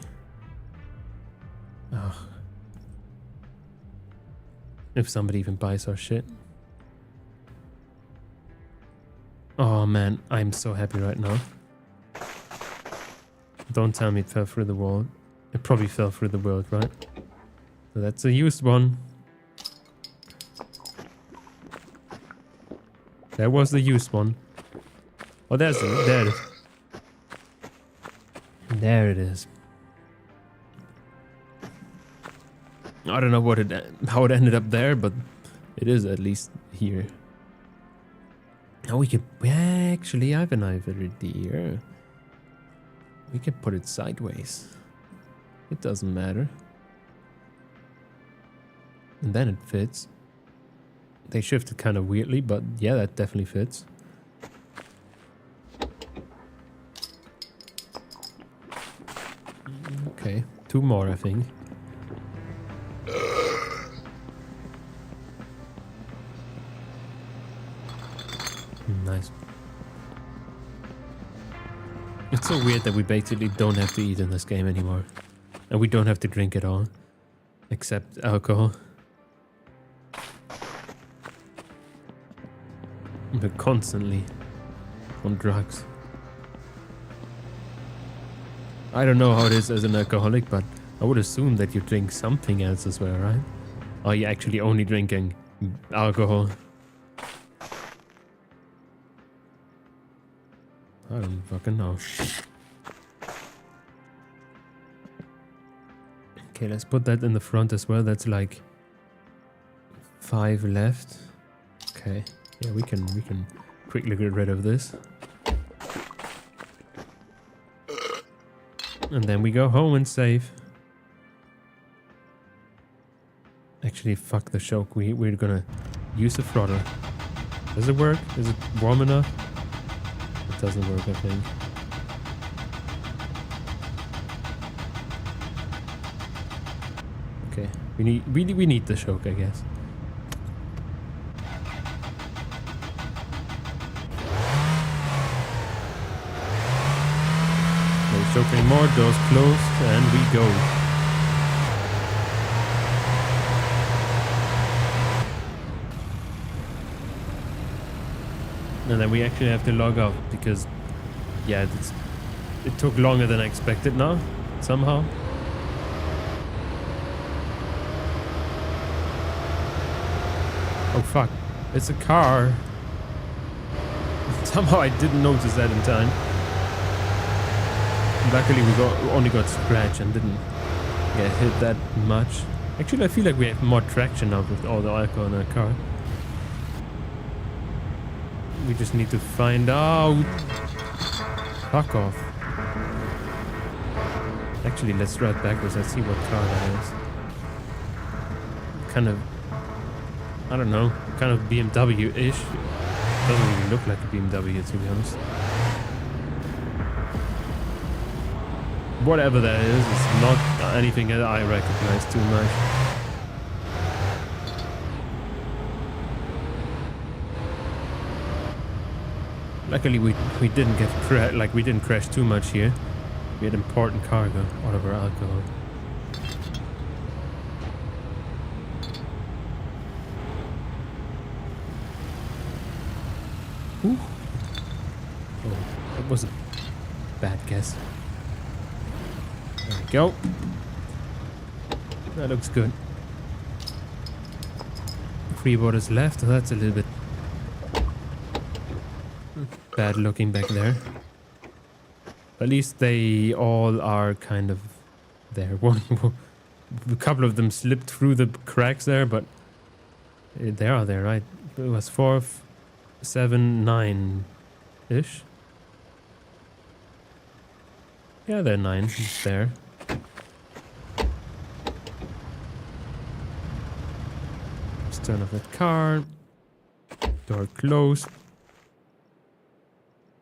Oh. If somebody even buys our shit. Oh man, I'm so happy right now. Don't tell me it fell through the wall. It probably fell through the world, right? So that's a used one. There was the used one. Oh, there it is. There it is. I don't know how it ended up there, but it is at least here. Now we could actually I have an idea. We can put it sideways. It doesn't matter. And then it fits. They shifted kind of weirdly, but yeah, that definitely fits. Okay, 2 more, I think. Nice. It's so weird that we basically don't have to eat in this game anymore. And we don't have to drink at all. Except alcohol. We're constantly on drugs. I don't know how it is as an alcoholic, but I would assume that you drink something else as well, right? Or are you actually only drinking alcohol? I don't fucking know. Okay, let's put that in the front as well. That's like 5 left. Okay. Yeah, we can quickly get rid of this. And then we go home and save. Actually, fuck the choke. We're gonna use the throttle. Does it work? Is it warm enough? It doesn't work, I think. Okay, we need the choke, I guess. No choke anymore. Doors closed, and we go. And then we actually have to log out because, yeah, it took longer than I expected now, somehow. Oh fuck, it's a car. Somehow I didn't notice that in time. Luckily we only got scratched and didn't get hit that much. Actually, I feel like we have more traction now with all the alcohol in our car. We just need to find out. Fuck off. Actually, let's drive backwards. Let's see what car that is. Kind of, I don't know, kind of BMW-ish. Doesn't really look like a BMW, to be honest. Whatever that is, it's not anything that I recognize too much. Luckily, we didn't get we didn't crash too much here. We had important cargo out of our alcohol. Ooh. Oh, that was a bad guess. There we go. That looks good. 3 borders left. That's a little bit bad looking back there. At least they all are kind of there. A couple of them slipped through the cracks there, but they are there, right? It was 4, 7, 9-ish. Yeah, they're 9. It's there. Let's turn off that car. Door closed.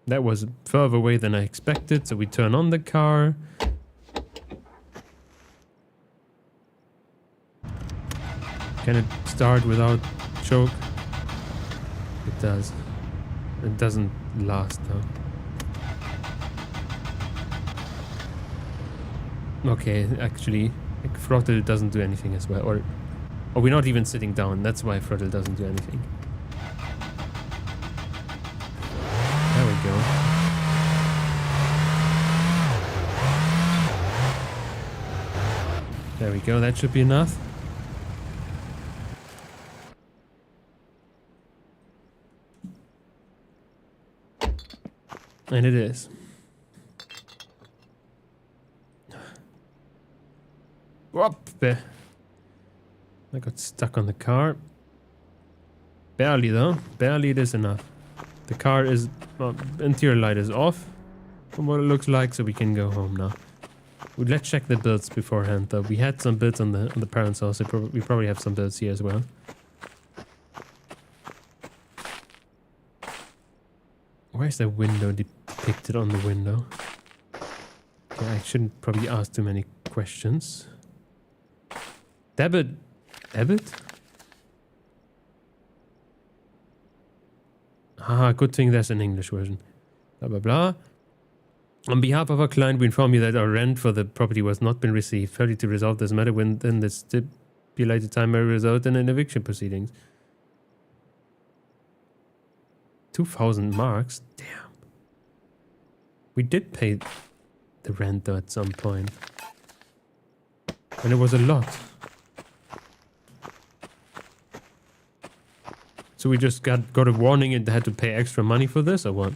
That was further away than I expected, so we turn on the car. Can it start without choke? It does. It doesn't last though. Okay, actually, throttle doesn't do anything as well. Or we're not even sitting down. That's why throttle doesn't do anything. There we go. There we go. That should be enough. And it is. Whoop! I got stuck on the car. Barely though. Barely it is enough. The car is... well, interior light is off from what it looks like, so we can go home now. Well, let's check the builds beforehand though. We had some builds on the parents' house. We probably have some builds here as well. Where's the window depicted on the window? Okay, I shouldn't probably ask too many questions. Debit? Ah, good thing there's an English version. Blah blah blah. On behalf of our client, we inform you that our rent for the property was not been received. Failure to resolve this matter within the stipulated time may result in an eviction proceedings. 2,000 marks? Damn. We did pay the rent though at some point. And it was a lot. So we just got a warning and had to pay extra money for this or what?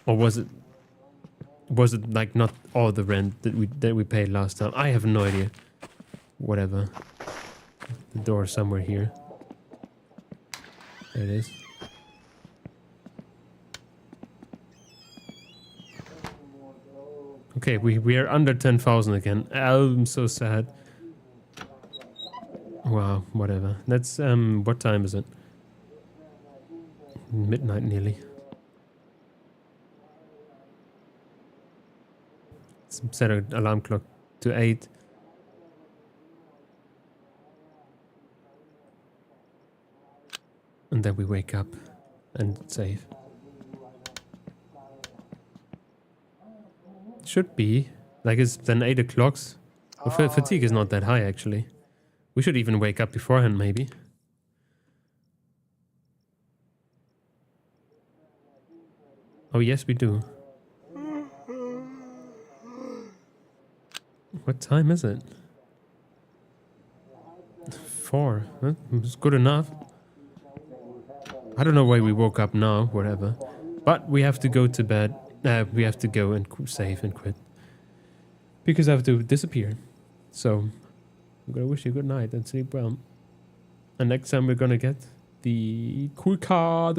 Or was it like not all the rent that we paid last time? I have no idea. Whatever. The door somewhere here. There it is. Okay, we are under 10,000 again. I'm so sad. Wow, whatever. That's what time is it? Midnight nearly. Set an alarm clock to 8. And then we wake up and save. Should be. Like it's then 8 o'clock. Well, fatigue is not that high actually. We should even wake up beforehand maybe. Oh yes we do. What time is it? 4. It's good enough. I don't know why we woke up now, whatever. But we have to go to bed. We have to go and save and quit. Because I have to disappear. So, I'm gonna wish you good night and sleep well. And next time we're gonna get the cool car.